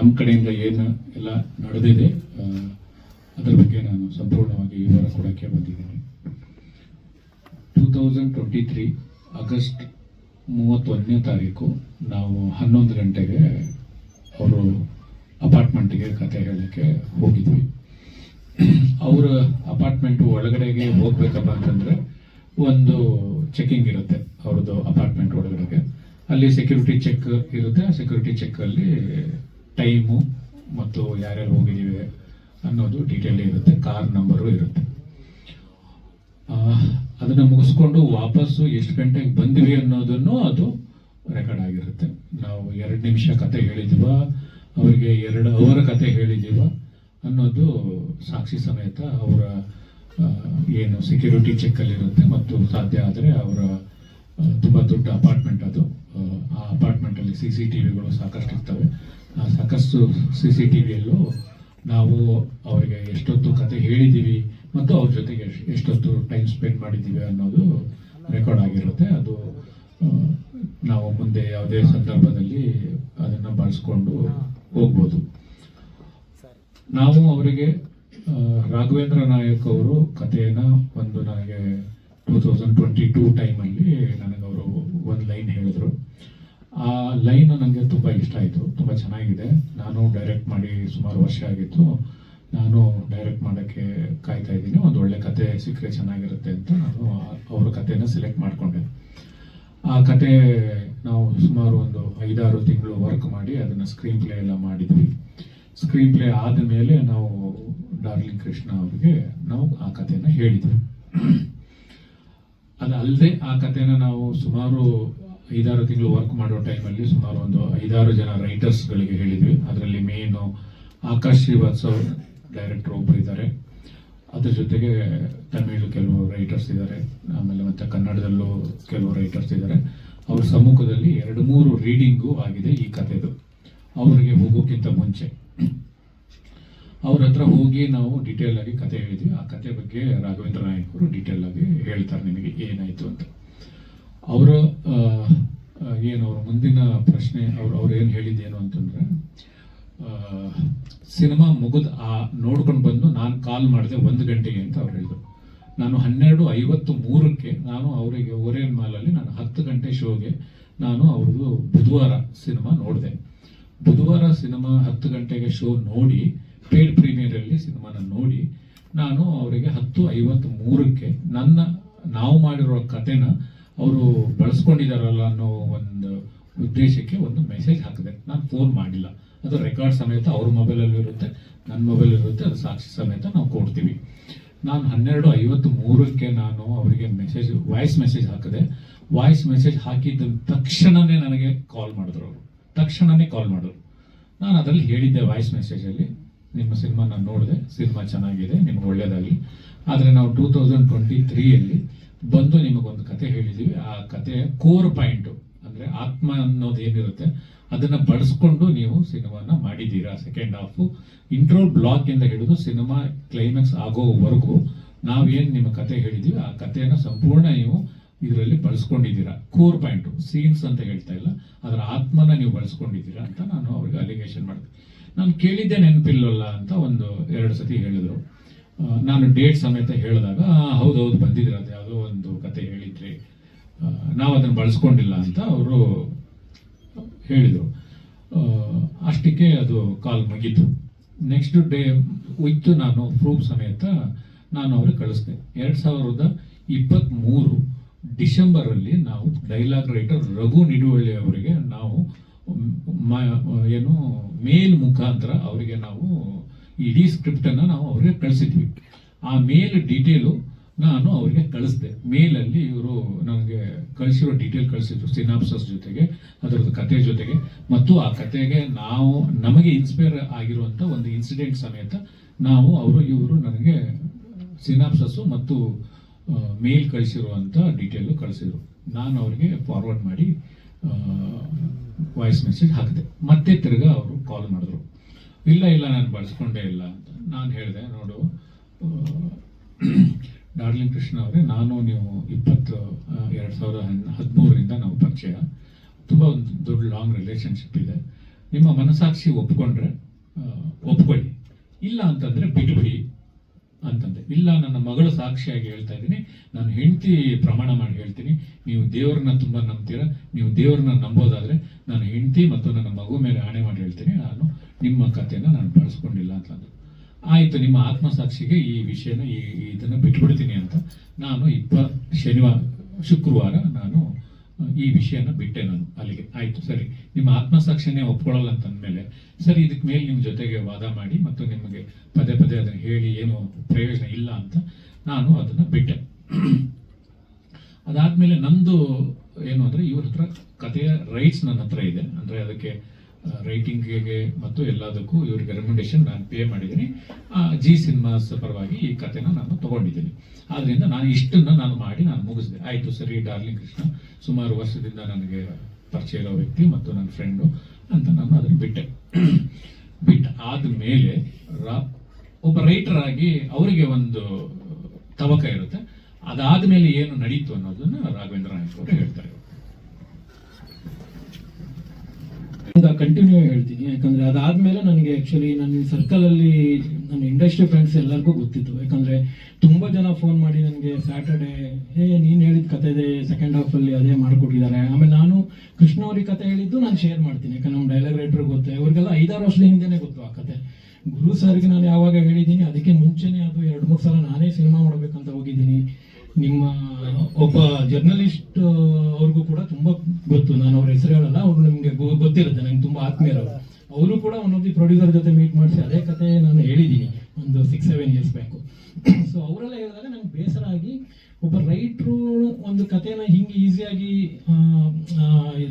ನಮ್ಮ ಕಡೆಯಿಂದ ಏನು ಎಲ್ಲ ನಡೆದಿದೆ ಅದರ ಬಗ್ಗೆ ನಾನು ಸಂಪೂರ್ಣವಾಗಿ ವಿವರ ಕೊಡೋಕ್ಕೆ ಬಂದಿದ್ದೀನಿ. 2023 ಆಗಸ್ಟ್ 31ನೇ ತಾರೀಕು ನಾವು 11 ಗಂಟೆಗೆ ಅವರು ಅಪಾರ್ಟ್ಮೆಂಟ್ಗೆ ಕತೆ ಹೇಳೋಕ್ಕೆ ಹೋಗಿದ್ವಿ. ಅವರ ಅಪಾರ್ಟ್ಮೆಂಟು ಒಳಗಡೆಗೆ ಹೋಗ್ಬೇಕಪ್ಪ ಅಂತಂದರೆ ಒಂದು ಚೆಕಿಂಗ್ ಇರುತ್ತೆ ಅವ್ರದ್ದು ಅಪಾರ್ಟ್ಮೆಂಟ್ ಒಳಗಡೆಗೆ. ಅಲ್ಲಿ ಸೆಕ್ಯೂರಿಟಿ ಚೆಕ್ ಇರುತ್ತೆ. ಆ ಸೆಕ್ಯೂರಿಟಿ ಚೆಕ್ಕಲ್ಲಿ ಟೈಮು ಮತ್ತು ಯಾರ್ಯಾರು ಹೋಗಿದ್ದೀವಿ ಅನ್ನೋದು ಡೀಟೇಲ್ ಇರುತ್ತೆ, ಕಾರ್ ನಂಬರು ಇರುತ್ತೆ. ಅದನ್ನು ಮುಗಿಸ್ಕೊಂಡು ವಾಪಸ್ಸು ಎಷ್ಟು ಗಂಟೆಗೆ ಬಂದ್ವಿ ಅನ್ನೋದನ್ನು ಅದು ರೆಕಾರ್ಡ್ ಆಗಿರುತ್ತೆ. ನಾವು 2 ನಿಮಿಷ ಕತೆ ಹೇಳಿದ್ದೀವ, ಅವರಿಗೆ 2 ಅವರ್ ಕತೆ ಹೇಳಿದ್ದೀವ ಅನ್ನೋದು ಸಾಕ್ಷಿ ಸಮೇತ ಅವರ ಏನು ಸೆಕ್ಯೂರಿಟಿ ಚೆಕ್ಕಲ್ಲಿರುತ್ತೆ. ಮತ್ತು ಸಾಧ್ಯ ಆದರೆ ಅವರ ತುಂಬ ದೊಡ್ಡ ಅಪಾರ್ಟ್ಮೆಂಟ್ ಅದು. ಆ ಅಪಾರ್ಟ್ಮೆಂಟಲ್ಲಿ CCTVಗಳು ಸಾಕಷ್ಟು ಇರ್ತವೆ. ಆ ಸಾಕಷ್ಟು CCTVಯಲ್ಲೂ ನಾವು ಅವರಿಗೆ ಎಷ್ಟೊತ್ತು ಕತೆ ಹೇಳಿದ್ದೀವಿ ಮತ್ತು ಅವ್ರ ಜೊತೆಗೆ ಎಷ್ಟೊತ್ತು ಟೈಮ್ ಸ್ಪೆಂಡ್ ಮಾಡಿದ್ದೀವಿ ಅನ್ನೋದು ರೆಕಾರ್ಡ್ ಆಗಿರುತ್ತೆ. ಅದು ನಾವು ಮುಂದೆ ಯಾವುದೇ ಸಂದರ್ಭದಲ್ಲಿ ಅದನ್ನು ಬಳಸ್ಕೊಂಡು ಹೋಗ್ಬೋದು. ನಾವು ಅವರಿಗೆ ರಾಘವೇಂದ್ರ ನಾಯಕ್ ಅವರು ಕಥೆಯನ್ನು ಒಂದು ನನಗೆ 2022 ಟೈಮಲ್ಲಿ ನನಗವರು ಒಂದು ಲೈನ್ ಹೇಳಿದರು. ಆ ಲೈನು ನನಗೆ ತುಂಬ ಇಷ್ಟ ಆಯಿತು, ತುಂಬ ಚೆನ್ನಾಗಿದೆ. ನಾನು ಡೈರೆಕ್ಟ್ ಮಾಡಿ ಸುಮಾರು ವರ್ಷ ಆಗಿತ್ತು. ನಾನು ಡೈರೆಕ್ಟ್ ಮಾಡೋಕ್ಕೆ ಕಾಯ್ತಾ ಇದ್ದೀನಿ, ಒಂದು ಒಳ್ಳೆ ಕತೆ ಸಿಕ್ಕರೆ ಚೆನ್ನಾಗಿರುತ್ತೆ ಅಂತ ನಾನು ಅವ್ರ ಕಥೆನ ಸೆಲೆಕ್ಟ್ ಮಾಡಿಕೊಂಡೆ. ಆ ಕತೆ ನಾವು ಸುಮಾರು ಒಂದು 5-6 ತಿಂಗಳು ವರ್ಕ್ ಮಾಡಿ ಅದನ್ನು ಸ್ಕ್ರೀನ್ ಪ್ಲೇ ಎಲ್ಲ ಮಾಡಿದ್ವಿ. ಸ್ಕ್ರೀನ್ ಪ್ಲೇ ಆದ ಮೇಲೆ ನಾವು ಡಾರ್ಲಿಂಗ್ ಕೃಷ್ಣ ಅವರಿಗೆ ನಾವು ಆ ಕಥೆನ ಹೇಳಿದ್ವಿ. ಅದಲ್ಲದೆ ಆ ಕಥೆನ ನಾವು ಸುಮಾರು 5-6 ತಿಂಗಳು ವರ್ಕ್ ಮಾಡೋ ಟೈಮಲ್ಲಿ ಸುಮಾರು ಒಂದು 5-6 ಜನ ರೈಟರ್ಸ್ಗಳಿಗೆ ಹೇಳಿದ್ವಿ. ಅದರಲ್ಲಿ ಮೇನು ಆಕಾಶ್ ಶ್ರೀವಾತ್ಸವ್ ಡೈರೆಕ್ಟರ್ ಒಬ್ಬರು ಇದ್ದಾರೆ. ಅದ್ರ ಜೊತೆಗೆ ತಮಿಳು ಕೆಲವು ರೈಟರ್ಸ್ ಇದ್ದಾರೆ, ಆಮೇಲೆ ಮತ್ತೆ ಕನ್ನಡದಲ್ಲೂ ಕೆಲವು ರೈಟರ್ಸ್ ಇದ್ದಾರೆ. ಅವ್ರ ಸಮ್ಮುಖದಲ್ಲಿ 2-3 ರೀಡಿಂಗು ಆಗಿದೆ ಈ ಕಥೆದು. ಅವರಿಗೆ ಹೋಗೋಕ್ಕಿಂತ ಮುಂಚೆ ಅವ್ರ ಹತ್ರ ಹೋಗಿ ನಾವು ಡೀಟೇಲ್ ಆಗಿ ಕತೆ ಹೇಳಿದ್ವಿ. ಆ ಕತೆ ಬಗ್ಗೆ ರಾಘವೇಂದ್ರ ನಾಯಕ್ ಅವರು ಡೀಟೇಲ್ ಆಗಿ ಹೇಳ್ತಾರೆ ನಿಮಗೆ ಏನಾಯಿತು ಅಂತ. ಅವರ ಏನು ಅವ್ರ ಮುಂದಿನ ಪ್ರಶ್ನೆ ಅವ್ರು ಏನು ಹೇಳಿದ್ದೇನು ಅಂತಂದರೆ, ಸಿನಿಮಾ ಮುಗಿದು ನೋಡ್ಕೊಂಡು ಬಂದು ನಾನು ಕಾಲ್ ಮಾಡಿದೆ 1 ಗಂಟೆಗೆ ಅಂತ ಅವ್ರು ಹೇಳಿದ್ರು. ನಾನು 12:53ಕ್ಕೆ ನಾನು ಅವರಿಗೆ ಓರಿಯನ್ ಮಾಲಲ್ಲಿ ನಾನು 10 ಗಂಟೆ ಶೋಗೆ ನಾನು ಅವ್ರದ್ದು ಬುಧವಾರ ಸಿನಿಮಾ ನೋಡಿದೆ. ಬುಧವಾರ ಸಿನಿಮಾ 10 ಗಂಟೆಗೆ ಶೋ ನೋಡಿ ಪೇಡ್ ಪ್ರೀಮಿಯರಲ್ಲಿ ಸಿನಿಮಾನ ನೋಡಿ ನಾನು ಅವರಿಗೆ 10:53ಕ್ಕೆ ನಾವು ಮಾಡಿರೋ ಕಥೆನ ಅವರು ಬಳಸ್ಕೊಂಡಿದ್ದಾರಲ್ಲ ಅನ್ನೋ ಒಂದು ಉದ್ದೇಶಕ್ಕೆ ಒಂದು ಮೆಸೇಜ್ ಹಾಕಿದೆ. ನಾನು ಫೋನ್ ಮಾಡಿಲ್ಲ, ಅದು ರೆಕಾರ್ಡ್ ಸಮೇತ ಅವ್ರ ಮೊಬೈಲಲ್ಲಿ ಇರುತ್ತೆ, ನನ್ನ ಮೊಬೈಲ್ ಇರುತ್ತೆ, ಅದು ಸಾಕ್ಷಿ ಸಮೇತ ನಾವು ಕೊಡ್ತೀವಿ. ನಾನು 12:53ಕ್ಕೆ ನಾನು ಅವರಿಗೆ ವಾಯ್ಸ್ ಮೆಸೇಜ್ ಹಾಕಿದೆ. ವಾಯ್ಸ್ ಮೆಸೇಜ್ ಹಾಕಿದ್ದ ತಕ್ಷಣನೇ ನನಗೆ ಕಾಲ್ ಮಾಡಿದ್ರು. ಅವರು ತಕ್ಷಣನೇ ಕಾಲ್ ಮಾಡಿದ್ರು. ನಾನು ಅದರಲ್ಲಿ ಹೇಳಿದ್ದೆ ವಾಯ್ಸ್ ಮೆಸೇಜಲ್ಲಿ, ನಿಮ್ಮ ಸಿನಿಮಾ ನಾನು ನೋಡಿದೆ, ಸಿನಿಮಾ ಚೆನ್ನಾಗಿದೆ, ನಿಮ್ಗೆ ಒಳ್ಳೇದಾಗಲಿ. ಆದರೆ ನಾವು 2023ಯಲ್ಲಿ ಬಂದು ನಿಮಗೊಂದು ಕತೆ ಹೇಳಿದ್ದೀವಿ. ಆ ಕಥೆಯ ಕೋರ್ ಪಾಯಿಂಟು ಅಂದರೆ ಆತ್ಮ ಅನ್ನೋದು ಏನಿರುತ್ತೆ ಅದನ್ನು ಬಳಸ್ಕೊಂಡು ನೀವು ಸಿನಿಮಾನ ಮಾಡಿದ್ದೀರಾ. ಸೆಕೆಂಡ್ ಹಾಫು ಇಂಟ್ರೋ ಬ್ಲಾಕಿಂದ ಹಿಡಿದು ಸಿನಿಮಾ ಕ್ಲೈಮ್ಯಾಕ್ಸ್ ಆಗೋವರೆಗೂ ನಾವೇನು ನಿಮ್ಮ ಕತೆ ಹೇಳಿದ್ದೀವಿ ಆ ಕಥೆಯನ್ನು ಸಂಪೂರ್ಣ ನೀವು ಇದರಲ್ಲಿ ಬಳಸ್ಕೊಂಡಿದ್ದೀರಾ. ಕೋರ್ ಪಾಯಿಂಟು ಸೀನ್ಸ್ ಅಂತ ಹೇಳ್ತಾ ಇಲ್ಲ, ಅದರ ಆತ್ಮನ ನೀವು ಬಳಸ್ಕೊಂಡಿದ್ದೀರಾ ಅಂತ ನಾನು ಅವ್ರಿಗೆ ಅಲಿಗೇಷನ್ ಮಾಡಿದೆ. ನಾನು ಕೇಳಿದ್ದೆ ನೆನಪಿಲ್ಲಲ್ಲ ಅಂತ 1-2 ಸತಿ ಹೇಳಿದರು. ನಾನು ಡೇಟ್ ಸಮೇತ ಹೇಳಿದಾಗ ಹೌದೌದು ಬಂದಿದ್ರೆ ಅದು ಯಾವುದೋ ಒಂದು ಕತೆ ಹೇಳಿದ್ರಿ, ನಾವು ಅದನ್ನು ಬಳಸ್ಕೊಂಡಿಲ್ಲ ಅಂತ ಅವರು ಹೇಳಿದರು. ಅಷ್ಟಕ್ಕೆ ಅದು ಕಾಲ್ ಮುಗೀತು. ನೆಕ್ಸ್ಟ್ ಡೇ ವಿತ್ ನಾನು ಪ್ರೂಫ್ ಸಮೇತ ನಾನು ಅವ್ರಿಗೆ ಕಳಿಸ್ದೆ. 2023 ಡಿಸೆಂಬರಲ್ಲಿ ನಾವು ಡೈಲಾಗ್ ರೈಟರ್ ರಘು ನಿಡುವಳ್ಳಿ ಅವರಿಗೆ ನಾವು ಏನು ಮೇಲ್ ಮುಖಾಂತರ ಅವರಿಗೆ ನಾವು ಇಡೀ ಸ್ಕ್ರಿಪ್ಟನ್ನು ನಾವು ಅವರಿಗೆ ಕಳಿಸಿದ್ವಿ. ಆ ಮೇಲ್ ಡೀಟೇಲು ನಾನು ಅವರಿಗೆ ಕಳಿಸಿದೆ. ಮೇಲಲ್ಲಿ ಇವರು ನನಗೆ ಕಳಿಸಿರೋ ಡೀಟೇಲ್ ಕಳಿಸಿದ್ರು, ಸಿನಾಪ್ಸಸ್ ಜೊತೆಗೆ ಅದರದ್ದು ಕತೆ ಜೊತೆಗೆ, ಮತ್ತು ಆ ಕತೆಗೆ ನಮಗೆ ಇನ್ಸ್ಪೈರ್ ಆಗಿರುವಂಥ ಒಂದು ಇನ್ಸಿಡೆಂಟ್ ಸಮೇತ ನಾವು ಇವರು ನನಗೆ ಸಿನಾಪ್ಸಸ್ಸು ಮತ್ತು ಮೇಲ್ ಕಳಿಸಿರುವಂಥ ಡೀಟೇಲು ಕಳಿಸಿದ್ರು. ನಾನು ಅವರಿಗೆ ಫಾರ್ವರ್ಡ್ ಮಾಡಿ ವಾಯ್ಸ್ ಮೆಸೇಜ್ ಹಾಕಿದೆ. ಮತ್ತೆ ತಿರ್ಗಾ ಅವರು ಕಾಲ್ ಮಾಡಿದ್ರು, ಇಲ್ಲ ನಾನು ಬಳಸ್ಕೊಂಡೇ ಇಲ್ಲ ಅಂತ. ನಾನು ಹೇಳಿದೆ, ನೋಡು ಡಾರ್ಲಿಂಗ್ ಕೃಷ್ಣ ಅವರೇ, ನೀವು 2013ರಿಂದ ನಾವು ಪರಿಚಯ, ತುಂಬ ಒಂದು ದೊಡ್ಡ ಲಾಂಗ್ ರಿಲೇಷನ್ಶಿಪ್ ಇದೆ. ನಿಮ್ಮ ಮನಸಾಕ್ಷಿ ಒಪ್ಕೊಂಡ್ರೆ ಒಪ್ಕೊಳ್ಳಿ, ಇಲ್ಲ ಅಂತಂದ್ರೆ ಬಿಟ್ಬಿಡಿ ಅಂತಂದೆ. ಇಲ್ಲ, ನನ್ನ ಮಗಳು ಸಾಕ್ಷಿಯಾಗಿ ಹೇಳ್ತಾ ಇದ್ದೀನಿ, ನಾನು ಹೆಂಡತಿ ಪ್ರಮಾಣ ಮಾಡಿ ಹೇಳ್ತೀನಿ, ನೀವು ದೇವ್ರನ್ನ ತುಂಬಾ ನಂಬ್ತೀರಾ, ನೀವು ದೇವ್ರನ್ನ ನಂಬೋದಾದ್ರೆ ನಾನು ಹೆಂಡತಿ ಮತ್ತು ನನ್ನ ಮಗು ಮೇಲೆ ಆಣೆ ಮಾಡಿ ಹೇಳ್ತೀನಿ, ನಾನು ನಿಮ್ಮ ಕಥೆನ ನಾನು ಬಳಸ್ಕೊಂಡಿಲ್ಲ ಅಂತಂದು. ಆಯ್ತು, ನಿಮ್ಮ ಆತ್ಮಸಾಕ್ಷಿಗೆ ಈ ವಿಷಯನ ಇದನ್ನ ಬಿಟ್ಬಿಡ್ತೀನಿ ಅಂತ ನಾನು ಶುಕ್ರವಾರ ನಾನು ಈ ವಿಷಯನ ಬಿಟ್ಟೆ. ನಾನು ಅಲ್ಲಿಗೆ ಆಯ್ತು, ಸರಿ ನಿಮ್ಮ ಆತ್ಮಸಾಕ್ಷಿನೇ ಒಪ್ಕೊಳ್ಳಲ್ಲ ಅಂತಂದ್ಮೇಲೆ ಸರಿ, ಇದಕ್ಕೆ ಮೇಲೆ ನಿಮ್ಮ ಜೊತೆಗೆ ವಾದ ಮಾಡಿ ಮತ್ತು ನಿಮಗೆ ಪದೇ ಪದೇ ಅದನ್ನು ಹೇಳಿ ಏನು ಪ್ರಯೋಜನ ಇಲ್ಲ ಅಂತ ನಾನು ಅದನ್ನ ಬಿಟ್ಟೆ. ಅದಾದ್ಮೇಲೆ ನಂದು ಏನು ಅಂದ್ರೆ ಇವ್ರ ಹತ್ರ ಕಥೆಯ ರೈಟ್ಸ್ ನನ್ನ ಹತ್ರ ಇದೆ, ಅಂದ್ರೆ ಅದಕ್ಕೆ ರೈಟಿಂಗ್ಗೆ ಮತ್ತು ಎಲ್ಲದಕ್ಕೂ ಇವ್ರಿಗೆ ರೆಕಮೆಂಡೇಶನ್ ನಾನು ಪೇ ಮಾಡಿದ್ದೀನಿ. ಜಿ ಸಿನಿಮಾಸ್ ಪರವಾಗಿ ಈ ಕಥೆನ ನಾನು ತಗೊಂಡಿದ್ದೀನಿ. ಆದ್ರಿಂದ ನಾನು ಇಷ್ಟನ್ನ ನಾನು ಮಾಡಿ ನಾನು ಮುಗಿಸಿದೆ. ಆಯ್ತು ಸರಿ, ಡಾರ್ಲಿಂಗ್ ಕೃಷ್ಣ ಸುಮಾರು ವರ್ಷದಿಂದ ನನಗೆ ಪರಿಚಯ ಇರೋ ವ್ಯಕ್ತಿ ಮತ್ತು ನನ್ನ ಫ್ರೆಂಡು ಅಂತ ನಾನು ಅದನ್ನು ಬಿಟ್ಟು ಆದ್ಮೇಲೆ ಒಬ್ಬ ರೈಟರ್ ಆಗಿ ಅವರಿಗೆ ಒಂದು ತವಕ ಇರುತ್ತೆ. ಅದಾದ್ಮೇಲೆ ಏನು ನಡೀತು ಅನ್ನೋದನ್ನ ರಾಘವೇಂದ್ರ ನಾಯಕ್ ಅವರು ಹೇಳ್ತಾರೆ. ಕಂಟಿನ್ಯೂ ಹೇಳ್ತೀನಿ, ಯಾಕಂದ್ರೆ ಅದಾದ್ಮೇಲೆ ನನಗೆ ಆಕ್ಚುಲಿ ನನ್ನ ಸರ್ಕಲ್ ಅಲ್ಲಿ ನನ್ನ ಇಂಡಸ್ಟ್ರಿ ಫ್ರೆಂಡ್ಸ್ ಎಲ್ಲರಿಗೂ ಗೊತ್ತಿತ್ತು. ಯಾಕಂದ್ರೆ ತುಂಬಾ ಜನ ಫೋನ್ ಮಾಡಿ ನನಗೆ ಸ್ಯಾಟರ್ಡೆ ನೀನ್ ಹೇಳಿದ ಕತೆ ಇದೆ, ಸೆಕೆಂಡ್ ಹಾಫ್ ಅಲ್ಲಿ ಅದೇ ಮಾಡ್ಕೊಟ್ಟಿದ್ದಾರೆ. ಆಮೇಲೆ ನಾನು ಕೃಷ್ಣ ಅವ್ರಿಗೆ ಕತೆ ಹೇಳಿದ್ದು ನಾನು ಶೇರ್ ಮಾಡ್ತೀನಿ, ಯಾಕಂದ್ರೆ ನಮ್ಮ ಡೈಲಾಗ್ ರೈಟರ್ ಗೊತ್ತು, ಅವ್ರಿಗೆಲ್ಲ 5-6 ವರ್ಷದ ಹಿಂದೆನೆ ಗೊತ್ತು ಆ ಕತೆ. ಗುರು ಸರ್ಗೆ ನಾನು ಯಾವಾಗ ಹೇಳಿದ್ದೀನಿ ಅದಕ್ಕೆ ಮುಂಚೆನೆ ಅದು 2-3 ಸಲ ನಾನೇ ಸಿನಿಮಾ ಮಾಡ್ಬೇಕಂತ ಹೋಗಿದ್ದೀನಿ. ನಿಮ್ಮ ಒಬ್ಬ ಜರ್ನಲಿಸ್ಟ್ ಅವ್ರಿಗೂ ಕೂಡ ತುಂಬಾ ಗೊತ್ತು, ನಾನು ಅವ್ರ ಹೆಸರು ಹೇಳಲ್ಲ, ಅವ್ರು ನಿಮ್ಗೆ ಗೊತ್ತಿರುತ್ತೆ, ನಂಗೆ ತುಂಬಾ ಆತ್ಮೀಯರವರು. ಅವರು ಕೂಡ ಒಂದೊಂದು ಪ್ರೊಡ್ಯೂಸರ್ ಜೊತೆ ಮೀಟ್ ಮಾಡಿಸಿ ಅದೇ ಕತೆ ನಾನು ಹೇಳಿದ್ದೀನಿ ಒಂದು 6-7 ಇಯರ್ಸ್ ಬ್ಯಾಕು. ಸೊ ಅವರೆಲ್ಲ ಹೇಳಿದಾಗ ನಂಗೆ ಬೇಸರ ಆಗಿ, ಒಬ್ಬ ರೈಟ್ರು ಒಂದು ಕಥೆನ ಹಿಂಗೆ ಈಸಿಯಾಗಿ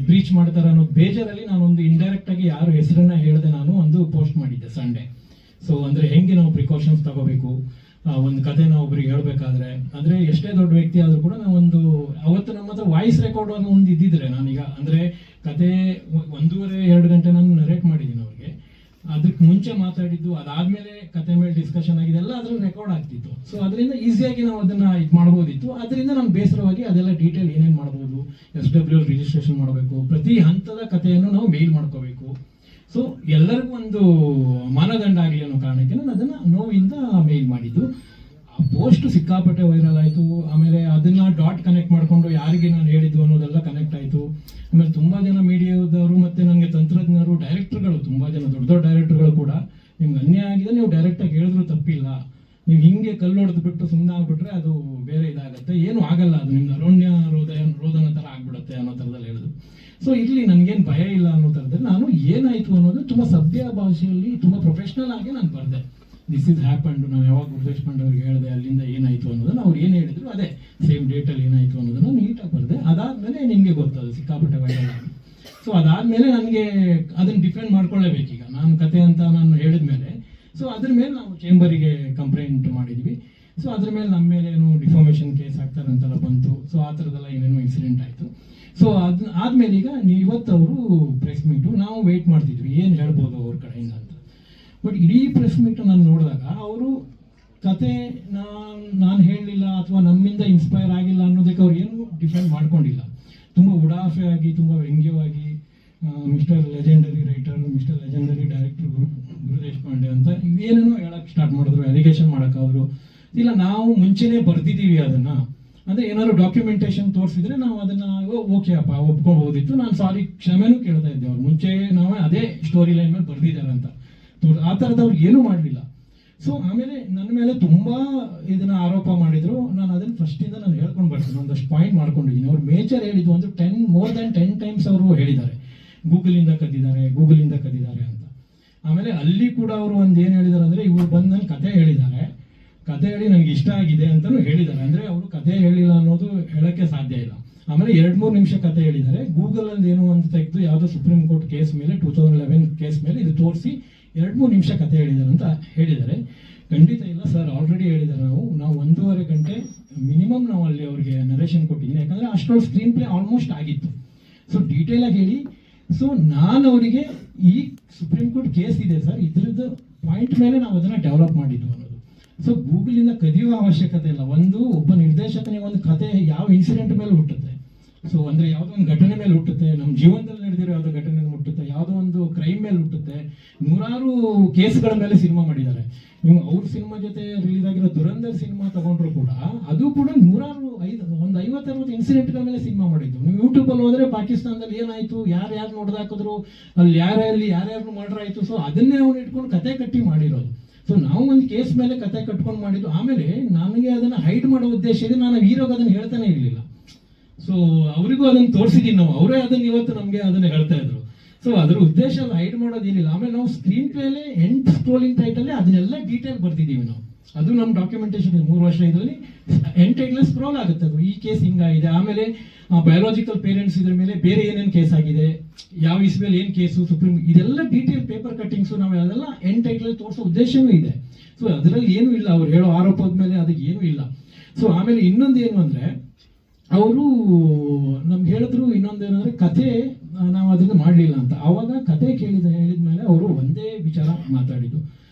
ಬ್ರೀಚ್ ಮಾಡ್ತಾರೆ ಅನ್ನೋ ಬೇಜಾರಲ್ಲಿ ನಾನೊಂದು ಇಂಡೈರೆಕ್ಟ್ ಆಗಿ ಯಾರು ಹೆಸರನ್ನ ಹೇಳದೆ ನಾನು ಒಂದು ಪೋಸ್ಟ್ ಮಾಡಿದ್ದೆ ಸಂಡೇ. ಸೊ ಅಂದ್ರೆ ಹೆಂಗೆ ನಾವು ಪ್ರಿಕಾಷನ್ಸ್ ತಗೋಬೇಕು ಒಂದು ಕಥೆನ ಒಬ್ರಿಗೆ ಹೇಳ್ಬೇಕಾದ್ರೆ, ಅಂದ್ರೆ ಎಷ್ಟೇ ದೊಡ್ಡ ವ್ಯಕ್ತಿ ಆದ್ರೂ ಕೂಡ ನಾವು ಅವತ್ತು ನಮ್ಮ ಹತ್ರ ವಾಯ್ಸ್ ರೆಕಾರ್ಡ್ ಅನ್ನೋ ಒಂದು ಇದ್ದಿದ್ರೆ, ನಾನೀಗ ಅಂದ್ರೆ ಕತೆ 1.5-2 ಗಂಟೆ ನಾನು ನರೇಟ್ ಮಾಡಿದ್ದೀನಿ ಅವ್ರಿಗೆ. ಅದಕ್ಕೆ ಮುಂಚೆ ಮಾತಾಡಿದ್ದು, ಅದಾದ್ಮೇಲೆ ಕತೆ ಮೇಲೆ ಡಿಸ್ಕಷನ್ ಆಗಿದೆ, ಎಲ್ಲ ಅದ್ರಲ್ಲಿ ರೆಕಾರ್ಡ್ ಆಗ್ತಿತ್ತು. ಸೊ ಅದರಿಂದ ಈಸಿಯಾಗಿ ನಾವು ಅದನ್ನ ಇದು ಮಾಡ್ಬೋದಿತ್ತು. ಅದರಿಂದ ನಾನು ಬೇಸರವಾಗಿ ಅದೆಲ್ಲ ಡೀಟೇಲ್ ಏನೇನು ಮಾಡ್ಬೋದು, SW ರಿಜಿಸ್ಟ್ರೇಷನ್ ಮಾಡಬೇಕು, ಪ್ರತಿ ಹಂತದ ಕಥೆಯನ್ನು ನಾವು ಮೇಲ್ ಮಾಡ್ಕೋಬೇಕು. ಸೊ ಎಲ್ಲರಿಗೂ ಒಂದು ಮಾನದಂಡ ಆಗಲಿ ಅನ್ನೋ ಕಾರಣಕ್ಕೆ ನಾನು ಅದನ್ನ ನೋವಿಂದ ಮೇಲ್ ಮಾಡಿದ್ದು. ಆ ಪೋಸ್ಟ್ ಸಿಕ್ಕಾಪಟ್ಟೆ ವೈರಲ್ ಆಯಿತು. ಆಮೇಲೆ ಅದನ್ನ ಡಾಟ್ ಕನೆಕ್ಟ್ ಮಾಡಿಕೊಂಡು ಯಾರಿಗೆ ನಾನು ಹೇಳಿದ್ದು ಅನ್ನೋದೆಲ್ಲ ಕನೆಕ್ಟ್ ಆಯಿತು. ಆಮೇಲೆ ತುಂಬಾ ಜನ ಮೀಡಿಯಾದವರು ಮತ್ತೆ ನನಗೆ ತಂತ್ರಜ್ಞರು, ಡೈರೆಕ್ಟರ್ಗಳು, ತುಂಬಾ ಜನ ದೊಡ್ಡ ದೊಡ್ಡ ಡೈರೆಕ್ಟರ್ಗಳು ಕೂಡ ನಿಮ್ಗೆ ಅನ್ಯಾಯ ಆಗಿದೆ, ನೀವು ಡೈರೆಕ್ಟಾಗಿ ಹೇಳಿದ್ರು ತಪ್ಪಿಲ್ಲ, ನೀವು ಹಿಂಗೆ ಕಲ್ಲು ಹೊಡೆದು ಬಿಟ್ಟು ಸುಮ್ಮನೆ ಆಗ್ಬಿಟ್ರೆ ಅದು ಬೇರೆ ಇದಾಗುತ್ತೆ, ಏನು ಆಗಲ್ಲ, ಅದು ನಿಮ್ದು ಅರಣ್ಯ ರೋದನ ಥರ ಆಗ್ಬಿಡುತ್ತೆ ಅನ್ನೋ ಥರದಲ್ಲಿ ಹೇಳಿದ್ರು. ಸೊ ಇಲ್ಲಿ ನನಗೇನು ಭಯ ಇಲ್ಲ ಅನ್ನೋ ಥರದಲ್ಲಿ ನಾನು ಏನಾಯ್ತು ಅನ್ನೋದು ತುಂಬ ಸಭ್ಯ ಭಾಷೆಯಲ್ಲಿ ತುಂಬ ಪ್ರೊಫೆಷ್ನಲ್ ಆಗಿ ನಾನು ಬರೆದೆ. This is happened. ನಾನು ಯಾವಾಗ ಗುರುದೇಶ್ ಪಾಂಡೆ ಅವ್ರಿಗೆ ಹೇಳಿದೆ ಅಲ್ಲಿಂದ ಏನಾಯ್ತು ಅನ್ನೋದನ್ನ ಅವ್ರು ಏನು ಹೇಳಿದ್ರು ಅದೇ ಸೇಮ್ ಡೇಟಲ್ಲಿ ಏನಾಯ್ತು ಅನ್ನೋದನ್ನ ನೀಟಾಗಿ ಬರೆದೆ. ಅದಾದ್ಮೇಲೆ ನಿಮಗೆ ಗೊತ್ತದು ಸಿಕ್ಕಾಪಟ್ಟೆ ವೈರಲ್ ಆಗಿ. ಸೊ ಅದಾದ್ಮೇಲೆ ನನಗೆ ಅದನ್ನ ಡಿಫೆಂಡ್ ಮಾಡ್ಕೊಳ್ಳೇಬೇಕೀಗ, ನಾನು ಕತೆ ಅಂತ ನಾನು ಹೇಳಿದ್ಮೇಲೆ. ಸೊ ಅದ್ರ ಮೇಲೆ ನಾವು ಚೇಂಬರಿಗೆ ಕಂಪ್ಲೇಂಟ್ ಮಾಡಿದ್ವಿ. ಸೊ ಅದ್ರ ಮೇಲೆ ನಮ್ಮ ಮೇಲೆ ಏನು ಡಿಫಾಮೇಷನ್ ಕೇಸ್ ಆಗ್ತಾರೆ ಅಂತೆಲ್ಲ ಬಂತು. ಸೊ ಆ ಥರದ್ದೆಲ್ಲ ಏನೇನೋ ಇನ್ಸಿಡೆಂಟ್ ಆಯಿತು. ಸೊ ಆದ್ಮೇಲೆ ಈಗ ಇವತ್ತು ಅವರು ಪ್ರೆಸ್ ಮೀಟು ನಾವು ವೆಯ್ಟ್ ಮಾಡ್ತಿದ್ವಿ ಏನು ಹೇಳ್ಬೋದು ಅವ್ರ ಕಡೆಯಿಂದ ಅಂತ. ಬಟ್ ಇಡೀ ಪ್ರೆಸ್ ಮೀಟು ನಾನು ನೋಡಿದಾಗ ಅವರು ಕತೆ ನಾನು ಹೇಳಲಿಲ್ಲ ಅಥವಾ ನಮ್ಮಿಂದ ಇನ್ಸ್ಪೈರ್ ಆಗಿಲ್ಲ ಅನ್ನೋದಕ್ಕೆ ಅವ್ರು ಏನು ಡಿಫೆಂಡ್ ಮಾಡ್ಕೊಂಡಿಲ್ಲ. ತುಂಬ ಉಡಾಫೆ ಆಗಿ, ತುಂಬ ವ್ಯಂಗ್ಯವಾಗಿ mister legendary writer, mister legendary director Gurudesh Pande ಅಂತ ಇವೇನೇನೋ ಹೇಳಕ್ಕೆ ಸ್ಟಾರ್ಟ್ ಮಾಡಿದ್ರು, ಅಲಿಗೇಷನ್ ಮಾಡೋಕ್ಕಾದ್ರು. ಇಲ್ಲ, ನಾವು ಮುಂಚೆನೇ ಬರ್ದಿದ್ದೀವಿ ಅದನ್ನ, ಅಂದರೆ ಏನಾದ್ರು ಡಾಕ್ಯುಮೆಂಟೇಶನ್ ತೋರಿಸಿದ್ರೆ ನಾವು ಅದನ್ನ ಓಕೆ ಅಪ್ಪ ಒಪ್ಕೊಳ್ಬೋದಿತ್ತು, ನಾನು ಸಾರಿ ಕ್ಷಮೆನೂ ಕೇಳ್ತಾ ಇದ್ದೆ. ಅವ್ರು ಮುಂಚೆ ನಾವು ಅದೇ ಸ್ಟೋರಿ ಲೈನ್ ಮೇಲೆ ಬರ್ದಿದ್ದಾರೆ ಅಂತ ಆ ಥರದವ್ರು ಏನೂ ಮಾಡಲಿಲ್ಲ. ಸೊ ಆಮೇಲೆ ನನ್ನ ಮೇಲೆ ತುಂಬ ಇದನ್ನ ಆರೋಪ ಮಾಡಿದ್ರು. ನಾನು ಅದನ್ನ ಫಸ್ಟಿಂದ ನಾನು ಹೇಳ್ಕೊಂಡು ಬರ್ತೀನಿ, ಒಂದಷ್ಟು ಪಾಯಿಂಟ್ ಮಾಡ್ಕೊಂಡಿದ್ದೀನಿ. ಅವ್ರು ಮೇಜರ್ ಹೇಳಿದ್ದು ಒಂದು ಮೋರ್ ದೆನ್ 10 ಟೈಮ್ಸ್ ಅವರು ಹೇಳಿದ್ದಾರೆ ಗೂಗಲಿಂದ ಕದ್ದಿದ್ದಾರೆ ಅಂತ. ಆಮೇಲೆ ಅಲ್ಲಿ ಕೂಡ ಅವರು ಒಂದು ಏನು ಹೇಳಿದ್ದಾರೆ ಅಂದರೆ, ಇವ್ರು ಬಂದು ನನ್ನ ಕತೆ ಹೇಳಿದ್ದಾರೆ, ಕತೆ ಹೇಳಿ ನನಗೆ ಇಷ್ಟ ಆಗಿದೆ ಅಂತಲೂ ಹೇಳಿದ್ದಾರೆ. ಅಂದರೆ ಅವರು ಕತೆ ಹೇಳಿಲ್ಲ ಅನ್ನೋದು ಹೇಳೋಕ್ಕೆ ಸಾಧ್ಯ ಇಲ್ಲ. ಆಮೇಲೆ 2-3 ನಿಮಿಷ ಕತೆ ಹೇಳಿದ್ದಾರೆ. ಗೂಗಲಲ್ಲಿ ಏನೋ ಒಂದು ತೆಗೆದು ಯಾವುದೋ ಸುಪ್ರೀಂ ಕೋರ್ಟ್ ಕೇಸ್ ಮೇಲೆ 2011 ಕೇಸ್ ಮೇಲೆ ಇದು ತೋರಿಸಿ 2-3 ನಿಮಿಷ ಕತೆ ಹೇಳಿದ್ದಾರೆ ಅಂತ ಹೇಳಿದ್ದಾರೆ. ಖಂಡಿತ ಇಲ್ಲ ಸರ್, ಆಲ್ರೆಡಿ ಹೇಳಿದ್ದಾರೆ. ನಾವು 1.5 ಗಂಟೆ ಮಿನಿಮಮ್ ನಾವು ಅಲ್ಲಿ ಅವ್ರಿಗೆ ನರೇಷನ್ ಕೊಟ್ಟಿದ್ದೀನಿ, ಯಾಕಂದರೆ ಅಷ್ಟೊಂದು ಸ್ಕ್ರೀನ್ ಪ್ಲೇ ಆಲ್ಮೋಸ್ಟ್ ಆಗಿತ್ತು. ಸೊ ಡೀಟೇಲ್ ಆಗಿ ಹೇಳಿ. ಸೊ ನಾನು ಅವರಿಗೆ ಈ ಸುಪ್ರೀಂ ಕೋರ್ಟ್ ಕೇಸ್ ಇದೆ ಸರ್, ಇದ್ರದ್ದು ಪಾಯಿಂಟ್ ಮೇಲೆ ನಾವು ಅದನ್ನು ಡೆವಲಪ್ ಮಾಡಿದ್ದು ಅನ್ನೋದು. ಸೊ ಗೂಗಲಿಂದ ಕದಿಯುವ ಅವಶ್ಯಕತೆ ಇಲ್ಲ. ಒಬ್ಬ ನಿರ್ದೇಶಕನಿಗೆ ಒಂದು ಕತೆ ಯಾವ ಇನ್ಸಿಡೆಂಟ್ ಮೇಲೆ ಹುಟ್ಟುತ್ತೆ, ಸೊ ಅಂದರೆ ಯಾವುದೋ ಒಂದು ಘಟನೆ ಮೇಲೆ ಹುಟ್ಟುತ್ತೆ, ನಮ್ಮ ಜೀವನದಲ್ಲಿ ನಡೆದಿರೋ ಯಾವುದೋ ಘಟನೆ ಹುಟ್ಟುತ್ತೆ, ಯಾವುದೋ ಒಂದು ಕ್ರೈಮ್ ಮೇಲೆ ಹುಟ್ಟುತ್ತೆ, ನೂರಾರು ಕೇಸ್ಗಳ ಮೇಲೆ ಸಿನಿಮಾ ಮಾಡಿದ್ದಾರೆ. ನೀವು ಅವ್ರ ಸಿನಿಮಾ ಜೊತೆ ರಿಲೀಸ್ ಆಗಿರೋ ದುರಂಧರ್ ಸಿನಿಮಾ ತಗೊಂಡ್ರು ಕೂಡ ಅದು ಕೂಡ ನೂರಾರು ಒಂದು 50-60 ಇನ್ಸಿಡೆಂಟ್ಗಳ ಮೇಲೆ ಸಿನಿಮಾ ಮಾಡಿದ್ದು. ನೀವು ಯೂಟ್ಯೂಬಲ್ಲಿ ಹೋದ್ರೆ ಪಾಕಿಸ್ತಾನದಲ್ಲಿ ಏನಾಯ್ತು, ಯಾರ್ಯಾರು ನೋಡ್ದಾಕಿದ್ರು, ಅಲ್ಲಿ ಯಾರ್ಯಾರು ಮರ್ಡರ್ ಆಯ್ತು. ಸೊ ಅದನ್ನೇ ಅವ್ನು ಇಟ್ಕೊಂಡು ಕತೆ ಕಟ್ಟಿ ಮಾಡಿರೋದು. ಸೊ ನಾವು ಒಂದು ಕೇಸ್ ಮೇಲೆ ಕತೆ ಕಟ್ಕೊಂಡು ಮಾಡಿದ್ದು. ಆಮೇಲೆ ನನಗೆ ಅದನ್ನ ಹೈಡ್ ಮಾಡೋ ಉದ್ದೇಶ ಇದೆ, ನಾನು ಹೀರೋಗೆ ಅದನ್ನ ಹೇಳ್ತಾನೆ ಇರಲಿಲ್ಲ. ಸೊ ಅವರಿಗೂ ಅದನ್ನ ತೋರಿಸಿದೀನಿ ನಾವು, ಅವರೇ ಅದನ್ನ ಇವತ್ತು ನಮಗೆ ಅದನ್ನ ಹೇಳ್ತಾ ಇದ್ರು. ಸೊ ಅದ್ರ ಉದ್ದೇಶ ಹೈಡ್ ಮಾಡೋದೇನಿಲ್ಲ. ಆಮೇಲೆ ನಾವು ಸ್ಕ್ರೀನ್ ಪ್ಲೇಲೆ ಎಂಡ್ ಸ್ಕ್ರೋಲಿಂಗ್ ಟೈಟಲ್ಲಿ ಅದನ್ನೆಲ್ಲ ಡೀಟೇಲ್ ಬರ್ತಿದ್ದೀವಿ ನಾವು. ಅದು ನಮ್ಮ ಡಾಕ್ಯುಮೆಂಟೇಶನ್ 3 ವರ್ಷ ಇದರಲ್ಲಿ ಎಂಡ್ ಟೈಟಲ್ ಸ್ಕ್ರೋಲ್ ಆಗುತ್ತೆ. ಅದು ಈ ಕೇಸ್ ಹಿಂಗಾಗಿದೆ, ಆಮೇಲೆ ಬಯೋಲಾಜಿಕಲ್ ಪೇರೆಂಟ್ಸ್ ಇದ್ರ ಮೇಲೆ ಬೇರೆ ಏನೇನು ಕೇಸ್ ಆಗಿದೆ, ಯಾವ ಇಸ್ಮೇಲೆ ಏನು ಕೇಸು, ಸುಪ್ರೀಂ, ಇದೆಲ್ಲ ಡೀಟೇಲ್ ಪೇಪರ್ ಕಟ್ಟಿಂಗ್ಸು ನಾವು ಅದೆಲ್ಲ ಎಂಡ್ ಟೈಟಲ್ ತೋರಿಸೋ ಉದ್ದೇಶನೂ ಇದೆ. ಸೊ ಅದರಲ್ಲಿ ಏನೂ ಇಲ್ಲ, ಅವ್ರು ಹೇಳೋ ಆರೋಪದ ಮೇಲೆ ಅದಕ್ಕೆ ಏನೂ ಇಲ್ಲ. ಸೊ ಆಮೇಲೆ ಇನ್ನೊಂದು ಏನು ಅಂದರೆ, ಅವರು ನಮ್ಗೆ ಹೇಳಿದ್ರು ಇನ್ನೊಂದೇನಂದ್ರೆ ಕತೆ ನಾವು ಅದನ್ನ ಮಾಡಲಿಲ್ಲ ಅಂತ. ಆವಾಗ ಕತೆ ಹೇಳಿದ್ಮೇಲೆ ಅವರು ಒಂದೇ ವಿಚಾರ ಮಾತಾಡಿದ್ದು,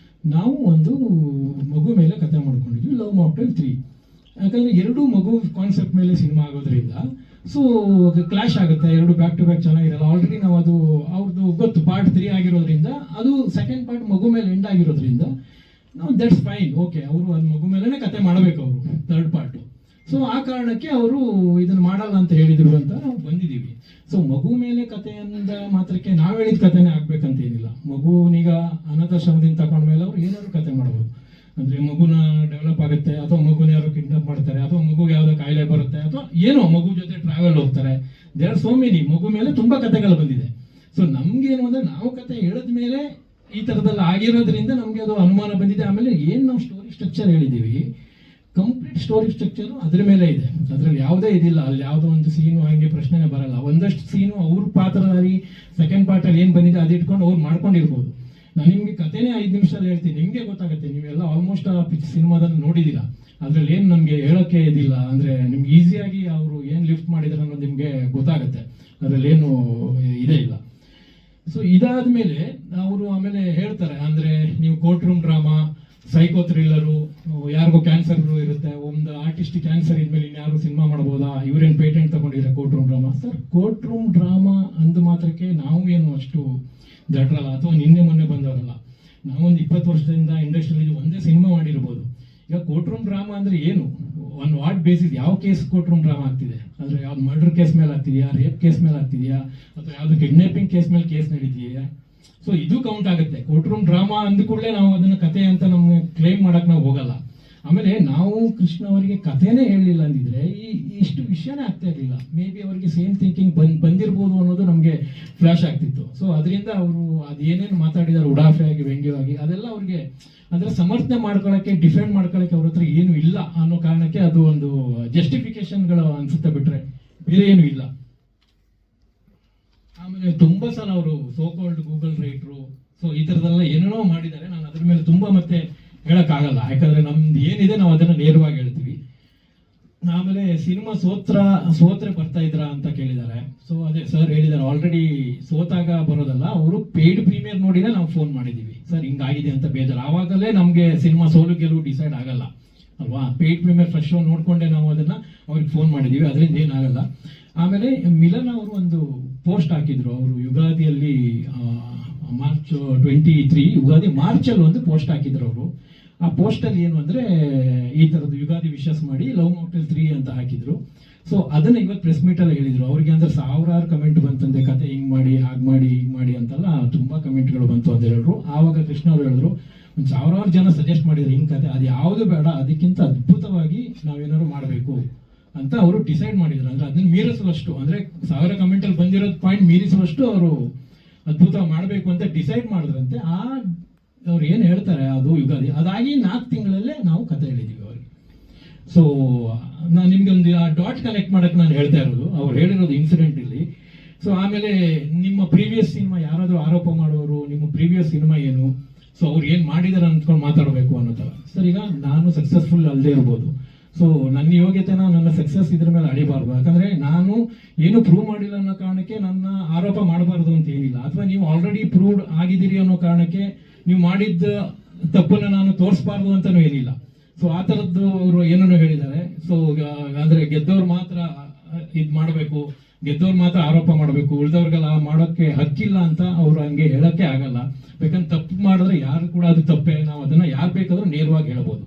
ನಾವು ಒಂದು ಮಗು ಮೇಲೆ ಕತೆ ಮಾಡ್ಕೊಂಡಿದ್ವಿ, ಲವ್ ಮಾಕ್ಟೇಲ್ 3. ಯಾಕಂದ್ರೆ 2 ಮಗು ಕಾನ್ಸೆಪ್ಟ್ ಮೇಲೆ ಸಿನಿಮಾ ಆಗೋದ್ರಿಂದ ಸೊ ಕ್ಲಾಶ್ ಆಗುತ್ತೆ, 2 ಬ್ಯಾಕ್ ಟು ಬ್ಯಾಕ್ ಚೆನ್ನಾಗಿರಲ್ಲ. ಆಲ್ರೆಡಿ ನಾವು ಅದು ಅವ್ರದ್ದು ಗೊತ್ತು ಪಾರ್ಟ್ 3 ಆಗಿರೋದ್ರಿಂದ, ಅದು ಸೆಕೆಂಡ್ ಪಾರ್ಟ್ ಮಗು ಮೇಲೆ ಎಂಡ್ ಆಗಿರೋದ್ರಿಂದ ನಾವು ದಟ್ಸ್ ಫೈನ್, ಓಕೆ, ಅವರು ಅದು ಮಗು ಮೇಲೇ ಕತೆ ಮಾಡಬೇಕು ಅವರು ಥರ್ಡ್ ಪಾರ್ಟು. ಸೊ ಆ ಕಾರಣಕ್ಕೆ ಅವರು ಇದನ್ನ ಮಾಡಲ್ಲ ಅಂತ ಹೇಳಿದ್ರು ಅಂತ ನಾವು ಬಂದಿದ್ದೀವಿ. ಸೊ ಮಗು ಮೇಲೆ ಕಥೆಯಿಂದ ಮಾತ್ರಕ್ಕೆ ನಾವು ಹೇಳಿದ ಕಥೆನೇ ಆಗ್ಬೇಕಂತ ಏನಿಲ್ಲ. ಮಗುವನೀಗ ಅನಾಥಾಶ್ರಮದಿಂದ ತಗೊಂಡ್ಮೇಲೆ ಅವ್ರು ಏನಾದ್ರು ಕತೆ ಮಾಡ್ಬೋದು. ಅಂದ್ರೆ ಮಗುನ ಡೆವಲಪ್ ಆಗುತ್ತೆ, ಅಥವಾ ಮಗುನ ಯಾರು ಕಿಡ್ನಾಪ್ ಮಾಡ್ತಾರೆ, ಅಥವಾ ಮಗುಗೆ ಯಾವುದೋ ಕಾಯಿಲೆ ಬರುತ್ತೆ, ಅಥವಾ ಏನೋ ಮಗು ಜೊತೆ ಟ್ರಾವೆಲ್ ಹೋಗ್ತಾರೆ. ದೇರ್ ಆರ್ ಸೋ ಮೆನಿ, ಮಗು ಮೇಲೆ ತುಂಬಾ ಕಥೆಗಳು ಬಂದಿದೆ. ಸೊ ನಮ್ಗೇನು ಅಂದ್ರೆ ನಾವು ಕತೆ ಹೇಳಿದ ಮೇಲೆ ಈ ಥರದಲ್ಲಿ ಆಗಿರೋದ್ರಿಂದ ನಮಗೆ ಅದು ಅನುಮಾನ ಬಂದಿದೆ. ಆಮೇಲೆ ಏನು ನಾವು ಸ್ಟೋರಿ ಸ್ಟ್ರಕ್ಚರ್ ಹೇಳಿದ್ದೀವಿ, ಕಂಪ್ಲೀಟ್ ಸ್ಟೋರಿ ಸ್ಟ್ರಕ್ಚರು ಅದ್ರ ಮೇಲೆ ಇದೆ, ಅದ್ರಲ್ಲಿ ಯಾವುದೇ ಇದಿಲ್ಲ. ಅಲ್ಲಿ ಯಾವುದೋ ಒಂದು ಸೀನು ಹಂಗೆ ಪ್ರಶ್ನೆನೇ ಬರಲ್ಲ. ಒಂದಷ್ಟು ಸೀನು ಅವ್ರ ಪಾತ್ರಧಾರಿ ಸೆಕೆಂಡ್ ಪಾರ್ಟಲ್ಲಿ ಏನು ಬಂದಿದೆ ಅದು ಇಟ್ಕೊಂಡು ಅವ್ರು ಮಾಡ್ಕೊಂಡಿರ್ಬೋದು. ನಾನು ನಿಮಗೆ ಕಥೆನೇ 5 ನಿಮಿಷದಲ್ಲಿ ಹೇಳ್ತೀನಿ, ನಿಮಗೆ ಗೊತ್ತಾಗುತ್ತೆ. ನೀವೆಲ್ಲ ಆಲ್ಮೋಸ್ಟ್ ಆ ಸಿನಿಮಾದಲ್ಲಿ ನೋಡಿದ್ದೀರಾ, ಅದ್ರಲ್ಲಿ ಏನು ನಮಗೆ ಹೇಳೋಕ್ಕೆ ಇದಿಲ್ಲ. ಅಂದರೆ ನಿಮ್ಗೆ ಈಸಿಯಾಗಿ ಅವರು ಏನು ಲಿಫ್ಟ್ ಮಾಡಿದಾರೆ ಅನ್ನೋದು ನಿಮಗೆ ಗೊತ್ತಾಗುತ್ತೆ, ಅದರಲ್ಲಿ ಏನು ಇದೇ ಇಲ್ಲ. ಸೊ ಇದಾದ್ಮೇಲೆ ಅವರು ಆಮೇಲೆ ಹೇಳ್ತಾರೆ, ಅಂದರೆ ನೀವು court room drama, psycho thriller, ಯಾರಿಗೋ ಕ್ಯಾನ್ಸರ್ ಇರುತ್ತೆ, ಒಂದು ಆರ್ಟಿಸ್ಟ್ ಕ್ಯಾನ್ಸರ್ ಇದ್ಮೇಲೆ ಇನ್ಯಾರು ಸಿನಿಮಾ ಮಾಡ್ಬೋದಾ, ಇವ್ರೇನು ಪೇಟೆಂಟ್ ತಗೊಂಡಿದ್ದಾರೆ court room drama. Sir, court room drama ಅಂದ ಮಾತ್ರಕ್ಕೆ ನಾವು ಏನು ಅಷ್ಟು ದಟ್ರಲ್ಲ, ಅಥವಾ ನಿನ್ನೆ ಮೊನ್ನೆ ಬಂದವರಲ್ಲ. ನಾವೊಂದು 20 ವರ್ಷದಿಂದ ಇಂಡಸ್ಟ್ರಿಯಲ್ಲಿ ಒಂದೇ ಸಿನಿಮಾ ಮಾಡಿರ್ಬೋದು. ಈಗ ಕೋರ್ಟ್ ರೂಮ್ ಡ್ರಾಮಾ ಅಂದ್ರೆ ಏನು, ಒಂದು ವಾಟ್ ಬೇಸಿಸ್, ಯಾವ ಕೇಸ್ ಕೋರ್ಟ್ ರೂಮ್ ಡ್ರಾಮಾ ಆಗ್ತಿದೆ, ಅಂದ್ರೆ ಯಾವ್ದು ಮರ್ಡರ್ ಕೇಸ್ ಮೇಲೆ ಆಗ್ತಿದೆಯಾ, ರೇಪ್ ಕೇಸ್ ಮೇಲೆ ಆಗ್ತಿದೆಯಾ, ಅಥವಾ ಯಾವ್ದು ಕಿಡ್ನಾಪಿಂಗ್ ಕೇಸ್ ಮೇಲೆ ಕೇಸ್ ನಡೀತಿದೆಯಾ. ಸೊ ಇದು ಕೌಂಟ್ ಆಗುತ್ತೆ. ಕೋರ್ಟ್ ರೂಮ್ ಡ್ರಾಮಾ ಅಂದ ಕೂಡಲೇ ನಾವು ಅದನ್ನ ಕತೆ ಅಂತ ನಮ್ಗೆ ಕ್ಲೈಮ್ ಮಾಡಕ್ ನಾವು ಹೋಗಲ್ಲ. ಆಮೇಲೆ ನಾವು ಕೃಷ್ಣ ಅವರಿಗೆ ಕಥೆನೇ ಹೇಳಲಿಲ್ಲ ಅಂದಿದ್ರೆ ಇಷ್ಟು ವಿಷಯನೇ ಆಗ್ತಾ ಇರಲಿಲ್ಲ. ಮೇ ಬಿ ಅವರಿಗೆ ಸೇಮ್ ಥಿಂಕಿಂಗ್ ಬಂದಿರ್ಬೋದು ಅನ್ನೋದು ನಮಗೆ ಫ್ಲಾಶ್ ಆಗ್ತಿತ್ತು. ಸೊ ಅದರಿಂದ ಅವರು ಅದೇನೇನು ಮಾತಾಡಿದಾರೆ ಉಡಾಫೆಯಾಗಿ, ವ್ಯಂಗ್ಯವಾಗಿ, ಅದೆಲ್ಲ ಅವ್ರಿಗೆ ಅಂದ್ರೆ ಸಮರ್ಥನೆ ಮಾಡ್ಕೊಳ್ಳೋಕ್ಕೆ, ಡಿಫೆಂಡ್ ಮಾಡ್ಕೊಳ್ಳೋಕ್ಕೆ ಅವ್ರ ಹತ್ರ ಏನು ಇಲ್ಲ ಅನ್ನೋ ಕಾರಣಕ್ಕೆ ಅದು ಒಂದು ಜಸ್ಟಿಫಿಕೇಶನ್ಗಳು ಅನ್ಸುತ್ತೆ, ಬಿಟ್ರೆ ಬೇರೆ ಏನು ಇಲ್ಲ. ಆಮೇಲೆ ತುಂಬಾ ಸಲ ಅವರು ಸೋಕಾಲ್ಡ್ ಗೂಗಲ್ ರೈಟ್ರು, ಸೊ ಈ ಥರದೆಲ್ಲ ಏನೇನೋ ಮಾಡಿದ್ದಾರೆ. ನಾನು ಅದ್ರ ಮೇಲೆ ತುಂಬಾ ಮತ್ತೆ ಹೇಳಕ್ಕಾಗಲ್ಲ, ಯಾಕಂದ್ರೆ ನಮ್ದು ಏನಿದೆ ನಾವು ಅದನ್ನ ನೇರವಾಗಿ ಹೇಳ್ತೀವಿ. ಆಮೇಲೆ ಸಿನಿಮಾ ಸೋತ್ರೆ ಬರ್ತಾ ಇದ್ರ ಅಂತ ಕೇಳಿದ್ದಾರೆ. ಸೊ ಅದೇ ಸರ್ ಹೇಳಿದ್ದಾರೆ, ಆಲ್ರೆಡಿ ಸೋತಾಗ ಬರೋದಲ್ಲ, ಅವರು ಪೇಯ್ಡ್ ಪ್ರೀಮಿಯರ್ ನೋಡಿನೇ ನಾವು ಫೋನ್ ಮಾಡಿದೀವಿ, ಸರ್ ಹಿಂಗಾಗಿದೆ ಅಂತ ಬೇಜಾರು. ಆವಾಗಲೇ ನಮ್ಗೆ ಸಿನಿಮಾ ಸೋಲು ಗೆಲುವು ಡಿಸೈಡ್ ಆಗಲ್ಲ ಅಲ್ವಾ. ಪೇಯ್ಡ್ ಪ್ರೀಮಿಯರ್ ಫಸ್ಟ್ ಶೋ ನೋಡ್ಕೊಂಡೆ ನಾವು ಅದನ್ನ ಅವ್ರಿಗೆ ಫೋನ್ ಮಾಡಿದೀವಿ, ಅದರಿಂದ ಏನಾಗಲ್ಲ. ಆಮೇಲೆ ಮಿಲನ್ ಅವರು ಒಂದು ಪೋಸ್ಟ್ ಹಾಕಿದ್ರು, ಅವರು ಯುಗಾದಿಯಲ್ಲಿ ಮಾರ್ಚ್ 23 ಯುಗಾದಿ ಮಾರ್ಚಲ್ಲಿ ಒಂದು ಪೋಸ್ಟ್ ಹಾಕಿದ್ರು ಅವರು. ಆ ಪೋಸ್ಟಲ್ಲಿ ಏನು ಅಂದರೆ ಈ ಥರದ್ದು ಯುಗಾದಿ ವಿಶಸ್ ಮಾಡಿ ಲವ್ ಮಾಕ್ಟೇಲ್ 3 ಅಂತ ಹಾಕಿದ್ರು. ಸೊ ಅದನ್ನು ಇವತ್ತು ಪ್ರೆಸ್ ಮೀಟಲ್ಲಿ ಹೇಳಿದರು. ಅವ್ರಿಗೆ ಅಂದರೆ ಸಾವಿರಾರು ಕಮೆಂಟ್ ಬಂತಂದೆ, ಕತೆ ಹಿಂಗೆ ಮಾಡಿ, ಹಾಗೆ ಮಾಡಿ, ಹೀಗೆ ಮಾಡಿ ಅಂತೆಲ್ಲ ತುಂಬ ಕಮೆಂಟ್ಗಳು ಬಂತು ಅಂತ ಹೇಳಿದ್ರು. ಆವಾಗ ಕೃಷ್ಣ ಅವರು ಹೇಳಿದ್ರು, ಒಂದು ಸಾವಿರಾರು ಜನ ಸಜೆಸ್ಟ್ ಮಾಡಿದ್ರು ಹಿಂಗೆ ಕತೆ, ಅದು ಯಾವುದು ಬೇಡ, ಅದಕ್ಕಿಂತ ಅದ್ಭುತವಾಗಿ ನಾವೇನಾದ್ರು ಮಾಡಬೇಕು ಅಂತ ಅವರು ಡಿಸೈಡ್ ಮಾಡಿದ್ರು. ಅಂದರೆ ಅದನ್ನ ಮೀರಿಸುವಷ್ಟು, ಅಂದರೆ 1000 ಕಮೆಂಟಲ್ಲಿ ಬಂದಿರೋದು ಪಾಯಿಂಟ್ ಮೀರಿಸುವಷ್ಟು ಅವರು ಅದ್ಭುತ ಮಾಡಬೇಕು ಅಂತ ಡಿಸೈಡ್ ಮಾಡಿದ್ರಂತೆ. ಅವ್ರು ಏನು ಹೇಳ್ತಾರೆ ಅದು ಯುಗಾದಿ ಅದಾಗಿ 4 ತಿಂಗಳಲ್ಲೇ ನಾವು ಕತೆ ಹೇಳಿದ್ದೀವಿ ಅವ್ರಿಗೆ. ಸೊ ನಾನು ನಿಮ್ಗೆ ಒಂದು ಡಾಟ್ ಕನೆಕ್ಟ್ ಮಾಡಕ್ಕೆ ನಾನು ಹೇಳ್ತಾ ಇರೋದು, ಅವ್ರು ಹೇಳಿರೋದು ಇನ್ಸಿಡೆಂಟ್ ಇಲ್ಲಿ. ಸೊ ಆಮೇಲೆ ನಿಮ್ಮ ಪ್ರೀವಿಯಸ್ ಸಿನಿಮಾ ಯಾರಾದರೂ ಆರೋಪ ಮಾಡೋರು, ನಿಮ್ಮ ಪ್ರೀವಿಯಸ್ ಸಿನಿಮಾ ಏನು, ಸೊ ಅವ್ರು ಏನು ಮಾಡಿದಾರೆ ಅಂದ್ಕೊಂಡು ಮಾತಾಡಬೇಕು ಅನ್ನೋ ಥರ. ಸರ್, ಈಗ ನಾನು ಸಕ್ಸಸ್ಫುಲ್ ಅಲ್ಲದೆ ಇರ್ಬೋದು, ಸೊ ನನ್ನ ಯೋಗ್ಯತೆನ, ನನ್ನ ಸಕ್ಸಸ್ ಇದ್ರ ಮೇಲೆ ಅಡಿಬಾರ್ದು. ಯಾಕಂದ್ರೆ ನಾನು ಏನು ಪ್ರೂವ್ ಮಾಡಿಲ್ಲ ಅನ್ನೋ ಕಾರಣಕ್ಕೆ ನನ್ನ ಆರೋಪ ಮಾಡಬಾರ್ದು ಅಂತ ಏನಿಲ್ಲ, ಅಥವಾ ನೀವು ಆಲ್ರೆಡಿ ಪ್ರೂವ್ಡ್ ಆಗಿದ್ದೀರಿ ಅನ್ನೋ ಕಾರಣಕ್ಕೆ ನೀವು ಮಾಡಿದ್ದ ತಪ್ಪನ್ನ ನಾನು ತೋರಿಸಬಾರ್ದು ಅಂತಾನೂ ಏನಿಲ್ಲ. ಸೊ ಆ ಥರದ್ದು ಅವರು ಏನನ್ನು ಹೇಳಿದ್ದಾರೆ. ಸೊ ಅಂದ್ರೆ ಗೆದ್ದವ್ರು ಮಾತ್ರ ಇದು ಮಾಡಬೇಕು, ಗೆದ್ದವ್ರು ಮಾತ್ರ ಆರೋಪ ಮಾಡಬೇಕು, ಉಳಿದವ್ರಿಗೆಲ್ಲ ಮಾಡೋಕ್ಕೆ ಹಕ್ಕಿಲ್ಲ ಅಂತ ಅವ್ರು ಹಂಗೆ ಹೇಳಕ್ಕೆ ಆಗಲ್ಲ. ಬೇಕಂದ್ರೆ ತಪ್ಪು ಮಾಡಿದ್ರೆ ಯಾರು ಕೂಡ ಅದು ತಪ್ಪೇ, ನಾವು ಅದನ್ನ ಯಾರು ಬೇಕಾದ್ರೂ ನೇರವಾಗಿ ಹೇಳ್ಬೋದು.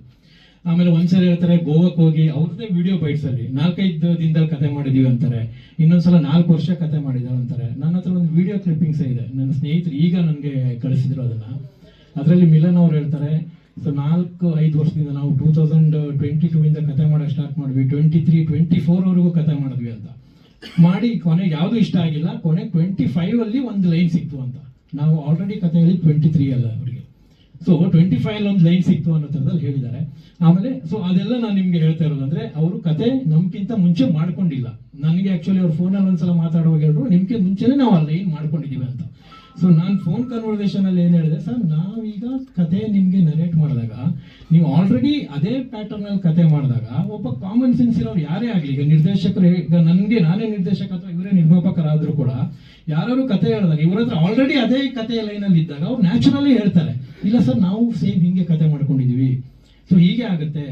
ಆಮೇಲೆ ಒಂದ್ಸಲ ಹೇಳ್ತಾರೆ ಗೋವಾಕ್ಕೆ ಹೋಗಿ ಅವ್ರದ್ದೇ ವಿಡಿಯೋ ಬೈಟ್ಸ್ ಅಲ್ಲಿ 4-5 ದಿನದಲ್ಲಿ ಕತೆ ಮಾಡಿದೀವಿ ಅಂತಾರೆ, ಇನ್ನೊಂದ್ಸಲ 4 ವರ್ಷ ಕತೆ ಮಾಡಿದಾರೆ ಅಂತಾರೆ. ನನ್ನ ಹತ್ರ ಒಂದು ವಿಡಿಯೋ ಕ್ಲಿಪ್ಪಿಂಗ್ಸ್ ಇದೆ, ನನ್ನ ಸ್ನೇಹಿತರು ಈಗ ನನಗೆ ಕಳಿಸಿದ್ರು ಅದನ್ನ. ಅದರಲ್ಲಿ ಮಿಲನ್ ಅವ್ರು ಹೇಳ್ತಾರೆ, ಸೊ 4-5 ವರ್ಷದಿಂದ ನಾವು 2022 ಇಂದ ಕತೆ ಮಾಡಕ್ ಸ್ಟಾರ್ಟ್ ಮಾಡಿದ್ವಿ, 23-24 ವರೆಗೂ ಕತೆ ಮಾಡಿದ್ವಿ ಅಂತ ಮಾಡಿ ಕೊನೆಗೆ ಯಾವ್ದು ಇಷ್ಟ ಆಗಿಲ್ಲ, ಕೊನೆಗೆ 25 ಅಲ್ಲಿ ಒಂದು ಲೈನ್ ಸಿಕ್ತು ಅಂತ. ನಾವು ಆಲ್ರೆಡಿ ಕತೆ ಹೇಳಿ 23 ಅಲ್ಲ ಅವರಿಗೆ, ಸೊ 25 ಅಲ್ಲಿ ಒಂದು ಲೈನ್ ಸಿಕ್ತು ಅನ್ನೋ ತರದಲ್ಲಿ ಹೇಳಿದ್ದಾರೆ. ಆಮೇಲೆ ಸೊ ಅದೆಲ್ಲ ನಾನು ನಿಮ್ಗೆ ಹೇಳ್ತಾ ಇರೋದಂದ್ರೆ ಅವರು ಕತೆ ನಮ್ಗಿಂತ ಮುಂಚೆ ಮಾಡ್ಕೊಂಡಿಲ್ಲ. ನನಗೆ ಆಕ್ಚುಲಿ ಅವ್ರ ಫೋನಲ್ಲಿ ಒಂದ್ಸಲ ಮಾತಾಡುವಾಗ ಹೇಳಿದ್ರು ನಿಮ್ಗೆ ಮುಂಚೆನೆ ನಾವು ಆ ಲೈನ್ ಮಾಡ್ಕೊಂಡಿದೀವಿ ಅಂತ. ಸೊ ನಾನು ಫೋನ್ ಕನ್ವರ್ಸೇಷನ್ ಅಲ್ಲಿ ಏನ್ ಹೇಳಿದೆ, ಸರ್ ನಾವೀಗ ಕತೆ ನಿಮ್ಗೆ ನರೇಟ್ ಮಾಡಿದಾಗ ನೀವು ಆಲ್ರೆಡಿ ಅದೇ ಪ್ಯಾಟರ್ನ್ ಅಲ್ಲಿ ಕತೆ ಮಾಡಿದಾಗ ಒಬ್ಬ ಕಾಮನ್ ಸೆನ್ಸ್ ಇರೋರು ಯಾರೇ ಆಗ್ಲಿ, ಈಗ ನಿರ್ದೇಶಕರು, ಈಗ ನಾನೇ ನಿರ್ದೇಶಕ ಅಥವಾ ಇವರೇ ನಿರ್ಮಾಪಕರಾದ್ರೂ ಕೂಡ ಯಾರು ಕತೆ ಹೇಳಿದಾಗ ಇವ್ರ ಹತ್ರ ಆಲ್ರೆಡಿ ಅದೇ ಕತೆ ಲೈನ್ ಅಲ್ಲಿ ಇದ್ದಾಗ ಅವ್ರು ನ್ಯಾಚುರಲಿ ಹೇಳ್ತಾರೆ, ಇಲ್ಲ ಸರ್ ನಾವು ಸೇಮ್ ಹಿಂಗೆ ಕತೆ ಮಾಡ್ಕೊಂಡಿದೀವಿ. ಸೊ ಹೀಗೆ ಆಗುತ್ತೆ.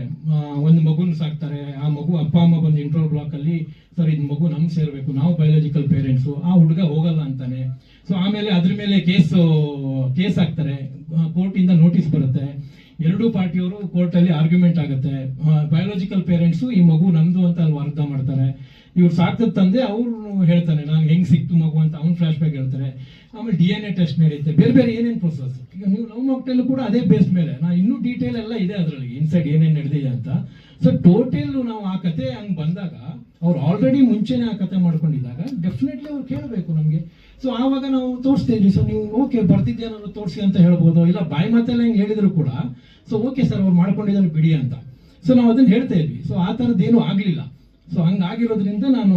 ಒಂದು ಮಗುನ ಸಾಕ್ತಾರೆ, ಆ ಮಗು ಅಪ್ಪ ಅಮ್ಮ ಬಂದು ಇಂಟ್ರೋಲ್ ಬ್ಲಾಕ್ ಅಲ್ಲಿ ಸರ್ ಇದು ಮಗು ನಮ್ಗೆ ಸೇರ್ಬೇಕು, ನಾವು ಬಯೋಲಾಜಿಕಲ್ ಪೇರೆಂಟ್ಸು, ಆ ಹುಡುಗ ಹೋಗಲ್ಲ ಅಂತಾನೆ. ಸೊ ಆಮೇಲೆ ಅದ್ರ ಮೇಲೆ ಕೇಸ್ ಹಾಕ್ತಾರೆ, ಕೋರ್ಟ್ ಇಂದ ನೋಟಿಸ್ ಬರುತ್ತೆ, ಎರಡೂ ಪಾರ್ಟಿಯವರು ಕೋರ್ಟ್ ಅಲ್ಲಿ ಆರ್ಗ್ಯುಮೆಂಟ್ ಆಗುತ್ತೆ, ಬಯೋಲಾಜಿಕಲ್ ಪೇರೆಂಟ್ಸು ಈ ಮಗು ನಮ್ದು ಅಂತ ಅಲ್ಲಿ ವಾದ ಮಾಡ್ತಾರೆ. ಇವ್ರು ಸಾಕ್ತದ ತಂದೆ ಅವ್ರು ಹೇಳ್ತಾನೆ ನಾನು ಹೆಂಗ್ ಸಿಕ್ತು ಮಗು ಅಂತ ಅವ್ನು ಫ್ಲಾಶ್ ಬ್ಯಾಕ್ ಹೇಳ್ತಾರೆ. ಆಮೇಲೆ DNA ಟೆಸ್ಟ್ ನಡೆಯುತ್ತೆ, ಬೇರೆ ಬೇರೆ ಏನೇನು ಪ್ರೊಸೆಸ್. ಈಗ ನೀವು ಲವ್ ಮಾಕ್ಟೇಲ್ ಕೂಡ ಅದೇ ಬೇಸ್ ಮೇಲೆ ಇನ್ನೂ ಡೀಟೇಲ್ ಎಲ್ಲ ಇದೆ ಅದರಲ್ಲಿ, ಇನ್ಸೈಡ್ ಏನೇನು ನಡೆದಿದೆ ಅಂತ. ಸೊ ಟೋಟಲ್ ನಾವು ಆ ಕತೆ ಹಂಗ್ ಬಂದಾಗ ಅವ್ರು ಆಲ್ರೆಡಿ ಮುಂಚೆನೆ ಆ ಕತೆ ಮಾಡ್ಕೊಂಡಿದ್ದಾಗ ಡೆಫಿನೆಟ್ಲಿ ಅವ್ರು ಕೇಳಬೇಕು ನಮಗೆ. ಸೊ ಆವಾಗ ನಾವು ತೋರಿಸ್ತಿದ್ವಿ, ಸೊ ನೀವು ಓಕೆ ಬರ್ತಿದ್ದೇನಾದ್ರು ತೋರಿಸಿ ಅಂತ ಹೇಳ್ಬೋದು, ಇಲ್ಲ ಬಾಯಿ ಮಾತೆಲ್ಲ ಹೆಂಗೆ ಹೇಳಿದ್ರು ಕೂಡ ಸೊ ಓಕೆ ಸರ್ ಅವ್ರು ಮಾಡ್ಕೊಂಡಿದ್ದಾರೆ ಬಿಡಿ ಅಂತ. ಸೊ ನಾವು ಅದನ್ನ ಹೇಳ್ತಾ ಇದ್ವಿ. ಸೊ ಆ ಥರದ್ದೇನು ಆಗ್ಲಿಲ್ಲ. ಸೊ ಹಂಗಾಗಿರೋದ್ರಿಂದ ನಾನು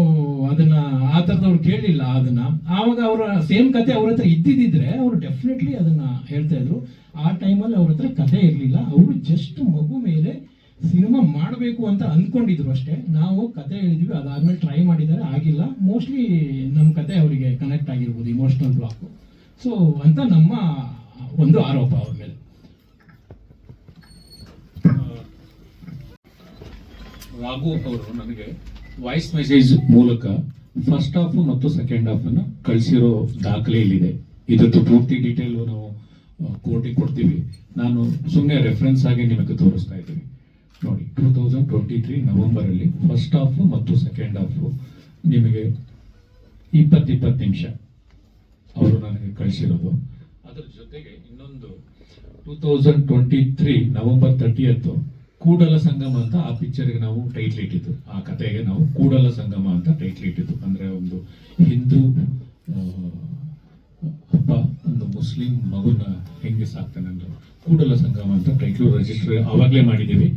ಅದನ್ನ ಆ ಥರದವ್ರು ಕೇಳಲಿಲ್ಲ ಅದನ್ನ. ಆವಾಗ ಅವರ ಸೇಮ್ ಕತೆ ಅವ್ರ ಹತ್ರ ಇದ್ದಿದ್ರೆ ಅವರು ಡೆಫಿನೆಟ್ಲಿ ಅದನ್ನ ಹೇಳ್ತಾ ಇದ್ರು. ಆ ಟೈಮಲ್ಲಿ ಅವ್ರ ಹತ್ರ ಕತೆ ಇರಲಿಲ್ಲ, ಅವರು ಜಸ್ಟ್ ಮಗು ಮೇಲೆ ಸಿನಿಮಾ ಮಾಡಬೇಕು ಅಂತ ಅಂದ್ಕೊಂಡಿದ್ರು ಅಷ್ಟೇ. ನಾವು ಕತೆ ಹೇಳಿದ್ವಿ, ಅದಾದ್ಮೇಲೆ ಟ್ರೈ ಮಾಡಿದ್ದಾರೆ, ಆಗಿಲ್ಲ. ಮೋಸ್ಟ್ಲಿ ನಮ್ಮ ಕತೆ ಅವರಿಗೆ ಕನೆಕ್ಟ್ ಆಗಿರ್ಬೋದು, ಇಮೋಷನಲ್ ಬ್ಲಾಕ್. ಸೊ ಅಂತ ನಮ್ಮ ಒಂದು ಆರೋಪ ಅವ್ರ ಮೇಲೆ. ರಾಘು ಅವರು ನನಗೆ ವಾಯ್ಸ್ ಮೆಸೇಜ್ ಮೂಲಕ ಫಸ್ಟ್ ಹಾಫ್ ಮತ್ತು ಸೆಕೆಂಡ್ ಹಾಫ್ ಅನ್ನು ಕಳಿಸಿರೋ ದಾಖಲೆ ಇಲ್ಲಿದೆ. ಇದ್ರದ್ದು ಪೂರ್ತಿ ಡೀಟೇಲ್ ನಾವು ಕೋರ್ಟಿಗೆ ಕೊಡ್ತೀವಿ. ನಾನು ಸುಮ್ಮನೆ ರೆಫರೆನ್ಸ್ ಆಗಿ ನಿಮಗೆ ತೋರಿಸ್ತಾ ಇದ್ದೀವಿ. ನೋಡಿ, 2023 ನವೆಂಬರ್ ಅಲ್ಲಿ ಫಸ್ಟ್ ಹಾಫ್ ಮತ್ತು ಸೆಕೆಂಡ್ ಹಾಫ್ ನಿಮಗೆ 20 ನಿಮಿಷ ಅವರು ನನಗೆ ಕಳಿಸಿರೋದು. ಅದರ ಜೊತೆಗೆ ಇನ್ನೊಂದು 2023 ನವೆಂಬರ್ 30 ಕೂಡಲ ಸಂಗಮ ಅಂತ ಆ ಪಿಕ್ಚರ್ಗೆ ನಾವು ಟೈಟ್ಲ್ ಇಟ್ಟಿದ್ದು, ಆ ಕತೆಗೆ ನಾವು ಕೂಡಲ ಸಂಗಮ ಅಂತ ಟೈಟ್ಲ್ ಇಟ್ಟಿದ್ದು. ಅಂದ್ರೆ ಒಂದು ಹಿಂದೂ ಹಬ್ಬ, ಒಂದು ಮುಸ್ಲಿಂ ಮಗುನ ಹೆಂಗೆ ಸಾಕ್ತಾನೆ ಅಂದ್ರೆ ಕೂಡಲ ಸಂಗಮ ಅಂತ ಟೈಟ್ಲು ರಿಜಿಸ್ಟರ್ ಆವಾಗಲೇ ಮಾಡಿದ್ದೀವಿ.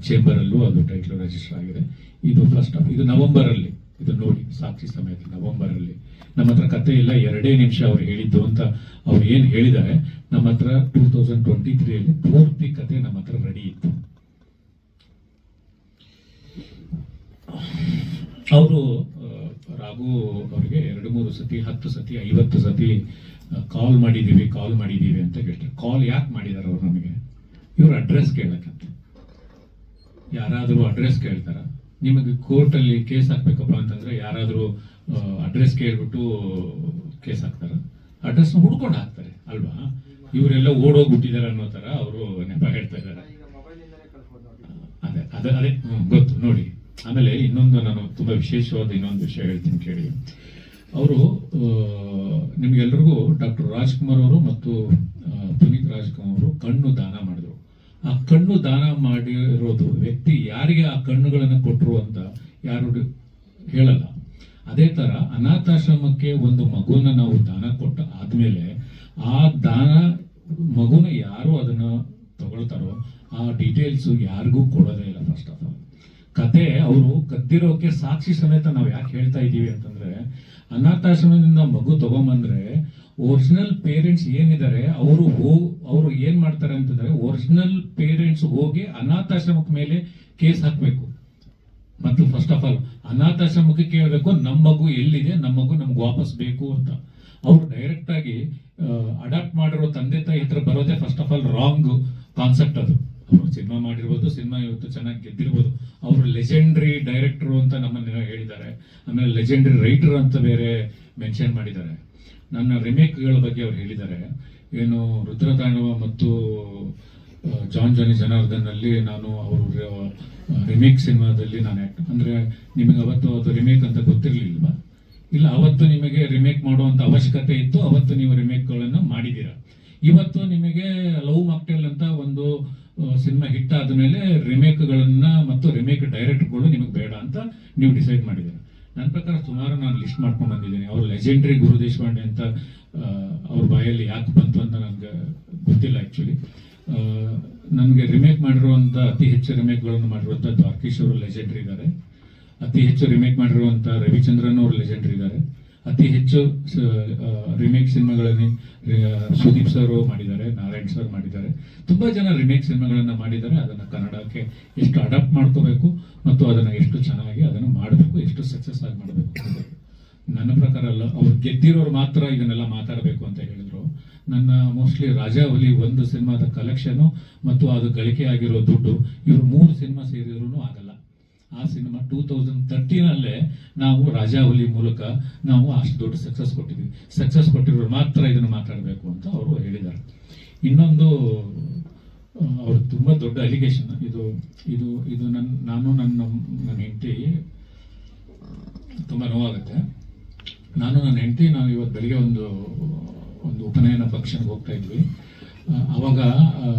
ಚೇಂಬರ್ ಅಲ್ಲೂ ಅದು ಟೈಟ್ಲು ರಿಜಿಸ್ಟರ್ ಆಗಿದೆ. ಇದು ಫಸ್ಟ್ ಹಾಫ್, ಇದು ನವೆಂಬರ್ ಅಲ್ಲಿ, ಇದು ನೋಡಿ ಸಾಕ್ಷಿ ಸಮೇತ ನವೆಂಬರ್ ಅಲ್ಲಿ. ನಮ್ಮ ಹತ್ರ ಕತೆ ಇಲ್ಲ, 2 ನಿಮಿಷ ಅವ್ರು ಹೇಳಿದ್ದು ಅಂತ ಅವ್ರು ಏನ್ ಹೇಳಿದ್ದಾರೆ. ನಮ್ಮ ಹತ್ರ 2023 ಅಲ್ಲಿ ಪೂರ್ತಿ ಕತೆ ನಮ್ಮ ಹತ್ರ ರೆಡಿ ಇತ್ತು. ಅವರು ರಾಘು ಅವರಿಗೆ 2-3 ಸತಿ 10 ಸತಿ 50 ಸತಿ ಕಾಲ್ ಮಾಡಿದೀವಿ ಅಂತ ಹೇಳ್ತಾರೆ. ಕಾಲ್ ಯಾಕೆ ಮಾಡಿದಾರೆ ಅವ್ರು ನಮಗೆ? ಇವ್ರ ಅಡ್ರೆಸ್ ಕೇಳಕ್ಕಂತ. ಯಾರಾದರೂ ಅಡ್ರೆಸ್ ಕೇಳ್ತಾರ? ನಿಮಗೆ ಕೋರ್ಟಲ್ಲಿ ಕೇಸ್ ಹಾಕ್ಬೇಕಪ್ಪ ಅಂತಂದ್ರೆ ಯಾರಾದರೂ ಅಡ್ರೆಸ್ ಕೇಳ್ಬಿಟ್ಟು ಕೇಸ್ ಹಾಕ್ತಾರ? ಅಡ್ರೆಸ್ನ ಹುಡ್ಕೊಂಡು ಹಾಕ್ತಾರೆ ಅಲ್ವಾ? ಇವರೆಲ್ಲ ಓಡೋಗ್ಬಿಟ್ಟಿದ್ದಾರೆ ಅನ್ನೋ ತರ ಅವರು ನೆಪ ಹೇಳ್ತಾ ಇದ್ದಾರೆ. ಅದೇ ಗೊತ್ತು ನೋಡಿ. ಆಮೇಲೆ ಇನ್ನೊಂದು ನಾನು ತುಂಬಾ ವಿಶೇಷವಾದ ಇನ್ನೊಂದು ವಿಷಯ ಹೇಳ್ತೀನಿ ಕೇಳಿ. ಅವರು ನಿಮ್ಗೆಲ್ರಿಗೂ ಡಾಕ್ಟರ್ ರಾಜ್ಕುಮಾರ್ ಅವರು ಮತ್ತು ಪುನೀತ್ ರಾಜ್ಕುಮಾರ್ ಅವರು ಕಣ್ಣು ದಾನ ಮಾಡಿದ್ರು. ಆ ಕಣ್ಣು ದಾನ ಮಾಡಿರೋದು ವ್ಯಕ್ತಿ ಯಾರಿಗೆ ಆ ಕಣ್ಣುಗಳನ್ನು ಕೊಟ್ಟರು ಅಂತ ಯಾರು ಹೇಳಲ್ಲ. ಅದೇ ತರ ಅನಾಥಾಶ್ರಮಕ್ಕೆ ಒಂದು ಮಗುನ ನಾವು ದಾನ ಕೊಟ್ಟ ಆದ್ಮೇಲೆ ಆ ದಾನ ಮಗುನ ಯಾರು ಅದನ್ನ ತಗೊಳ್ತಾರೋ ಆ ಡೀಟೇಲ್ಸ್ ಯಾರಿಗೂ ಕೊಡೋದೇ ಇಲ್ಲ. ಫಸ್ಟ್ ಆಫ್ ಆಲ್ ಕತೆ ಅವರು ಕದ್ದಿರೋಕೆ ಸಾಕ್ಷಿ ಸಮೇತ ನಾವು ಯಾಕೆ ಹೇಳ್ತಾ ಇದ್ದೀವಿ ಅಂತಂದ್ರೆ, ಅನಾಥಾಶ್ರಮದಿಂದ ಮಗು ತಗೊಂಬಂದ್ರೆ ಒರಿಜಿನಲ್ ಪೇರೆಂಟ್ಸ್ ಏನಿದ್ದಾರೆ ಅವರು ಏನ್ ಮಾಡ್ತಾರೆ ಅಂತಂದ್ರೆ, ಒರಿಜಿನಲ್ ಪೇರೆಂಟ್ಸ್ ಹೋಗಿ ಅನಾಥಾಶ್ರಮಕ್ಕೆ ಮೇಲೆ ಕೇಸ್ ಹಾಕ್ಬೇಕು. ಮತ್ತು ಫಸ್ಟ್ ಆಫ್ ಆಲ್ ಅನಾಥಾಶ್ರಮಕ್ಕೆ ಕೇಳಬೇಕು ನಮ್ಮ ಮಗು ಎಲ್ಲಿದೆ, ನಮ್ಮ ಮಗು ನಮ್ಗೆ ವಾಪಸ್ ಬೇಕು ಅಂತ. ಅವರು ಡೈರೆಕ್ಟ್ ಆಗಿ ಅಡಾಪ್ಟ್ ಮಾಡಿರೋ ತಂದೆ ತಾಯಿ ಹತ್ರ ಬರೋದೇ first of all wrong concept ಅದು. ಅವರು ಸಿನಿಮಾ ಮಾಡಿರ್ಬೋದು, ಸಿನಿಮಾ ಇವತ್ತು ಚೆನ್ನಾಗಿ ಗೆದ್ದಿರ್ಬೋದು. ಅವರು ಲೆಜೆಂಡ್ರಿ ಡೈರೆಕ್ಟರ್ ಅಂತ ನಮ್ಮನ್ನ ಹೇಳಿದ್ದಾರೆ. ಆಮೇಲೆ ಲೆಜೆಂಡ್ರಿ ರೈಟರ್ ಅಂತ ಬೇರೆ ಮೆನ್ಷನ್ ಮಾಡಿದ್ದಾರೆ. ನನ್ನ ರಿಮೇಕ್ಗಳ ಬಗ್ಗೆ ಅವ್ರು ಹೇಳಿದ್ದಾರೆ. ಏನು ರುದ್ರತಾಂಡವ ಮತ್ತು ಜಾನ್ ಜಾನಿ ಜನಾರ್ದನ್ ಅಲ್ಲಿ ನಾನು ಅವರು ರಿಮೇಕ್ ಸಿನಿಮಾದಲ್ಲಿ ನಾನು ಅಂದ್ರೆ ನಿಮಗೆ ಅವತ್ತು ಅದು ರಿಮೇಕ್ ಅಂತ ಗೊತ್ತಿರ್ಲಿಲ್ವಾ? ಇಲ್ಲ, ಅವತ್ತು ನಿಮಗೆ ರಿಮೇಕ್ ಮಾಡುವಂತ ಅವಶ್ಯಕತೆ ಇತ್ತು, ಅವತ್ತು ನೀವು ರಿಮೇಕ್ಗಳನ್ನು ಮಾಡಿದ್ದೀರಾ. ಇವತ್ತು ನಿಮಗೆ ಲವ್ ಮಾಕ್ಟೇಲ್ ಅಂತ ಒಂದು ಸಿನಿಮಾ ಹಿಟ್ ಆದ್ಮೇಲೆ ರಿಮೇಕ್ಗಳನ್ನ ಮತ್ತು ರಿಮೇಕ್ ಡೈರೆಕ್ಟರ್ಗಳು ನಿಮಗೆ ಬೇಡ ಅಂತ ನೀವು ಡಿಸೈಡ್ ಮಾಡಿದ್ದೀರಾ. ನನ್ನ ಪ್ರಕಾರ ಸುಮಾರು ನಾನು ಲಿಸ್ಟ್ ಮಾಡ್ಕೊಂಡು ಬಂದಿದ್ದೀನಿ. ಅವ್ರು ಲೆಜೆಂಡ್ರಿ ಗುರು ದೇಶಪಾಂಡೆ ಅಂತ ಅವ್ರ ಬಾಯಲ್ಲಿ ಯಾಕೆ ಬಂತು ಅಂತ ನನಗೆ ಗೊತ್ತಿಲ್ಲ ಆ್ಯಕ್ಚುಲಿ. ನನಗೆ ರಿಮೇಕ್ ಮಾಡಿರುವಂಥ ಅತಿ ಹೆಚ್ಚು ರಿಮೇಕ್ಗಳನ್ನು ಮಾಡಿರುವಂಥ ದ್ವಾರಕೀಶ್ ಅವರು ಲೆಜೆಂಡ್ರಿ ಇದ್ದಾರೆ. ಅತಿ ಹೆಚ್ಚು ರಿಮೇಕ್ ಮಾಡಿರುವಂಥ ರವಿಚಂದ್ರನ್ ಅವರು ಲೆಜೆಂಡ್ರಿ ಇದ್ದಾರೆ. ಅತಿ ಹೆಚ್ಚು ರಿಮೇಕ್ ಸಿನಿಮಾಗಳಲ್ಲಿ ಸುದೀಪ್ ಸರ್ ಮಾಡಿದ್ದಾರೆ, ನಾರಾಯಣ್ ಸರ್ ಮಾಡಿದ್ದಾರೆ. ತುಂಬಾ ಜನ ರಿಮೇಕ್ ಸಿನಿಮಾಗಳನ್ನ ಮಾಡಿದ್ದಾರೆ. ಅದನ್ನ ಕನ್ನಡಕ್ಕೆ ಎಷ್ಟು ಅಡಾಪ್ಟ್ ಮಾಡ್ಕೋಬೇಕು ಮತ್ತು ಅದನ್ನ ಎಷ್ಟು ಚೆನ್ನಾಗಿ ಅದನ್ನು ಮಾಡಬೇಕು, ಎಷ್ಟು ಸಕ್ಸಸ್ ಆಗಿ ಮಾಡಬೇಕು. ನನ್ನ ಪ್ರಕಾರ ಅಲ್ಲ, ಅವ್ರು ಗೆದ್ದಿರೋರು ಮಾತ್ರ ಇದನ್ನೆಲ್ಲ ಮಾತಾಡಬೇಕು ಅಂತ ಹೇಳಿದ್ರು. ನನ್ನ ಮೋಸ್ಟ್ಲಿ ರಾಜಾ ಹುಲಿ ಒಂದು ಸಿನಿಮಾದ ಕಲೆಕ್ಷನ್ ಮತ್ತು ಅದು ಗಳಿಕೆ ಆಗಿರೋ ದುಡ್ಡು ಇವರು 3 ಸಿನಿಮಾ ಸೇರಿದ್ರು ಆಗಲ್ಲ. ಆ ಸಿನಿಮಾ 2013 ನಾವು ರಾಜಾ ಹುಲಿ ಮೂಲಕ ನಾವು ಅಷ್ಟು ದೊಡ್ಡ ಸಕ್ಸಸ್ ಕೊಟ್ಟಿದ್ವಿ. ಸಕ್ಸಸ್ ಕೊಟ್ಟಿರೋರು ಮಾತ್ರ ಇದನ್ನು ಮಾತಾಡಬೇಕು ಅಂತ ಅವರು ಹೇಳಿದ್ದಾರೆ. ಇನ್ನೊಂದು ಅವ್ರು ತುಂಬಾ ದೊಡ್ಡ ಅಲಿಗೇಷನ್ ಇದು ಇದು ಇದು ನನ್ನ ಹೆಂಡತಿ ತುಂಬಾ ನೋವಾಗುತ್ತೆ. ನನ್ನ ಹೆಂಡತಿ ನಾವು ಇವತ್ತು ಬೆಳಿಗ್ಗೆ ಒಂದು ಉಪನಯನ ಫಂಕ್ಷನ್ಗೆ ಹೋಗ್ತಾ ಇದ್ವಿ. ಅವಾಗ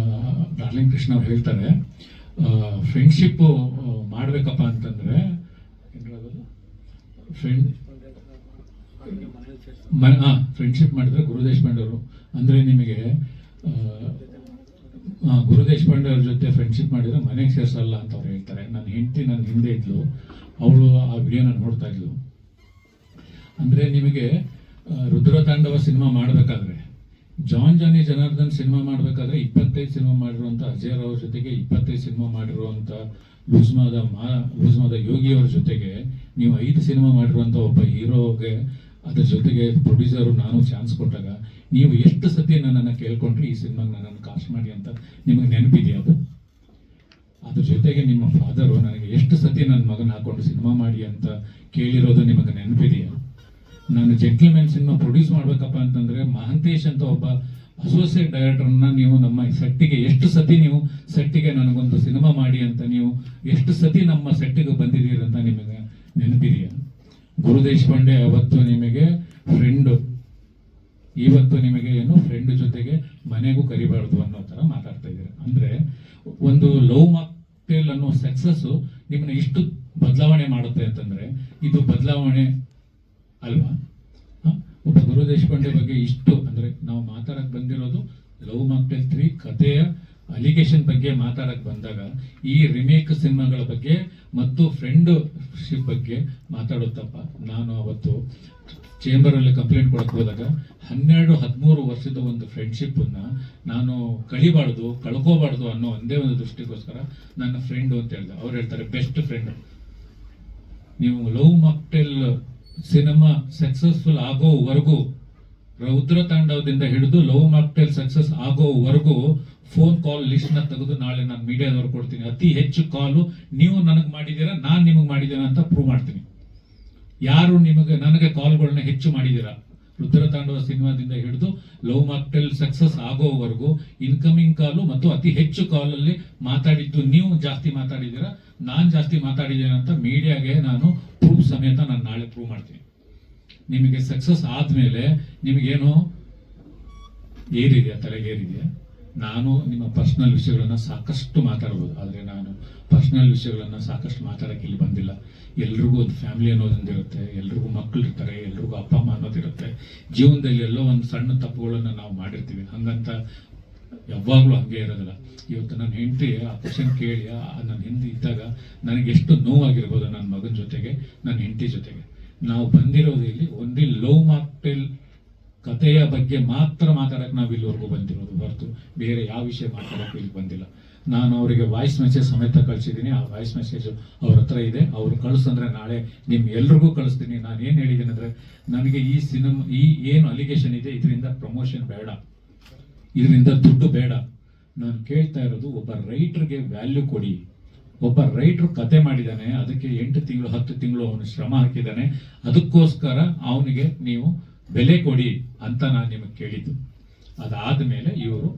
ಡಾರ್ಲಿಂಗ್ ಕೃಷ್ಣ ಅವ್ರು ಹೇಳ್ತಾರೆ, ಫ್ರೆಂಡ್ಶಿಪ್ ಮಾಡ್ಬೇಕಪ್ಪ ಅಂತಂದ್ರೆ ಫ್ರೆಂಡ್ಶಿಪ್ ಮಾಡಿದ್ರೆ ಗುರು ದೇಶಪಾಂಡೆ ಅವರು ಅಂದ್ರೆ ನಿಮಗೆ ಗುರು ದೇಶಪಾಂಡೆ ಅವ್ರ ಜೊತೆ ಫ್ರೆಂಡ್ಶಿಪ್ ಮಾಡಿದ್ರೆ ಮನೆಗೆ ಸೇರ್ಸಲ್ಲ ಅಂತ ಅವ್ರು ಹೇಳ್ತಾರೆ. ನನ್ನ ಹೆಂಡತಿ ನನ್ನ ಹಿಂದೆ ಇದ್ಲು, ಅವಳು ಆ ವಿಡಿಯೋನ ನೋಡ್ತಾ ಇದ್ಲು. ಅಂದ್ರೆ ನಿಮಗೆ ರುದ್ರತಾಂಡವ ಸಿನಿಮಾ ಮಾಡಬೇಕಾದ್ರೆ, ಜಾನ್ ಜಾನಿ ಜನಾರ್ದನ್ ಸಿನಿಮಾ ಮಾಡಬೇಕಾದ್ರೆ 25 ಸಿನಿಮಾ ಮಾಡಿರುವಂತ ಅಜಯ್ ರಾವ್ ಜೊತೆಗೆ 25 ಸಿನಿಮಾ ಮಾಡಿರುವಂತ ಲೂಸ್ಮಾದ ಯೋಗಿ ಅವ್ರ ಜೊತೆಗೆ ನೀವು 5 ಸಿನಿಮಾ ಮಾಡಿರುವಂತ ಒಬ್ಬ ಹೀರೋಗೆ ಅದ್ರ ಜೊತೆಗೆ ಪ್ರೊಡ್ಯೂಸರ್ ನಾನು ಚಾನ್ಸ್ ಕೊಟ್ಟಾಗ ನೀವು ಎಷ್ಟು ಸತಿ ನನ್ನನ್ನು ಕೇಳ್ಕೊಂಡ್ರಿ ಈ ಸಿನಿಮಾಗೆ ನನ್ನನ್ನು ಕಾಸ್ಟ್ ಮಾಡಿ ಅಂತ ನಿಮಗೆ ನೆನಪಿದೆಯಾ? ಅದ್ರ ಜೊತೆಗೆ ನಿಮ್ಮ ಫಾದರು ನನಗೆ ಎಷ್ಟು ಸತಿ ನನ್ನ ಮಗನ ಹಾಕೊಂಡು ಸಿನಿಮಾ ಮಾಡಿ ಅಂತ ಕೇಳಿರೋದು ನಿಮಗೆ ನೆನಪಿದೆಯಾ? ನಾನು ಜೆಂಟಲ್ಮ್ಯಾನ್ ಸಿನಿಮಾ ಪ್ರೊಡ್ಯೂಸ್ ಮಾಡ್ಬೇಕಪ್ಪ ಅಂತಂದ್ರೆ ಮಹಾಂತೇಶ್ ಅಂತ ಒಬ್ಬ ಅಸೋಸಿಯೇಟ್ ಡೈರೆಕ್ಟರ್ನ ನೀವು ನಮ್ಮ ಸೆಟ್ಟಿಗೆ ಎಷ್ಟು ಸತಿ ನೀವು ಸೆಟ್ಟಿಗೆ ನನಗೊಂದು ಸಿನಿಮಾ ಮಾಡಿ ಅಂತ ನೀವು ಎಷ್ಟು ಸತಿ ನಮ್ಮ ಸೆಟ್ಟಿಗೆ ಬಂದಿದ್ದೀರಿ ಅಂತ ನಿಮಗೆ ನೆನಪಿದೆಯಾ? ಗುರು ದೇಶಪಾಂಡೆ ಅವತ್ತು ನಿಮಗೆ ಫ್ರೆಂಡ್, ಇವತ್ತು ನಿಮಗೆ ಏನು ಫ್ರೆಂಡ್ ಜೊತೆಗೆ ಮನೆಗೂ ಕರಿಬಾರ್ದು ಅನ್ನೋ ತರ ಮಾತಾಡ್ತಾ ಇದ್ದೀರಾ. ಅಂದ್ರೆ ಒಂದು ಲವ್ ಮಾಕ್ಟೇಲ್ ಅನ್ನೋ ಸಕ್ಸಸ್ ನಿಮ್ಮನ್ನ ಇಷ್ಟು ಬದಲಾವಣೆ ಮಾಡುತ್ತೆ ಅಂತಂದ್ರೆ ಇದು ಬದಲಾವಣೆ ಅಲ್ವಾ? ಒಬ್ಬ ಗುರು ದೇಶಪಾಂಡೆ ಬಗ್ಗೆ ಇಷ್ಟು ಅಂದ್ರೆ ನಾವು ಮಾತಾಡಕ್ ಬಂದಿರೋದು ಲವ್ ಮಾಕ್ಟೇಲ್ 3 ಕಥೆಯ ಅಲಿಗೇಷನ್ ಬಗ್ಗೆ ಮಾತಾಡಕ್ ಬಂದಾಗ ಈ ರಿಮೇಕ್ ಸಿನಿಮಾಗಳ ಬಗ್ಗೆ ಮತ್ತು ಫ್ರೆಂಡ್ಶಿಪ್ ಬಗ್ಗೆ ಮಾತಾಡುತ್ತಪ್ಪ. ನಾನು ಅವತ್ತು ಚೇಂಬರ್ ಅಲ್ಲಿ ಕಂಪ್ಲೇಂಟ್ ಕೊಡಕ್ ಹೋದಾಗ 12-13 ವರ್ಷದ ಒಂದು ಫ್ರೆಂಡ್ಶಿಪ್ ಅನ್ನ ನಾನು ಕಳ್ಕೋಬಾರ್ದು ಅನ್ನೋ ಒಂದೇ ಒಂದು ದೃಷ್ಟಿಗೋಸ್ಕರ ನನ್ನ ಫ್ರೆಂಡ್ ಅಂತ ಹೇಳಿದೆ. ಅವ್ರು ಹೇಳ್ತಾರೆ ಬೆಸ್ಟ್ ಫ್ರೆಂಡ್. ನೀವು ಲವ್ ಮಾಕ್ಟೇಲ್ ಸಿನಿಮಾ ಸಕ್ಸಸ್ಫುಲ್ ಆಗೋವರೆಗೂ, ರುದ್ರ ತಾಂಡವದಿಂದ ಹಿಡಿದು ಲವ್ ಮಾಕ್ಟೇಲ್ ಸಕ್ಸಸ್ ಆಗೋವರೆಗೂ ಫೋನ್ ಕಾಲ್ ಲಿಸ್ಟ್ ನ ತೆಗೆದು ನಾಳೆ ನಾನು ಮೀಡಿಯಾದವ್ರು ಕೊಡ್ತೀನಿ. ಅತಿ ಹೆಚ್ಚು ಕಾಲು ನೀವು ನನಗೆ ಮಾಡಿದ್ದೀರಾ, ನಾನ್ ನಿಮಗೆ ಮಾಡಿದ್ದೀರಾ ಅಂತ ಪ್ರೂವ್ ಮಾಡ್ತೀನಿ. ಯಾರು ನನಗೆ ಕಾಲ್ಗಳನ್ನ ಹೆಚ್ಚು ಮಾಡಿದ್ದೀರಾ, ರುದ್ರ ತಾಂಡವ ಸಿನಿಮಾದಿಂದ ಹಿಡಿದು ಲವ್ ಮಾಕ್ಟೇಲ್ ಸಕ್ಸಸ್ ಆಗೋವರೆಗೂ ಇನ್ಕಮಿಂಗ್ ಕಾಲು ಮತ್ತು ಅತಿ ಹೆಚ್ಚು ಕಾಲಲ್ಲಿ ಮಾತಾಡಿದ್ದು ನೀವು ಜಾಸ್ತಿ ಮಾತಾಡಿದ್ದೀರಾ, ನಾನ್ ಜಾಸ್ತಿ ಮಾತಾಡಿದ್ದೇನೆ ಅಂತ ಮೀಡಿಯಾಗೆ ನಾನು ಪ್ರೂಫ್ ಸಮೇತ ನಾನು ನಾಳೆ ಪ್ರೂವ್ ಮಾಡ್ತೀನಿ. ನಿಮಗೆ ಸಕ್ಸಸ್ ಆದ್ಮೇಲೆ ನಿಮಗೇನು ಏರಿದೆಯಾ, ತಲೆಗೇರಿದೆಯಾ? ನಾನು ನಿಮ್ಮ ಪರ್ಸನಲ್ ವಿಷಯಗಳನ್ನ ಸಾಕಷ್ಟು ಮಾತಾಡ್ಬೋದು, ಆದ್ರೆ ನಾನು ಪರ್ಸನಲ್ ವಿಷಯಗಳನ್ನ ಸಾಕಷ್ಟು ಮಾತಾಡಕ್ಕೆ ಇಲ್ಲಿ ಬಂದಿಲ್ಲ. ಎಲ್ರಿಗೂ ಒಂದು ಫ್ಯಾಮಿಲಿ ಅನ್ನೋದೊಂದಿರುತ್ತೆ, ಎಲ್ರಿಗೂ ಮಕ್ಕಳು ಇರ್ತಾರೆ, ಎಲ್ರಿಗೂ ಅಪ್ಪ ಅಮ್ಮ ಅನ್ನೋದಿರುತ್ತೆ. ಜೀವನದಲ್ಲಿ ಎಲ್ಲೋ ಒಂದು ಸಣ್ಣ ತಪ್ಪುಗಳನ್ನ ನಾವು ಮಾಡಿರ್ತೀವಿ, ಹಂಗಂತ ಯಾವಾಗ್ಲೂ ಹಂಗೆ ಇರೋದಿಲ್ಲ. ಇವತ್ತು ನನ್ನ ಹೆಂಡತಿ ಆ ಕ್ವಶನ್ ಕೇಳಿ ನನ್ನ ಹಿಂದೆ ಇದ್ದಾಗ ನನಗೆ ಎಷ್ಟು ನೋವಾಗಿರ್ಬೋದು ನನ್ನ ಮಗನ ಜೊತೆಗೆ, ನನ್ನ ಹೆಂಡತಿ ಜೊತೆಗೆ. ನಾವು ಬಂದಿರೋದು ಇಲ್ಲಿ ಒಂದೇ ಲವ್ ಮಾಕ್ಟೇಲ್ ಕಥೆಯ ಬಗ್ಗೆ ಮಾತ್ರ ಮಾತಾಡಕ್ಕೆ ನಾವು ಇಲ್ಲಿವರೆಗೂ ಬಂದಿರೋದು ಹೊರತು ಬೇರೆ ಯಾವ ವಿಷಯ ಮಾತಾಡಕ್ಕೆ ಇಲ್ಲಿ ಬಂದಿಲ್ಲ. ನಾನು ಅವರಿಗೆ ವಾಯ್ಸ್ ಮೆಸೇಜ್ ಸಮೇತ ಕಳಿಸಿದ್ದೀನಿ. ಆ ವಾಯ್ಸ್ ಮೆಸೇಜ್ ಅವ್ರ ಹತ್ರ ಇದೆ. ಅವ್ರು ಕಳಿಸಂದ್ರೆ ನಾಳೆ ನಿಮ್ ಎಲ್ರಿಗೂ ಕಳಿಸ್ತೀನಿ. ನಾನು ಏನ್ ಹೇಳಿದ್ದೀನಿ ಅಂದ್ರೆ, ನನಗೆ ಈ ಸಿನಿಮಾ ಏನು ಅಲಿಗೇಷನ್ ಇದೆ ಇದರಿಂದ ಪ್ರಮೋಷನ್ ಬೇಡ, ಇದರಿಂದ ದುಡ್ಡು ಬೇಡ. ನಾನು ಕೇಳ್ತಾ ಇರೋದು, ಒಬ್ಬ ರೈಟರ್ಗೆ ವ್ಯಾಲ್ಯೂ ಕೊಡಿ. ಒಬ್ಬ ರೈಟ್ರು ಕತೆ ಮಾಡಿದ್ದಾನೆ, ಅದಕ್ಕೆ 8 ತಿಂಗಳು 10 ತಿಂಗಳು ಅವನು ಶ್ರಮ ಹಾಕಿದ್ದಾನೆ, ಅದಕ್ಕೋಸ್ಕರ ಅವನಿಗೆ ನೀವು ಬೆಲೆ ಕೊಡಿ ಅಂತ ನಾನು ನಿಮಗೆ ಕೇಳಿದ್ದು. ಅದಾದ ಇವರು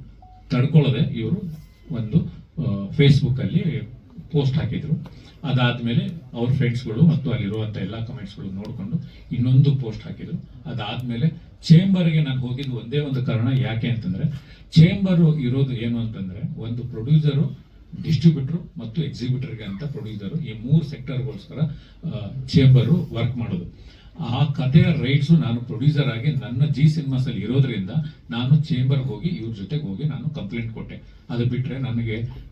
ತಡ್ಕೊಳ್ಳದೆ ಇವರು ಒಂದು ಫೇಸ್ಬುಕ್ ಅಲ್ಲಿ ಪೋಸ್ಟ್ ಹಾಕಿದ್ರು. ಅದಾದ್ಮೇಲೆ ಅವ್ರ ಫ್ರೆಂಡ್ಸ್ಗಳು ಮತ್ತು ಅಲ್ಲಿರುವಂತ ಎಲ್ಲಾ ಕಮೆಂಟ್ಸ್ಗಳು ನೋಡ್ಕೊಂಡು ಇನ್ನೊಂದು ಪೋಸ್ಟ್ ಹಾಕಿದ್ರು. ಅದಾದ್ಮೇಲೆ ಚೇಂಬರ್ಗೆ ನಾನು ಹೋಗಿದ್ದು ಒಂದೇ ಒಂದು ಕಾರಣ, ಯಾಕೆ ಅಂತಂದ್ರೆ ಚೇಂಬರ್ ಇರೋದು ಏನು ಅಂತಂದ್ರೆ ಒಂದು ಪ್ರೊಡ್ಯೂಸರು, ಡಿಸ್ಟ್ರಿಬ್ಯೂಟರ್ ಮತ್ತು ಎಕ್ಸಿಬಿಟರ್ಗೆ ಅಂತ ಪ್ರೊಡ್ಯೂಸರ್, ಈ 3 ಸೆಕ್ಟರ್ಗೋಸ್ಕರ ಚೇಂಬರ್ ವರ್ಕ್ ಮಾಡೋದು. ಆ ಕಥೆಯ ರೈಟ್ಸು ನಾನು ಪ್ರೊಡ್ಯೂಸರ್ ಆಗಿ ನನ್ನ ಜಿ ಸಿನಿಮಾಸ್ ಅಲ್ಲಿ ಇರೋದ್ರಿಂದ ನಾನು ಚೇಂಬರ್ ಹೋಗಿ ಇವ್ರ ಜೊತೆಗೆ ಹೋಗಿ ನಾನು ಕಂಪ್ಲೇಂಟ್ ಕೊಟ್ಟೆ. ಅದು ಬಿಟ್ರೆ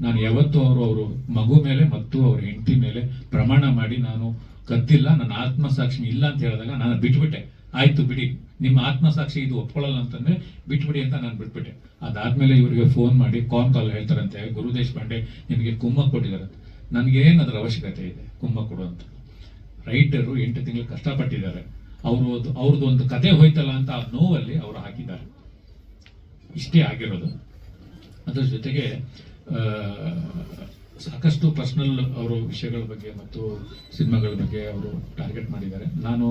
ನಾನು ಯಾವತ್ತೂ ಅವರು ಮಗು ಮೇಲೆ ಮತ್ತು ಅವ್ರ ಹೆಂಡತಿ ಮೇಲೆ ಪ್ರಮಾಣ ಮಾಡಿ ನಾನು ಕದ್ದಿಲ್ಲ, ನನ್ನ ಆತ್ಮಸಾಕ್ಷಿ ಇಲ್ಲ ಅಂತ ಹೇಳಿದಾಗ ನಾನು ಬಿಟ್ಬಿಟ್ಟೆ. ಆಯ್ತು ಬಿಡಿ, ನಿಮ್ಮ ಆತ್ಮಸಾಕ್ಷಿ ಇದು ಒಪ್ಕೊಳ್ಳಲ್ಲ ಅಂತಂದ್ರೆ ಬಿಟ್ಬಿಡಿ ಅಂತ ನಾನು ಬಿಟ್ಬಿಟ್ಟೆ. ಅದಾದ್ಮೇಲೆ ಇವರಿಗೆ ಫೋನ್ ಮಾಡಿ ಕಾಲ್ ಹೇಳ್ತಾರಂತೆ, ಗುರು ದೇಶಪಾಂಡೆ ನಿಮಗೆ ಕುಮ್ಮಕ್ ಕೊಟ್ಟಿದ್ದಾರೆ. ನನಗೇನು ಅದರ ಅವಶ್ಯಕತೆ ಇದೆ ಕುಮ್ಮಕ್ ಕೊಡುವಂತ? ರೈಟರು 8 ತಿಂಗಳು ಕಷ್ಟಪಟ್ಟಿದ್ದಾರೆ, ಅವ್ರದ್ದು ಒಂದು ಕತೆ ಹೋಯ್ತಲ್ಲ ಅಂತ ಆ ನೋವಲ್ಲಿ ಅವರು ಹಾಕಿದ್ದಾರೆ. ಇಷ್ಟೇ ಆಗಿರೋದು. ಅದರ ಜೊತೆಗೆ ಸಾಕಷ್ಟು ಪರ್ಸನಲ್ ಅವರ ವಿಷಯಗಳ ಬಗ್ಗೆ ಮತ್ತು ಸಿನಿಮಾಗಳ ಬಗ್ಗೆ ಅವರು ಟಾರ್ಗೆಟ್ ಮಾಡಿದ್ದಾರೆ. ನಾನು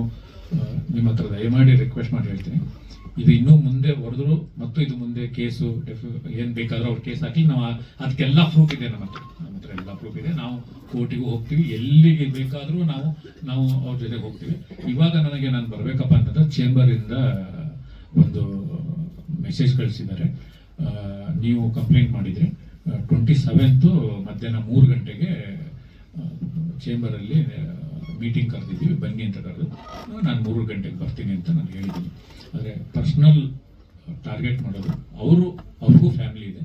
ನಿಮ್ಮ ಹತ್ರ ದಯಮಾಡಿ ರಿಕ್ವೆಸ್ಟ್ ಮಾಡಿ ಹೇಳ್ತೀನಿ, ಇದು ಇನ್ನೂ ಮುಂದೆ ಹೊರದ್ರು ಮತ್ತು ಇದು ಮುಂದೆ ಕೇಸು ಏನ್ ಬೇಕಾದ್ರೂ ಅವ್ರ ಕೇಸ್ ಹಾಕಿ ನಾವು ಅದಕ್ಕೆಲ್ಲ ಪ್ರೂಫ್ ಇದೆ. ನಮ್ಮ ಹತ್ರ ಎಲ್ಲ ಪ್ರೂಫ್ ಇದೆ. ನಾವು ಕೋರ್ಟಿಗೂ ಹೋಗ್ತೀವಿ, ಎಲ್ಲಿಗೆ ಬೇಕಾದ್ರೂ ನಾವು ಅವ್ರ ಜೊತೆಗೆ ಹೋಗ್ತೀವಿ. ಇವಾಗ ನಾನು ಬರ್ಬೇಕಪ್ಪ ಅಂತಂದ್ರೆ ಚೇಂಬರ್ ಇಂದ ಒಂದು ಮೆಸೇಜ್ ಕಳಿಸಿದ್ದಾರೆ, ನೀವು ಕಂಪ್ಲೇಂಟ್ ಮಾಡಿದ್ರೆ 27 ಮಧ್ಯಾಹ್ನ 3 ಗಂಟೆಗೆ ಚೇಂಬರ್ ಅಲ್ಲಿ ಮೀಟಿಂಗ್ ಕರೆದಿದ್ದೀವಿ, ಬನ್ನಿ ಅಂತ ಕರೆದು ನಾನು 3 ಗಂಟೆಗೆ ಬರ್ತೀನಿ ಅಂತ ನಾನು ಹೇಳಿದ್ದೀನಿ. ಆದರೆ ಪರ್ಸನಲ್ ಟಾರ್ಗೆಟ್ ಮಾಡೋದು, ಅವ್ರಿಗೂ ಫ್ಯಾಮಿಲಿ ಇದೆ,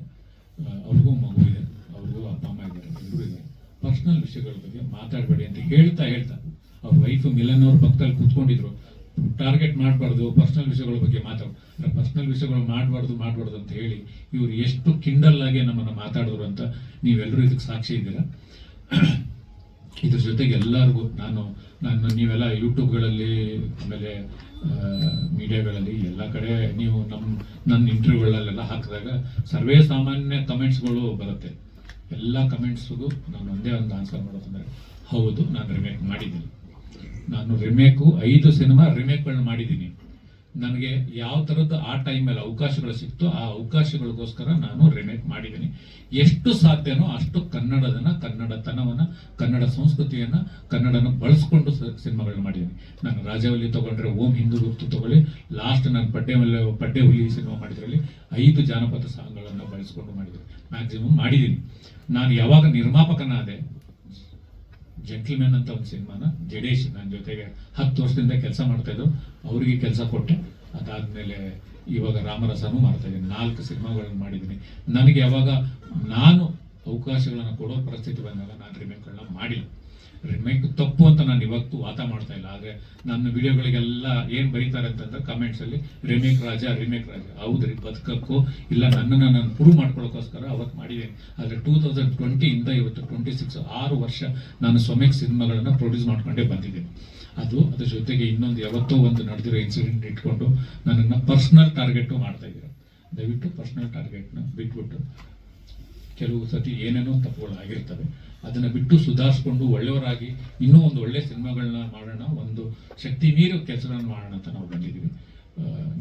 ಅವ್ರಿಗೂ ಮಗು ಇದೆ, ಅವ್ರಿಗೂ ಅಪ್ಪ ಅಮ್ಮ ಇದ್ದಾರೆ, ಎಲ್ಲರೂ ಇದೆ. ಪರ್ಸನಲ್ ವಿಷಯಗಳ ಬಗ್ಗೆ ಮಾತಾಡಬೇಡಿ ಅಂತ ಹೇಳ್ತಾ ಅವ್ರ ವೈಫ್ ಮಿಲನ್ ಅವ್ರ ಪಕ್ಕದಲ್ಲಿ ಕೂತ್ಕೊಂಡಿದ್ರು. ಟಾರ್ಗೆಟ್ ಮಾಡಬಾರ್ದು, ಪರ್ಸನಲ್ ವಿಷಯಗಳ ಬಗ್ಗೆ ಪರ್ಸನಲ್ ವಿಷಯಗಳು ಮಾಡಬಾರ್ದು ಅಂತ ಹೇಳಿ ಇವ್ರು ಎಷ್ಟು ಕಿಂಡಲ್ ಆಗಿ ನಮ್ಮನ್ನ ಮಾತಾಡಿದ್ರು ಅಂತ ನೀವೆಲ್ಲರೂ ಇದಕ್ಕೆ ಸಾಕ್ಷಿ ಇದ್ದೀರಾ. ಇದ್ರ ಜೊತೆಗೆ ಎಲ್ಲರಿಗೂ ನಾನು ನೀವೆಲ್ಲ ಯೂಟ್ಯೂಬ್ಗಳಲ್ಲಿ ಆಮೇಲೆ ಮೀಡಿಯಾಗಳಲ್ಲಿ ಎಲ್ಲ ಕಡೆ ನೀವು ನನ್ನ ಇಂಟರ್ವ್ಯೂಗಳಲ್ಲೆಲ್ಲ ಹಾಕಿದಾಗ ಸರ್ವೇ ಸಾಮಾನ್ಯ ಕಮೆಂಟ್ಸ್ಗಳು ಬರುತ್ತೆ. ಎಲ್ಲ ಕಮೆಂಟ್ಸ್ಗೂ ನಾನು ಒಂದೇ ಒಂದು ಆನ್ಸರ್ ಮಾಡೋದಂದ್ರೆ, ಹೌದು ನಾನು ರಿಮೇಕ್ ಮಾಡಿದ್ದೀನಿ. ನಾನು 5 ಸಿನಿಮಾ ರಿಮೇಕ್ಗಳನ್ನ ಮಾಡಿದ್ದೀನಿ. ನನಗೆ ಯಾವ ಥರದ್ದು ಆ ಟೈಮಲ್ಲಿ ಅವಕಾಶಗಳು ಸಿಕ್ತೋ ಆ ಅವಕಾಶಗಳಿಗೋಸ್ಕರ ನಾನು ರಿಮೇಕ್ ಮಾಡಿದ್ದೀನಿ. ಎಷ್ಟು ಸಾಧ್ಯನೋ ಅಷ್ಟು ಕನ್ನಡತನವನ್ನ, ಕನ್ನಡ ಸಂಸ್ಕೃತಿಯನ್ನ, ಕನ್ನಡನ ಬಳಸ್ಕೊಂಡು ಸಿನಿಮಾಗಳನ್ನ ಮಾಡಿದ್ದೀನಿ. ನಾನು ರಾಜವಲ್ಲಿ ತಗೊಂಡ್ರೆ ಓಂ ಹಿಂದೂ ಗುರ್ತು ತಗೊಳ್ಳಿ, ಲಾಸ್ಟ್ ನಾನು ಪಡ್ಡೆ ಹುಲಿ ಸಿನಿಮಾ ಮಾಡಿದ್ರಲ್ಲಿ 5 ಜಾನಪದ ಸಾಂಗ್ಗಳನ್ನು ಬಳಸ್ಕೊಂಡು ಮಾಡಿದ್ದೀನಿ, ಮ್ಯಾಕ್ಸಿಮಮ್ ಮಾಡಿದ್ದೀನಿ. ನಾನು ಯಾವಾಗ ನಿರ್ಮಾಪಕನಾದೆ, ಜೆಂಟಲ್ಮ್ಯಾನ್ ಅಂತ ಒಂದು ಸಿನಿಮಾನ ಜಡೇಶ್ ನನ್ನ ಜೊತೆಗೆ 10 ವರ್ಷದಿಂದ ಕೆಲಸ ಮಾಡ್ತಾ ಇದ್ರು, ಅವರಿಗೆ ಕೆಲಸ ಕೊಟ್ಟೆ. ಅದಾದ್ಮೇಲೆ ಇವಾಗ ರಾಮರಸನೂ ಮಾಡ್ತಾ ಇದ್ದೀನಿ, 4 ಸಿನಿಮಾಗಳನ್ನು ಮಾಡಿದ್ದೀನಿ. ನನಗೆ ಯಾವಾಗ ನಾನು ಅವಕಾಶಗಳನ್ನ ಕೊಡೋ ಪರಿಸ್ಥಿತಿ ಬಂದಾಗ ನಾನು ರಿಮೇಕ್ಗಳನ್ನ ಮಾಡಿಲ್ಲ. ರಿಮೇಕ್ ತಪ್ಪು ಅಂತ ನಾನು ಇವತ್ತು ವಾದ ಮಾಡ್ತಾ ಇಲ್ಲ. ಆದ್ರೆ ನನ್ನ ವಿಡಿಯೋಗಳಿಗೆಲ್ಲ ಏನ್ ಬರೀತಾರೆ ಅಂತಂದ್ರೆ ಕಮೆಂಟ್ಸ್ ಅಲ್ಲಿ ರಿಮೇಕ್ ರಾಜ. ಹೌದ್ರಿ, ಬದುಕಕ್ಕೂ ಇಲ್ಲ ನನ್ನನ್ನು ನಾನು ಪ್ರೂವ್ ಮಾಡ್ಕೊಳ್ಳೋಕೋಸ್ಕರ ಅವತ್ತು ಮಾಡಿದ್ದೇನೆ. ಆದ್ರೆ 2020 ಇಂದ ಇವತ್ತು 26 6 ವರ್ಷ ನಾನು ಸ್ವಮೇಕ್ ಸಿನಿಮಾಗಳನ್ನ ಪ್ರೊಡ್ಯೂಸ್ ಮಾಡ್ಕೊಂಡೇ ಬಂದಿದ್ದೀನಿ. ಅದ್ರ ಜೊತೆಗೆ ಇನ್ನೊಂದು ಯಾವತ್ತೋ ಒಂದು ನಡೆದಿರೋ ಇನ್ಸಿಡೆಂಟ್ ಇಟ್ಕೊಂಡು ನನ್ನನ್ನ ಪರ್ಸನಲ್ ಟಾರ್ಗೆಟ್ ಮಾಡ್ತಾ ಇದ್ದೀರಾ. ದಯವಿಟ್ಟು ಪರ್ಸನಲ್ ಟಾರ್ಗೆಟ್ನ ಬಿಟ್ಬಿಟ್ಟು, ಕೆಲವು ಸತಿ ಏನೇನೋ ತಪ್ಪುಗಳು ಆಗಿರ್ತವೆ, ಅದನ್ನ ಬಿಟ್ಟು ಸುಧಾರಿಸ್ಕೊಂಡು ಒಳ್ಳೆಯವರಾಗಿ ಇನ್ನೂ ಒಂದು ಒಳ್ಳೆ ಸಿನಿಮಾಗಳನ್ನ ಮಾಡೋಣ, ಒಂದು ಶಕ್ತಿ ಮೀರಿ ಕೆಲಸಗಳನ್ನ ಮಾಡೋಣ ಅಂತ ನಾವು ಬಂದಿದ್ದೀವಿ.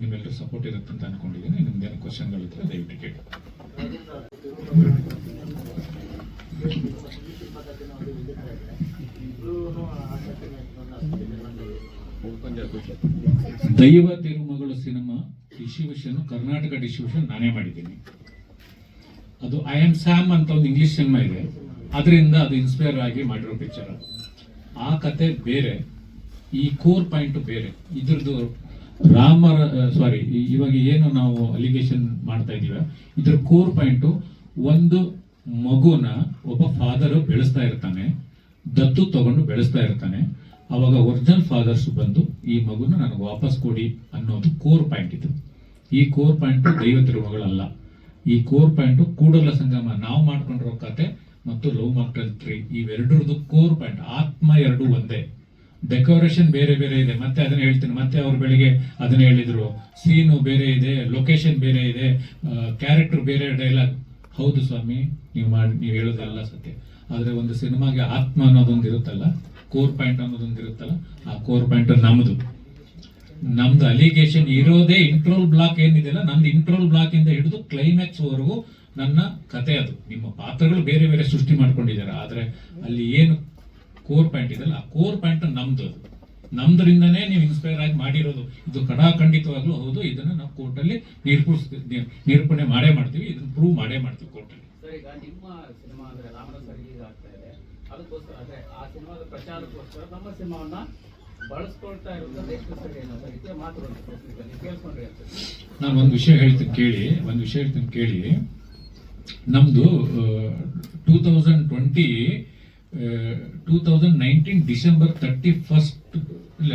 ನಿಮ್ಮೆಲ್ಲರೂ ಸಪೋರ್ಟ್ ಇರುತ್ತೆ ಅಂತ ಅನ್ಕೊಂಡಿದ್ದೀನಿ. ನಿಮ್ದೇನು ಕ್ವಶನ್ಗಳಿದ್ರೆ ದಯವಿಟ್ಟು ಕೇಳಿ. ದೈವ ತಿರುಮಗಳು ಸಿನಿಮಾ ಡಿಸ್ಟ್ರಿಬ್ಯೂಷನ್, ಕರ್ನಾಟಕ ಡಿಸ್ಟ್ರಿಬ್ಯೂಷನ್ ನಾನೇ ಮಾಡಿದ್ದೀನಿ. ಅದು ಐ ಆಮ್ ಸ್ಯಾಮ್ ಅಂತ ಒಂದು ಇಂಗ್ಲಿಷ್ ಸಿನಿಮಾ ಇದೆ, ಅದರಿಂದ ಅದು ಇನ್ಸ್ಪೈರ್ ಆಗಿ ಮಾಡಿರೋ ಪಿಕ್ಚರ್. ಆ ಕತೆ ಬೇರೆ, ಈ ಕೋರ್ ಪಾಯಿಂಟ್ ಬೇರೆ. ಇದ್ರದ್ದು ಇವಾಗ ಏನು ನಾವು ಅಲಿಗೇಷನ್ ಮಾಡ್ತಾ ಇದೀವ, ಇದ್ರ ಕೋರ್ ಪಾಯಿಂಟ್ ಒಂದು ಮಗುನ ಒಬ್ಬ ಫಾದರ್ ಬೆಳೆಸ್ತಾ ಇರ್ತಾನೆ, ದತ್ತು ತಗೊಂಡು ಬೆಳೆಸ್ತಾ ಇರ್ತಾನೆ. ಅವಾಗ ಒರಿಜಿನಲ್ ಫಾದರ್ಸ್ ಬಂದು ಈ ಮಗುನ ನನಗೆ ವಾಪಸ್ ಕೊಡಿ ಅನ್ನೋದು ಕೋರ್ ಪಾಯಿಂಟ್. ಇದು ಈ ಕೋರ್ ಪಾಯಿಂಟ್ ದೈವ ತಿರುಮಗಳಲ್ಲ. ಈ ಕೋರ್ ಪಾಯಿಂಟ್ ಕೂಡಲ ಸಂಗಮ ನಾವು ಮಾಡ್ಕೊಂಡಿರೋ ಕತೆ ಮತ್ತು ಲವ್ ಮಾಕ್ಟೆಲ್ 3 ಇವೆರಡರದ್ದು ಕೋರ್ ಪಾಯಿಂಟ್. ಆತ್ಮ ಎರಡು ಒಂದೇ, ಡೆಕೋರೇಷನ್ ಬೇರೆ ಬೇರೆ ಇದೆ. ಮತ್ತೆ ಅದನ್ನ ಹೇಳ್ತೀನಿ, ಮತ್ತೆ ಅವ್ರು ಬೆಳಿಗ್ಗೆ ಅದನ್ನ ಹೇಳಿದ್ರು, ಸೀನು ಬೇರೆ ಇದೆ, ಲೊಕೇಶನ್ ಬೇರೆ ಇದೆ, ಕ್ಯಾರೆಕ್ಟರ್ ಬೇರೆ, ಡೈಲಾಗ್. ಹೌದು ಸ್ವಾಮಿ, ನೀವು ಹೇಳೋದೆಲ್ಲ ಸತ್ಯ. ಆದ್ರೆ ಒಂದು ಸಿನಿಮಾಗೆ ಆತ್ಮ ಅನ್ನೋದೊಂದು ಇರುತ್ತಲ್ಲ, ಕೋರ್ ಪಾಯಿಂಟ್ ಅನ್ನೋದೊಂದು ಇರುತ್ತಲ್ಲ, ಆ ಕೋರ್ ಪಾಯಿಂಟ್ ನಮ್ದು ಅಲಿಗೇಷನ್ ಇರೋದೇ ಇಂಟ್ರೋಲ್ ಬ್ಲಾಕ್ ಏನಿದೆಯಲ್ಲ, ನಮ್ದು ಇಂಟ್ರೋಲ್ ಬ್ಲಾಕ್ ಇಂದ ಹಿಡಿದು ಕ್ಲೈಮ್ಯಾಕ್ಸ್ ವರೆಗೂ ನನ್ನ ಕತೆ ಅದು. ನಿಮ್ಮ ಪಾತ್ರಗಳು ಬೇರೆ ಬೇರೆ ಸೃಷ್ಟಿ ಮಾಡ್ಕೊಂಡಿದ್ದಾರೆ, ಆದ್ರೆ ಅಲ್ಲಿ ಏನು ಕೋರ್ ಪಾಯಿಂಟ್ ಇದೆಯಲ್ಲ, ಆ ಕೋರ್ ಪಾಯಿಂಟ್ ನಮ್ದು ಅದು. ನಮ್ದರಿಂದನೇ ನೀವು ಇನ್ಸ್ಪೈರ್ ಆಗಿ ಮಾಡಿರೋದು. ಇದು ಖಂಡಿತವಾಗ್ಲೂ ಹೌದು. ಇದನ್ನ ನಾವು ಕೋರ್ಟಲ್ಲಿ ನಿರೂಪಣೆ ಮಾಡೇ ಮಾಡ್ತೀವಿ, ಇದನ್ನ ಪ್ರೂವ್ ಮಾಡೇ ಮಾಡ್ತೀವಿ ಕೋರ್ಟಲ್ಲಿ. ಸರ್, ಈಗ ನಿಮ್ಮ ಸಿನಿಮಾ ಅಂದ್ರೆ ರಾಮರಸ ರಿಲೀಸ್ ಆಗ್ತಾ ಇದೆ, ಅದಕ್ಕೋಸ್ಕರ ಅಂದ್ರೆ ಆ ಸಿನಿಮಾದ ಪ್ರಚಾರಕ್ಕೋಸ್ಕರ ನಮ್ಮ ಸಿನಿಮಾವನ್ನ ಬಳಸ್ಕೊಳ್ತಾ ಇರೋದು ಎಷ್ಟು ಸರಿ ಏನೋ ಸರ್, ಇದೇ ಮಾತುಗಳು ನೀವು ಕೇಳ್ಕೊಂಡ್ರಿ ಅಂತ. ನಾನು ಒಂದು ವಿಷಯ ಹೇಳ್ತೀನಿ ಕೇಳಿ. ನಮ್ದು 2019 ಡಿಸೆಂಬರ್ 31 ಇಲ್ಲ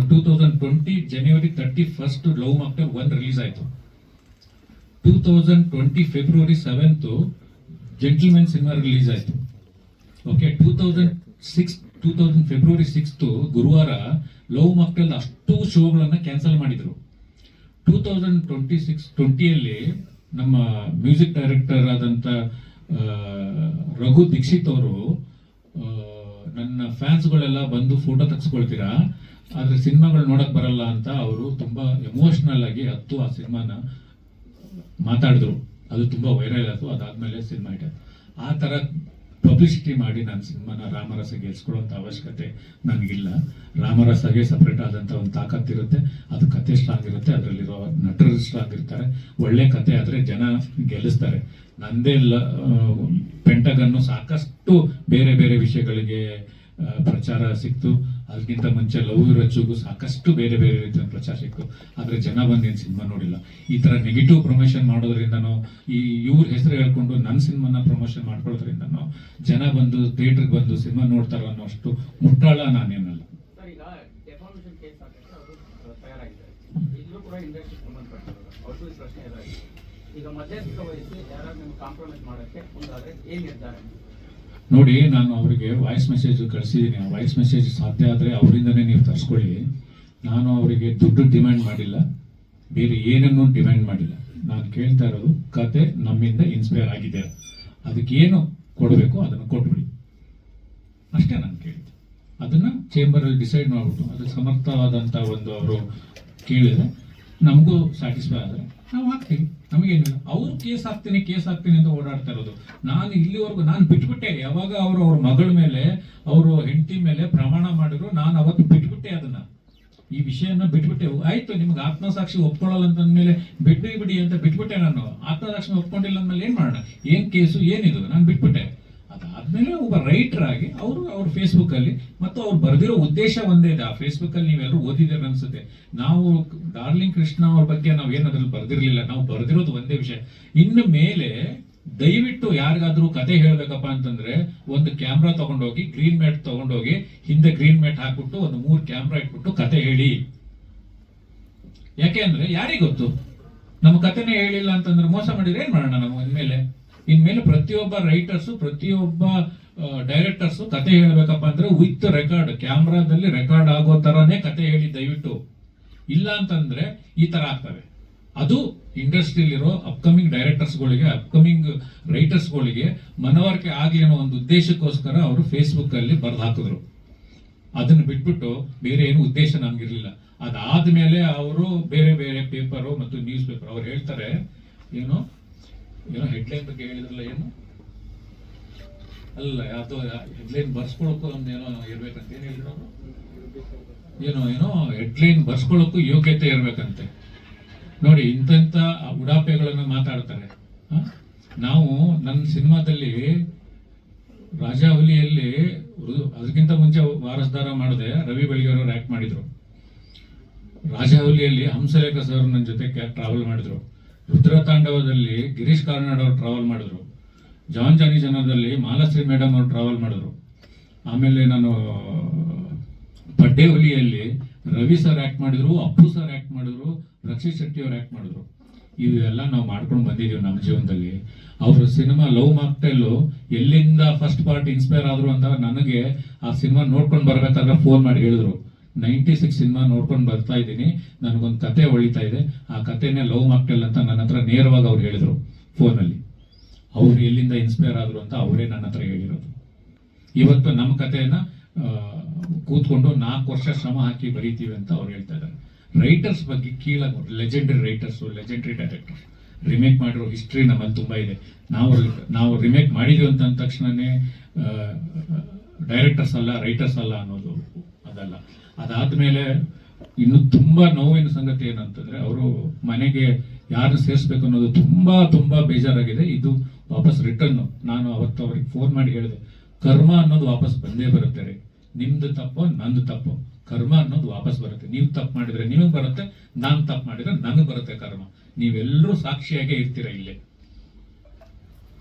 2020 ಜನವರಿ 31 ಲವ್ ಮಾಕ್ಟೇಲ್ 1 ರಿಲೀಸ್ ಆಯ್ತು. 2020 ಫೆಬ್ರವರಿ 7 ಜೆಂಟಲ್ಮೆನ್ ಸಿನಿಮಾ ರಿಲೀಸ್ ಆಯ್ತು. ಓಕೆ, 2000 ಫೆಬ್ರವರಿ 6 ಗುರುವಾರ ಲವ್ ಮಾಕ್ಟೇಲ್ ಅಷ್ಟು ಶೋಗಳನ್ನ ಕ್ಯಾನ್ಸಲ್ ಮಾಡಿದ್ರು. 2020 ನಮ್ಮ ಮ್ಯೂಸಿಕ್ ಡೈರೆಕ್ಟರ್ ಆದಂತ ರಘು ದೀಕ್ಷಿತ್ ಅವರು, ನನ್ನ ಫ್ಯಾನ್ಸ್ಗಳೆಲ್ಲ ಬಂದು ಫೋಟೋ ತೆಗೆಸ್ಕೊಳ್ತೀರಾ, ಆದ್ರೆ ಸಿನಿಮಾಗಳು ನೋಡಕ್ ಬರಲ್ಲ ಅಂತ ಅವರು ತುಂಬಾ ಎಮೋಷನಲ್ ಆಗಿ ಆ ಸಿನಿಮಾನ ಮಾತಾಡಿದ್ರು. ಅದು ತುಂಬಾ ವೈರಲ್ ಆಯ್ತು. ಅದಾದ್ಮೇಲೆ ಸಿನಿಮಾ ಇಟ್ಟ ಆ ತರ ಪಬ್ಲಿಸಿಟಿ ಮಾಡಿ ನನ್ನ ಸಿನಿಮಾನ ರಾಮರಸ ಗೆಲ್ಸ್ಕೊಳ್ಳುವಂತ ಅವಶ್ಯಕತೆ ನನಗಿಲ್ಲ. ರಾಮರಸಗೆ ಸಪರೇಟ್ ಆದಂತ ಒಂದು ತಾಕತ್ತಿರುತ್ತೆ, ಅದು ಕತೆ ಸ್ಟ್ರಾಂಗ್ ಇರುತ್ತೆ, ಅದರಲ್ಲಿರೋ ನಟರು ಸ್ಟ್ರಾಂಗ್ ಇರ್ತಾರೆ. ಒಳ್ಳೆ ಕತೆ ಆದ್ರೆ ಜನ ಗೆಲ್ಲಿಸ್ತಾರೆ. ನಂದೇ ಪೆಂಟಗನ್ನು ಸಾಕಷ್ಟು ಬೇರೆ ಬೇರೆ ವಿಷಯಗಳಿಗೆ ಪ್ರಚಾರ ಸಿಕ್ತು. ಅದಕ್ಕಿಂತ ಮುಂಚೆ ಲವ್ ರಚ್ಚುಗೂ ಸಾಕಷ್ಟು ಬೇರೆ ಬೇರೆ ರೀತಿಯ ಪ್ರಚಾರ ಸಿಕ್ತು. ಆದ್ರೆ ಜನ ಬಂದು ಏನ್ ಸಿನಿಮಾ ನೋಡಿಲ್ಲ. ಈ ತರ ನೆಗೆಟಿವ್ ಪ್ರಮೋಷನ್ ಮಾಡೋದ್ರಿಂದನೋ, ಇವ್ರ ಹೆಸರು ಹೇಳ್ಕೊಂಡು ನನ್ನ ಸಿನಿಮಾನ ಪ್ರಮೋಷನ್ ಮಾಡ್ಕೊಳ್ಳೋದ್ರಿಂದನೋ ಜನ ಬಂದು ಥಿಯೇಟರ್ಗೆ ಬಂದು ಸಿನಿಮಾ ನೋಡ್ತಾರೋ ಅನ್ನೋ ಅಷ್ಟು ಮುಟ್ಟಾಳ ನಾನೇನಲ್ಲ. ಸರ್, ಈಗ ಡೆಫಾಮೇಷನ್ ಕೇಸ್ ಹಾಕಿದ್ರೆ ಅದು ತಯಾರಾಗಿದೆ. ಇಲ್ಲೂ ಕೂಡ ಇಂಡಸ್ಟ್ರಿ ಸಂಬಂಧಪಟ್ಟಿರೋದು ಅವ್ರಿಗೂ ಈ ಪ್ರಶ್ನೆ ಇದಾಗಿದೆ. ಈಗ ಮಧ್ಯಸ್ಥಿಕೆ ವಹಿಸಿ ಯಾರು ನಿಮ್ಗೆ ಕಾಂಪ್ರಮೈಸ್ ಮಾಡೋಕ್ಕೆ ಮುಂದಾದ್ರೆ ಏನ್ ನಿರ್ಧಾರ? ನೋಡಿ, ನಾನು ಅವರಿಗೆ ವಾಯ್ಸ್ ಮೆಸೇಜ್ ಕಳಿಸಿದ್ದೀನಿ. ಆ ವಾಯ್ಸ್ ಮೆಸೇಜ್ ಸಾಧ್ಯ ಆದರೆ ಅವರಿಂದನೇ ನೀವು ತರಿಸ್ಕೊಳ್ಳಿ. ನಾನು ಅವರಿಗೆ ದುಡ್ಡು ಡಿಮ್ಯಾಂಡ್ ಮಾಡಿಲ್ಲ, ಬೇರೆ ಏನನ್ನೂ ಡಿಮ್ಯಾಂಡ್ ಮಾಡಿಲ್ಲ. ನಾನು ಕೇಳ್ತಾ ಇರೋದು ಕತೆ ನಮ್ಮಿಂದ ಇನ್ಸ್ಪೈರ್ ಆಗಿದೆ, ಅದಕ್ಕೇನು ಕೊಡಬೇಕು ಅದನ್ನು ಕೊಟ್ಬಿಡಿ ಅಷ್ಟೇ ನಾನು ಕೇಳಿದ್ದೆ. ಅದನ್ನ ಚೇಂಬರಲ್ಲಿ ಡಿಸೈಡ್ ಮಾಡ್ಬಿಟ್ಟು ಅದು ಸಮರ್ಥವಾದಂಥ ಒಂದು ಅವರು ಕೇಳಿದ್ರೆ ನಮಗೂ ಸ್ಯಾಟಿಸ್ಫೈ ಆದರೆ ನಾವು ಹಾಕ್ತೀವಿ. ನಮಗೇನಿಲ್ಲ. ಅವ್ರು ಕೇಸ್ ಹಾಕ್ತೀನಿ ಅಂತ ಓಡಾಡ್ತಾ ಇರೋದು. ನಾನು ಇಲ್ಲಿವರೆಗೂ ನಾನು ಬಿಟ್ಬಿಟ್ಟೆ. ಯಾವಾಗ ಅವ್ರ ಮಗಳ ಮೇಲೆ, ಅವರು ಹೆಂಡತಿ ಮೇಲೆ ಪ್ರಮಾಣ ಮಾಡಿದ್ರು, ನಾನು ಅವತ್ತು ಬಿಟ್ಬಿಟ್ಟೆ. ಅದನ್ನ ಈ ವಿಷಯನ ಬಿಟ್ಬಿಟ್ಟೆ. ಆಯ್ತು, ನಿಮ್ಗೆ ಆತ್ಮಸಾಕ್ಷಿ ಒಪ್ಕೊಳ್ಳಲ್ಲ ಅಂತಂದ್ಮೇಲೆ ಬಿಡಿ ಅಂತ ಬಿಟ್ಬಿಟ್ಟೆ. ನಾನು ಆತ್ಮಸಾಕ್ಷಿ ಒಪ್ಕೊಂಡಿಲ್ಲ ಅಂದ್ಮೇಲೆ ಏನ್ ಮಾಡೋಣ? ಏನ್ ಕೇಸು ಏನಿದು? ನಾನು ಬಿಟ್ಬಿಟ್ಟೆ. ಅದಾದ್ಮೇಲೆ ಒಬ್ಬ ರೈಟರ್ ಆಗಿ ಅವ್ರ ಫೇಸ್ಬುಕ್ ಅಲ್ಲಿ ಮತ್ತು ಅವ್ರು ಬರೆದಿರೋ ಉದ್ದೇಶ ಒಂದೇ ಇದೆ. ಆ ಫೇಸ್ಬುಕ್ ಅಲ್ಲಿ ನೀವೆಲ್ಲರೂ ಓದಿದ್ದೀರ ಅನ್ಸುತ್ತೆ. ನಾವು ಡಾರ್ಲಿಂಗ್ ಕೃಷ್ಣ ಅವ್ರ ಬಗ್ಗೆ ನಾವು ಏನಾದ್ರಲ್ಲಿ ಬರ್ದಿರ್ಲಿಲ್ಲ. ನಾವು ಬರ್ದಿರೋದು ಒಂದೇ ವಿಷಯ. ಇನ್ನು ಮೇಲೆ ದಯವಿಟ್ಟು ಯಾರಿಗಾದ್ರೂ ಕತೆ ಹೇಳ್ಬೇಕಪ್ಪ ಅಂತಂದ್ರೆ ಒಂದು ಕ್ಯಾಮ್ರಾ ತಗೊಂಡೋಗಿ, ಗ್ರೀನ್ ಮ್ಯಾಟ್ ತಗೊಂಡೋಗಿ, ಹಿಂದೆ ಗ್ರೀನ್ ಮ್ಯಾಟ್ ಹಾಕ್ಬಿಟ್ಟು ಒಂದು 3 ಕ್ಯಾಮ್ರಾ ಇಟ್ಬಿಟ್ಟು ಕತೆ ಹೇಳಿ. ಯಾಕೆ ಅಂದ್ರೆ ಯಾರಿಗ್ ಗೊತ್ತು? ನಮ್ಮ ಕತೆನೇ ಹೇಳಿಲ್ಲ ಅಂತಂದ್ರೆ ಮೋಸ ಮಾಡಿದ್ರೆ ಏನ್ ಮಾಡೋಣ ನಾವು? ಇನ್ಮೇಲೆ ಪ್ರತಿಯೊಬ್ಬ ರೈಟರ್ಸು, ಪ್ರತಿಯೊಬ್ಬ ಡೈರೆಕ್ಟರ್ಸು ಕತೆ ಹೇಳ್ಬೇಕಪ್ಪ ಅಂದ್ರೆ ವಿತ್ ರೆಕಾರ್ಡ್, ಕ್ಯಾಮ್ರಾದಲ್ಲಿ ರೆಕಾರ್ಡ್ ಆಗೋ ತರಾನೇ ಕತೆ ಹೇಳಿ ದಯವಿಟ್ಟು. ಇಲ್ಲ ಅಂತಂದ್ರೆ ಈ ತರ ಆಗ್ತವೆ. ಅದು ಇಂಡಸ್ಟ್ರಿಯಲ್ಲಿರೋ ಅಪ್ಕಮಿಂಗ್ ಡೈರೆಕ್ಟರ್ಸ್ಗಳಿಗೆ, ಅಪ್ಕಮಿಂಗ್ ರೈಟರ್ಸ್ಗಳಿಗೆ ಮನವರಿಕೆ ಆಗ್ಲಿ ಅನ್ನೋ ಒಂದು ಉದ್ದೇಶಕ್ಕೋಸ್ಕರ ಅವರು ಫೇಸ್ಬುಕ್ ಅಲ್ಲಿ ಬರ್ದು ಹಾಕಿದ್ರು. ಅದನ್ನ ಬಿಟ್ಬಿಟ್ಟು ಬೇರೆ ಏನು ಉದ್ದೇಶ ನಮ್ಗಿರ್ಲಿಲ್ಲ. ಅದಾದ್ಮೇಲೆ ಅವರು ಬೇರೆ ಬೇರೆ ಪೇಪರು ಮತ್ತು ನ್ಯೂಸ್ ಪೇಪರ್ ಅವ್ರು ಹೇಳ್ತಾರೆ, ಏನೋ ಹೆಡ್ಲೈನ್ ಬಗ್ಗೆ ಹೇಳಿದ್ರಲ್ಲ, ಏನು ಅಲ್ಲ ಯಾವ್ದೋ ಹೆಡ್ಲೈನ್ ಬರ್ಸ್ಕೊಳಕ್ಕೂ ಒಂದೇನೋ ಇರ್ಬೇಕಂತ ಏನ್ ಹೇಳಿದ್ರು ಅವರು? ಏನೋ ಹೆಡ್ಲೈನ್ ಬರ್ಸ್ಕೊಳಕ್ಕೂ ಯೋಗ್ಯತೆ ಇರ್ಬೇಕಂತೆ. ನೋಡಿ, ಇಂಥ ಉಡಾಪೆಗಳನ್ನು ಮಾತಾಡ್ತಾರೆ. ನಾವು ನನ್ನ ಸಿನಿಮಾದಲ್ಲಿ ರಾಜಾಹುಲಿಯಲ್ಲಿ ಅದಕ್ಕಿಂತ ಮುಂಚೆ ವಾರಸ್ದಾರ ಮಾಡಿದೆ, ರವಿ ಬೆಳಗೆಯವರು ಆಕ್ಟ್ ಮಾಡಿದ್ರು. ರಾಜಾಹುಲಿಯಲ್ಲಿ ಹಂಸಲೇಖ ಸರ್ ನನ್ನ ಜೊತೆ ಟ್ರಾವೆಲ್ ಮಾಡಿದ್ರು. ರುದ್ರತಾಂಡವದಲ್ಲಿ ಗಿರೀಶ್ ಕಾರ್ನಾಡ್ ಅವರು ಟ್ರಾವೆಲ್ ಮಾಡಿದ್ರು. ಜಾನ್ ಜಾನಿ ಜನದಲ್ಲಿ ಮಾಲಾಶ್ರೀ ಮೇಡಮ್ ಅವರು ಟ್ರಾವೆಲ್ ಮಾಡಿದ್ರು. ಆಮೇಲೆ ನಾನು ಬಡ್ಡೆ ಹುಲಿಯಲ್ಲಿ ರವಿ ಸರ್ ಆಕ್ಟ್ ಮಾಡಿದ್ರು, ಅಪ್ಪು ಸರ್ ಆಕ್ಟ್ ಮಾಡಿದ್ರು, ರಕ್ಷಿತ್ ಶೆಟ್ಟಿ ಅವ್ರು ಆಕ್ಟ್ ಮಾಡಿದ್ರು. ಇವೆಲ್ಲ ನಾವು ಮಾಡ್ಕೊಂಡು ಬಂದಿದ್ದೀವಿ ನಮ್ಮ ಜೀವನದಲ್ಲಿ. ಅವ್ರ ಸಿನಿಮಾ ಲವ್ ಮಾಕ್ಟೇಲ್ ಎಲ್ಲಿಂದ ಫಸ್ಟ್ ಪಾರ್ಟ್ ಇನ್ಸ್ಪೈರ್ ಆದ್ರು ಅಂತ ನನಗೆ ಆ ಸಿನಿಮಾ ನೋಡ್ಕೊಂಡು ಬರ್ಬೇಕಾದ್ರೆ ಫೋನ್ ಮಾಡಿ ಹೇಳಿದ್ರು. 96 ಸಿನಿಮಾ ನೋಡ್ಕೊಂಡು ಬರ್ತಾ ಇದ್ದೀನಿ, ನನಗೊಂದು ಕತೆ ಹೊಳಿತಾ ಇದೆ, ಆ ಕತೆನೇ ಲವ್ ಮಾಕ್ಟೇಲ್ ಅಂತ ನನ್ನ ಹತ್ರ ನೇರವಾಗಿ ಅವ್ರು ಹೇಳಿದ್ರು ಫೋನಲ್ಲಿ. ಅವ್ರು ಎಲ್ಲಿಂದ ಇನ್ಸ್ಪೈರ್ ಆದ್ರು ಅಂತ ಅವರೇ ನನ್ನ ಹತ್ರ ಹೇಳಿರೋದು. ಇವತ್ತು ನಮ್ಮ ಕಥೆಯನ್ನ ಕೂತ್ಕೊಂಡು 4 ವರ್ಷ ಶ್ರಮ ಹಾಕಿ ಬರೀತೀವಿ ಅಂತ ಅವ್ರು ಹೇಳ್ತಾ ಇದ್ದಾರೆ. ರೈಟರ್ಸ್ ಬಗ್ಗೆ ಕೀಳಾಗಿ, legendary writers, legendary directors remake ಮಾಡಿರೋ ಹಿಸ್ಟ್ರಿ ನಮ್ಮಲ್ಲಿ ತುಂಬಾ ಇದೆ. ನಾವು ರಿಮೇಕ್ ಮಾಡಿದ್ವಿ ಅಂತ ಅಂದ ತಕ್ಷಣನೇ ಡೈರೆಕ್ಟರ್ಸ್ ಅಲ್ಲ, ರೈಟರ್ಸ್ ಅಲ್ಲ ಅನ್ನೋದು ಅದಲ್ಲ. ಅದಾದ್ಮೇಲೆ ಇನ್ನು ತುಂಬಾ ನೋವಿನ ಸಂಗತಿ ಏನಂತಂದ್ರೆ, ಅವರು ಮನೆಗೆ ಯಾರನ್ನ ಸೇರಿಸ್ಬೇಕು ಅನ್ನೋದು ತುಂಬಾ ತುಂಬಾ ಬೇಜಾರಾಗಿದೆ. ಇದು ವಾಪಸ್ ರಿಟರ್ನ್. ನಾನು ಅವತ್ತು ಅವ್ರಿಗೆ ಫೋನ್ ಮಾಡಿ ಹೇಳಿದೆ, ಕರ್ಮ ಅನ್ನೋದು ವಾಪಸ್ ಬಂದೇ ಬರುತ್ತೆ ರೀ. ನಿಮ್ದು ತಪ್ಪೋ ನಂದು ತಪ್ಪೋ, ಕರ್ಮ ಅನ್ನೋದು ವಾಪಸ್ ಬರುತ್ತೆ. ನೀವು ತಪ್ಪು ಮಾಡಿದ್ರೆ ನಿಮಗೆ ಬರುತ್ತೆ, ನಾನು ತಪ್ಪು ಮಾಡಿದ್ರೆ ನನಗೆ ಬರುತ್ತೆ ಕರ್ಮ. ನೀವೆಲ್ಲರೂ ಸಾಕ್ಷಿಯಾಗೇ ಇರ್ತೀರ ಇಲ್ಲೇ.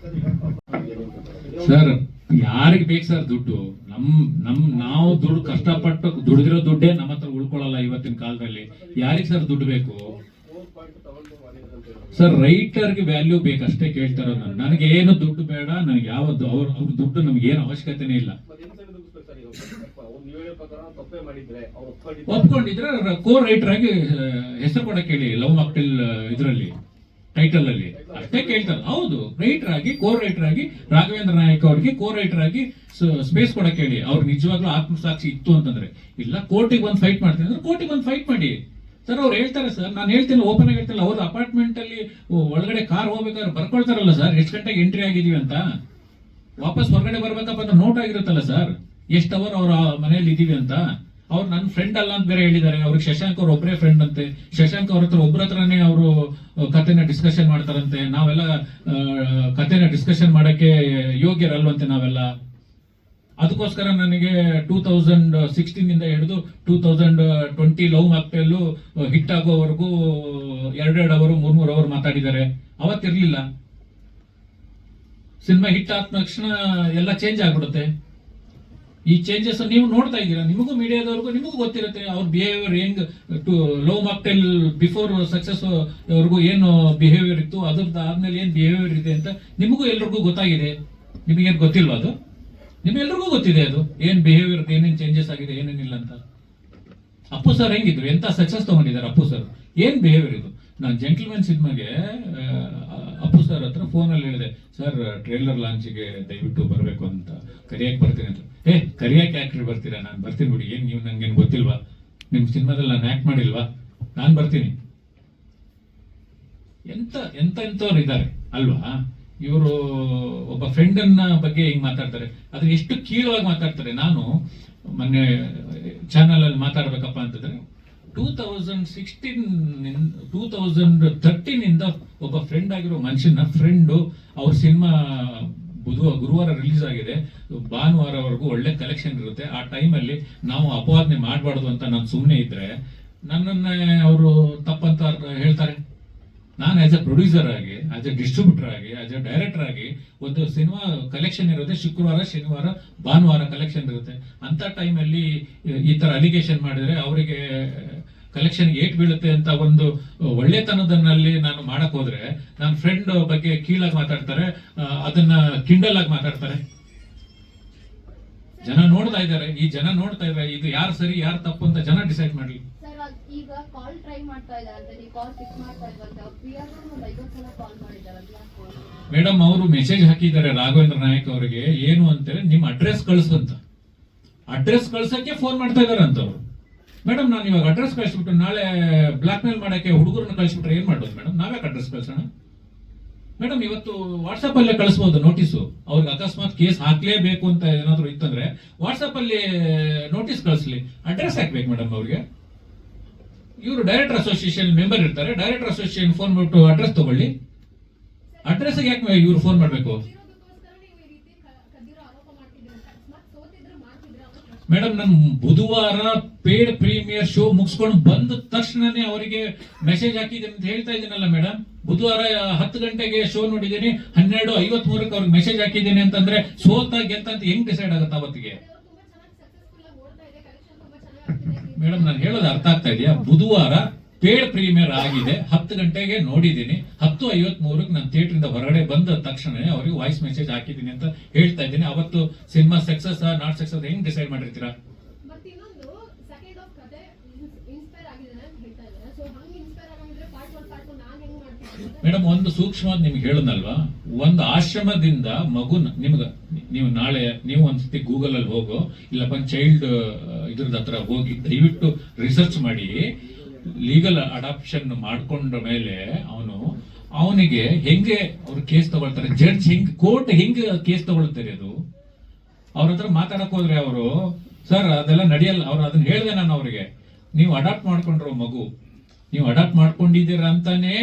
ಸರ್, ಯಾರಿಗೆ ಬೇಕು ಸರ್ ದುಡ್ಡು? ನಾವು ದುಡ್ಡು ಕಷ್ಟಪಟ್ಟು ದುಡಿದಿರೋ ದುಡ್ಡೇ ನಮ್ಮ ಹತ್ರ ಉಳ್ಕೊಳ್ಳಲ್ಲ ಇವತ್ತಿನ ಕಾಲದಲ್ಲಿ. ಯಾರಿಗೆ ಸರ್ ದುಡ್ಡು ಬೇಕು? ಸರ್, ರೈಟರ್ಗೆ ವ್ಯಾಲ್ಯೂ ಬೇಕಷ್ಟೇ ಕೇಳ್ತಾರೋ. ನನಗೆ ಏನು ದುಡ್ಡು ಬೇಡ, ನನಗೆ ಯಾವತ್ತು ಅವ್ರ ದುಡ್ಡು ನಮ್ಗೆ ಏನು ಅವಶ್ಯಕತೆನೇ ಇಲ್ಲ. ಒಪ್ಕೊಂಡಿದ್ರೆ ಕೋ ರೈಟರ್ ಆಗಿ ಹೆಸರು ಕೊಡಕ್ಕೆ ಹೇಳಿ. ಲವ್ ಮಾಕ್ಟೇಲ್ ಇದರಲ್ಲಿ ಟೈಟಲ್ ಅಲ್ಲಿ ಅಷ್ಟೇ ಕೇಳ್ತಾರೆ. ಹೌದು, ರೈಟರ್ ಆಗಿ, ಕೋ ರೈಟರ್ ಆಗಿ ರಾಘವೇಂದ್ರ ನಾಯಕ್ ಅವ್ರಿಗೆ ಕೋ ರೈಟರ್ ಆಗಿ ಸ್ಪೇಸ್ ಕೊಡಕ್ಕೆ ಹೇಳಿ. ಅವ್ರು ನಿಜವಾಗ್ಲೂ ಆತ್ಮಸಾಕ್ಷಿ ಇತ್ತು ಅಂತಂದ್ರೆ. ಇಲ್ಲ ಕೋರ್ಟಿಗೆ ಬಂದು ಫೈಟ್ ಮಾಡ್ತೀನಿ ಅಂದ್ರೆ ಕೋರ್ಟಿಗೆ ಬಂದು ಫೈಟ್ ಮಾಡಿ ಸರ್. ಅವ್ರು ಹೇಳ್ತಾರೆ ಸರ್, ನಾನು ಹೇಳ್ತೀನಿ, ಓಪನ್ ಆಗಿ ಹೇಳ್ತಿಲ್ಲ. ಅವ್ರ ಅಪಾರ್ಟ್ಮೆಂಟ್ ಅಲ್ಲಿ ಒಳಗಡೆ ಕಾರ್ ಹೋಗ್ಬೇಕಾದ್ರೆ ಬರ್ಕೊಳ್ತಾರಲ್ಲ ಸರ್, ಎಷ್ಟು ಗಂಟೆಗೆ ಎಂಟ್ರಿ ಆಗಿದೀವಿ ಅಂತ. ವಾಪಸ್ ಹೊರಗಡೆ ಬರ್ಬೇಕಪ್ಪ ಅಂತ ನೋಟ್ ಆಗಿರುತ್ತಲ್ಲ ಸರ್, ಎಷ್ಟು ಅವರ್ ಅವ್ರ ಮನೆಯಲ್ಲಿ ಇದೀವಿ ಅಂತ. ಅವ್ರು ನನ್ನ ಫ್ರೆಂಡ್ ಅಲ್ಲ ಅಂತ ಬೇರೆ ಹೇಳಿದ್ದಾರೆ. ಅವ್ರಿಗೆ ಶಶಾಂಕ್ ಅವ್ರ ಒಬ್ಬರೇ ಫ್ರೆಂಡ್ ಅಂತೆ. ಶಶಾಂಕ್ ಅವ್ರ ಹತ್ರ ಒಬ್ಬರ ಹತ್ರನೇ ಅವರು ಕಥೆನ ಡಿಸ್ಕಷನ್ ಮಾಡ್ತಾರಂತೆ. ನಾವೆಲ್ಲ ಕಥೆನ ಡಿಸ್ಕಷನ್ ಮಾಡಕ್ಕೆ ಯೋಗ್ಯರಲ್ವಂತೆ ನಾವೆಲ್ಲ. ಅದಕ್ಕೋಸ್ಕರ ನನಗೆ 2016 ಇಂದ ಹಿಡಿದು 2020 ಲವ್ ಮಾಕ್ಟೇಲ್ ಹಿಟ್ ಆಗೋವರೆಗೂ 2 ಅವರು 3 ಅವರು ಮಾತಾಡಿದ್ದಾರೆ. ಅವತ್ತಿರ್ಲಿಲ್ಲ. ಸಿನಿಮಾ ಹಿಟ್ ಆದ ತಕ್ಷಣ ಎಲ್ಲ ಚೇಂಜ್ ಆಗ್ಬಿಡುತ್ತೆ. ಈ ಚೇಂಜಸ್ ನೀವು ನೋಡ್ತಾ ಇದ್ದೀರಾ. ನಿಮಗೂ ಮೀಡಿಯಾದವ್ರಿಗೂ ನಿಮಗೂ ಗೊತ್ತಿರುತ್ತೆ ಅವ್ರ ಬಿಹೇವಿಯರ್ ಹೆಂಗ್. ಲವ್ ಮಾಕ್ಟೇಲ್ ಬಿಫೋರ್ ಸಕ್ಸಸ್ ಅವ್ರಿಗೂ ಏನು ಬಿಹೇವಿಯರ್ ಇತ್ತು, ಅದ್ರದ್ದು ಆದ್ಮೇಲೆ ಏನ್ ಬಿಹೇವಿಯರ್ ಇದೆ ಅಂತ ನಿಮಗೂ ಎಲ್ರಿಗೂ ಗೊತ್ತಾಗಿದೆ. ನಿಮಗೇನು ಗೊತ್ತಿಲ್ವಾ? ಅದು ನಿಮ್ಗೆಲ್ರಿಗೂ ಗೊತ್ತಿದೆ. ಅದು ಏನ್ ಬಿಹೇವಿಯರ್, ಏನೇನ್ ಚೇಂಜಸ್ ಆಗಿದೆ, ಏನೇನಿಲ್ಲ ಅಂತ. ಅಪ್ಪು ಸರ್ ಹೆಂಗಿದ್ರು, ಎಂತ ಸಕ್ಸಸ್ ತಗೊಂಡಿದ್ದಾರೆ ಅಪ್ಪು ಸರ್. ಏನ್ ಬಿಹೇವಿಯರ್ ಇದು? ನಾನು ಜೆಂಟಲ್ಮನ್ ಸಿನಿಮಾಗೆ ಅಪ್ಪು ಸರ್ ಹತ್ರ ಫೋನಲ್ಲಿ ಹೇಳಿದೆ, ಸರ್ ಟ್ರೇಲರ್ ಲಾಂಚಿಗೆ ದಯವಿಟ್ಟು ಬರಬೇಕು ಅಂತ, ಕರಿಯಕ್ಕೆ ಬರ್ತೀನಿ ಅಂತ. ಕರಿಯಕ್ಕೆ ಯಾಕ್ರಿ ಬರ್ತೀರಾ? ನಾನು ಬರ್ತೀನಿ ಬಿಡಿ, ಏನ್ ನೀವು ನಂಗೇನು ಗೊತ್ತಿಲ್ವಾ? ನಿಮ್ ಸಿನಿಮಾದಲ್ಲಿ ನಾನು ಆಕ್ಟ್ ಮಾಡಿಲ್ವಾ? ನಾನು ಬರ್ತೀನಿ. ಎಂತವ್ರು ಇದ್ದಾರೆ ಅಲ್ವಾ? ಇವರು ಒಬ್ಬ ಫ್ರೆಂಡ್ ಅನ್ನ ಬಗ್ಗೆ ಹಿಂಗ್ ಮಾತಾಡ್ತಾರೆ. ಅದನ್ನ ಎಷ್ಟು ಕೀಳವಾಗಿ ಮಾತಾಡ್ತಾರೆ. ನಾನು ಮೊನ್ನೆ ಚಾನಲ್ ಅಲ್ಲಿ ಮಾತಾಡ್ಬೇಕಪ್ಪ ಅಂತಂದ್ರೆ 2013 ಇಂದ ಒಬ್ಬ ಫ್ರೆಂಡ್ ಆಗಿರೋ ಮನುಷ್ಯನ ಫ್ರೆಂಡು ಅವ್ರ ಸಿನಿಮಾ ಗುರುವಾರ ರಿಲೀಸ್ ಆಗಿದೆ. ಭಾನುವಾರವರೆಗೂ ಒಳ್ಳೆ ಕಲೆಕ್ಷನ್ ಇರುತ್ತೆ. ಆ ಟೈಮಲ್ಲಿ ನಾವು ಅಪವಾದನೆ ಮಾಡಬಾರ್ದು ಅಂತ ನಾನು ಸುಮ್ಮನೆ ಇದ್ರೆ ನನ್ನನ್ನೇ ಅವರು ತಪ್ಪಂತ ಹೇಳ್ತಾರೆ. ನಾನು ಆಸ್ ಎ ಪ್ರೊಡ್ಯೂಸರ್ ಆಗಿ, ಆಸ್ ಎ ಡಿಸ್ಟ್ರಿಬ್ಯೂಟರ್ ಆಗಿ, ಆಸ್ ಎ ಡೈರೆಕ್ಟರ್ ಆಗಿ, ಒಂದು ಸಿನಿಮಾ ಕಲೆಕ್ಷನ್ ಇರುತ್ತೆ ಶುಕ್ರವಾರ, ಶನಿವಾರ, ಭಾನುವಾರ ಕಲೆಕ್ಷನ್ ಇರುತ್ತೆ. ಅಂತ ಟೈಮಲ್ಲಿ ಈ ತರ ಅಲಿಗೇಷನ್ ಮಾಡಿದ್ರೆ ಅವರಿಗೆ ಕಲೆಕ್ಷನ್ ಏಟ್ ಬೀಳುತ್ತೆ ಅಂತ ಒಂದು ಒಳ್ಳೆತನದಲ್ಲಿ ನಾನು ಮಾಡಕ್ ಹೋದ್ರೆ ನನ್ನ ಫ್ರೆಂಡ್ ಬಗ್ಗೆ ಕೀಳಾಗಿ ಮಾತಾಡ್ತಾರೆ, ಅದನ್ನ ಕಿಂಡಲ್ ಆಗಿ ಮಾತಾಡ್ತಾರೆ. ಜನ ನೋಡ್ತಾ ಇದ್ದಾರೆ. ಈ ಜನ ನೋಡ್ತಾ ಇದ್ದಾರೆ, ಇದು ಯಾರು ಸರಿ ಯಾರು ತಪ್ಪು ಅಂತ ಜನ ಡಿಸೈಡ್ ಮಾಡ್ಲಿ. ಈಗ ಕಾಲ್ ಟ್ರೈ ಮಾಡ್ತಾ ಇದ್ದಾರೆ, ನೀವು ಕಾಲ್ ಪಿಕ್ ಮಾಡ್ತಾ ಇದ್ದಾರೆ. ಮೇಡಮ್ ಅವರು ಮೆಸೇಜ್ ಹಾಕಿದ್ದಾರೆ ರಾಘವೇಂದ್ರ ನಾಯಕ್ ಅವರಿಗೆ, ಏನು ಅಂತಾರೆ, ನಿಮ್ ಅಡ್ರೆಸ್ ಕಳಿಸಂತ. ಅಡ್ರೆಸ್ ಕಳ್ಸಕ್ಕೆ ಫೋನ್ ಮಾಡ್ತಾ ಇದಾರೆ ಅಂತವ್ರು. ಮೇಡಮ್ ನಾನು ಇವಾಗ ಅಡ್ರೆಸ್ ಕಳಿಸ್ಬಿಟ್ಟು ನಾಳೆ ಬ್ಲಾಕ್ ಮೇಲ್ ಮಾಡಕ್ಕೆ ಹುಡುಗರನ್ನ ಕಳಿಸ್ಬಿಟ್ರೆ ಏನ್ ಮಾಡೋದು ಮೇಡಮ್? ನಾವ್ಯಾಕೆ ಅಡ್ರೆಸ್ ಕಳ್ಸೋಣ ಮೇಡಮ್? ಇವತ್ತು ವಾಟ್ಸ್ಆಪ್ ಅಲ್ಲೇ ಕಳಿಸಬಹುದು ನೋಟಿಸು. ಅವ್ರಿಗೆ ಅಕಸ್ಮಾತ್ ಕೇಸ್ ಹಾಕ್ಲೇಬೇಕು ಅಂತ ಏನಾದ್ರು ಇತ್ತಂದ್ರೆ ವಾಟ್ಸ್ಆಪ್ ಅಲ್ಲಿ ನೋಟಿಸ್ ಕಳಿಸ್ಲಿ. ಅಡ್ರೆಸ್ ಹಾಕ್ಬೇಕು ಮೇಡಮ್ ಅವ್ರಿಗೆ. ಇವರು ಡೈರೆಕ್ಟರ್ ಅಸೋಸಿಯೇಷನ್ ಮೆಂಬರ್ ಇರ್ತಾರೆ. ಡೈರೆಕ್ಟರ್ ಅಸೋಸಿಯೇಷನ್ ಫೋನ್ ಮಾಡ್ಬಿಟ್ಟು ಅಡ್ರೆಸ್ ತಗೊಳ್ಳಿ. ಅಡ್ರೆಸ್ ಯಾಕೆ ಇವ್ರು ಫೋನ್ ಮಾಡ್ಬೇಕು ಮೇಡಮ್? ನಾನು ಬುಧವಾರ ಪೇಡ್ ಪ್ರೀಮಿಯರ್ ಶೋ ಮುಗಿಸ್ಕೊಂಡು ಬಂದ ತಕ್ಷಣನೇ ಅವರಿಗೆ ಮೆಸೇಜ್ ಹಾಕಿದ್ದೀನಿ ಅಂತ ಹೇಳ್ತಾ ಇದ್ದೀನಲ್ಲ ಮೇಡಮ್. ಬುಧವಾರ 10 ಗಂಟೆಗೆ ಶೋ ನೋಡಿದ್ದೀನಿ, 12:53 ಅವ್ರಿಗೆ ಮೆಸೇಜ್ ಹಾಕಿದ್ದೀನಿ ಅಂತಂದ್ರೆ ಸೋತ ಗೆಲ್ತ ಅಂತ ಹೆಂಗ್ ಡಿಸೈಡ್ ಆಗುತ್ತೆ ಅವತ್ತಿಗೆ? ಮೇಡಮ್ ನಾನು ಹೇಳೋದು ಅರ್ಥ ಆಗ್ತಾ ಇದೆಯಾ? ಬುಧವಾರ ಪೇಡ್ ಪ್ರೀಮಿಯರ್ ಆಗಿದೆ, 10 ಗಂಟೆಗೆ ನೋಡಿದ್ದೀನಿ, 10:53 ನಾನು ಥಿಯೇಟರ್ ಇಂದ ಹೊರಗಡೆ ಬಂದ ತಕ್ಷಣ ಅವರಿಗೆ ವಾಯ್ಸ್ ಮೆಸೇಜ್ ಹಾಕಿದ್ದೀನಿ ಅಂತ ಹೇಳ್ತಾ ಇದ್ದೀನಿ. ಅವತ್ತು ಸಿನಿಮಾ ಸಕ್ಸಸ್ ನಾಟ್ ಸಕ್ಸಸ್ ಹೆಂಗ್ ಡಿಸೈಡ್ ಮಾಡಿರ್ತೀರಾ? ಮೇಡಮ್ ಒಂದು ಸೂಕ್ಷ್ಮವಾದ ನಿಮ್ಗೆ ಹೇಳೋದಲ್ವಾ, ಒಂದು ಆಶ್ರಮದಿಂದ ಮಗು ನೀವು ನಾಳೆ ನೀವು ಒಂದ್ಸತಿ ಗೂಗಲ್ ಅಲ್ಲಿ ಹೋಗೋ, ಇಲ್ಲಪ್ಪ ಚೈಲ್ಡ್ ಇದ್ರದ ಹತ್ರ ಹೋಗಿ ದಯವಿಟ್ಟು ರಿಸರ್ಚ್ ಮಾಡಿ. ಲೀಗಲ್ ಅಡಾಪ್ಷನ್ ಮಾಡ್ಕೊಂಡ ಮೇಲೆ ಅವನಿಗೆ ಹೆಂಗೆ ಅವ್ರು ಕೇಸ್ ತಗೊಳ್ತಾರೆ, ಜಡ್ಜ್ ಕೋರ್ಟ್ ಹೆಂಗೆ ಕೇಸ್ ತಗೊಳ್ತಾರೆ, ಅದು ಅವ್ರ ಹತ್ರ ಮಾತಾಡಕ್ ಹೋದ್ರೆ ಅವರು ಸರ್ ಅದೆಲ್ಲ ನಡೆಯಲ್ಲ. ಅವ್ರು ಅದನ್ನ ಹೇಳಿದೆ ನಾನು ಅವ್ರಿಗೆ, ನೀವು ಅಡಾಪ್ಟ್ ಮಾಡ್ಕೊಂಡ್ರೋ ಮಗು, ನೀವು ಅಡಾಪ್ಟ್ ಮಾಡ್ಕೊಂಡಿದ್ದೀರಾ ಅಂತಾನೆ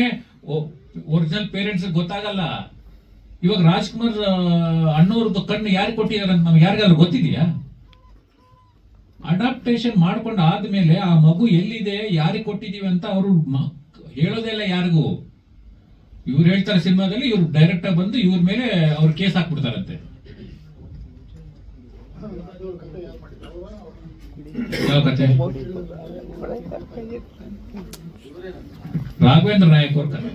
ಒರಿಜಿನಲ್ ಪೇರೆಂಟ್ಸ್ ಗೊತ್ತಾಗಲ್ಲ. ಇವಾಗ ರಾಜ್ಕುಮಾರ್ ಅಣ್ಣವ್ರದ್ದು ಕಣ್ಣು ಯಾರು ಕೊಟ್ಟಿದ್ದಾರೆ ಅಂತ ನಮ್ಗೆ ಯಾರಿಗಾದ್ರೂ ಗೊತ್ತಿದೆಯಾ? ಅಡಾಪ್ಟೇಷನ್ ಮಾಡ್ಕೊಂಡು ಆದ್ಮೇಲೆ ಆ ಮಗು ಎಲ್ಲಿದೆ, ಯಾರಿಗೆ ಕೊಟ್ಟಿದೀವಿ ಅಂತ ಅವರು ಹೇಳೋದೇ ಇಲ್ಲ ಯಾರಿಗೂ. ಇವ್ರು ಹೇಳ್ತಾರೆ ಸಿನಿಮಾದಲ್ಲಿ, ಇವ್ರು ಡೈರೆಕ್ಟ್ ಆಗಿ ಬಂದು ಇವ್ರ ಮೇಲೆ ಅವ್ರು ಕೇಸ್ ಹಾಕ್ಬಿಡ್ತಾರಂತೆ. ಯಾವ ಕತೆ? ರಾಘವೇಂದ್ರ ನಾಯಕ್ ಅವ್ರ ಕತೆ.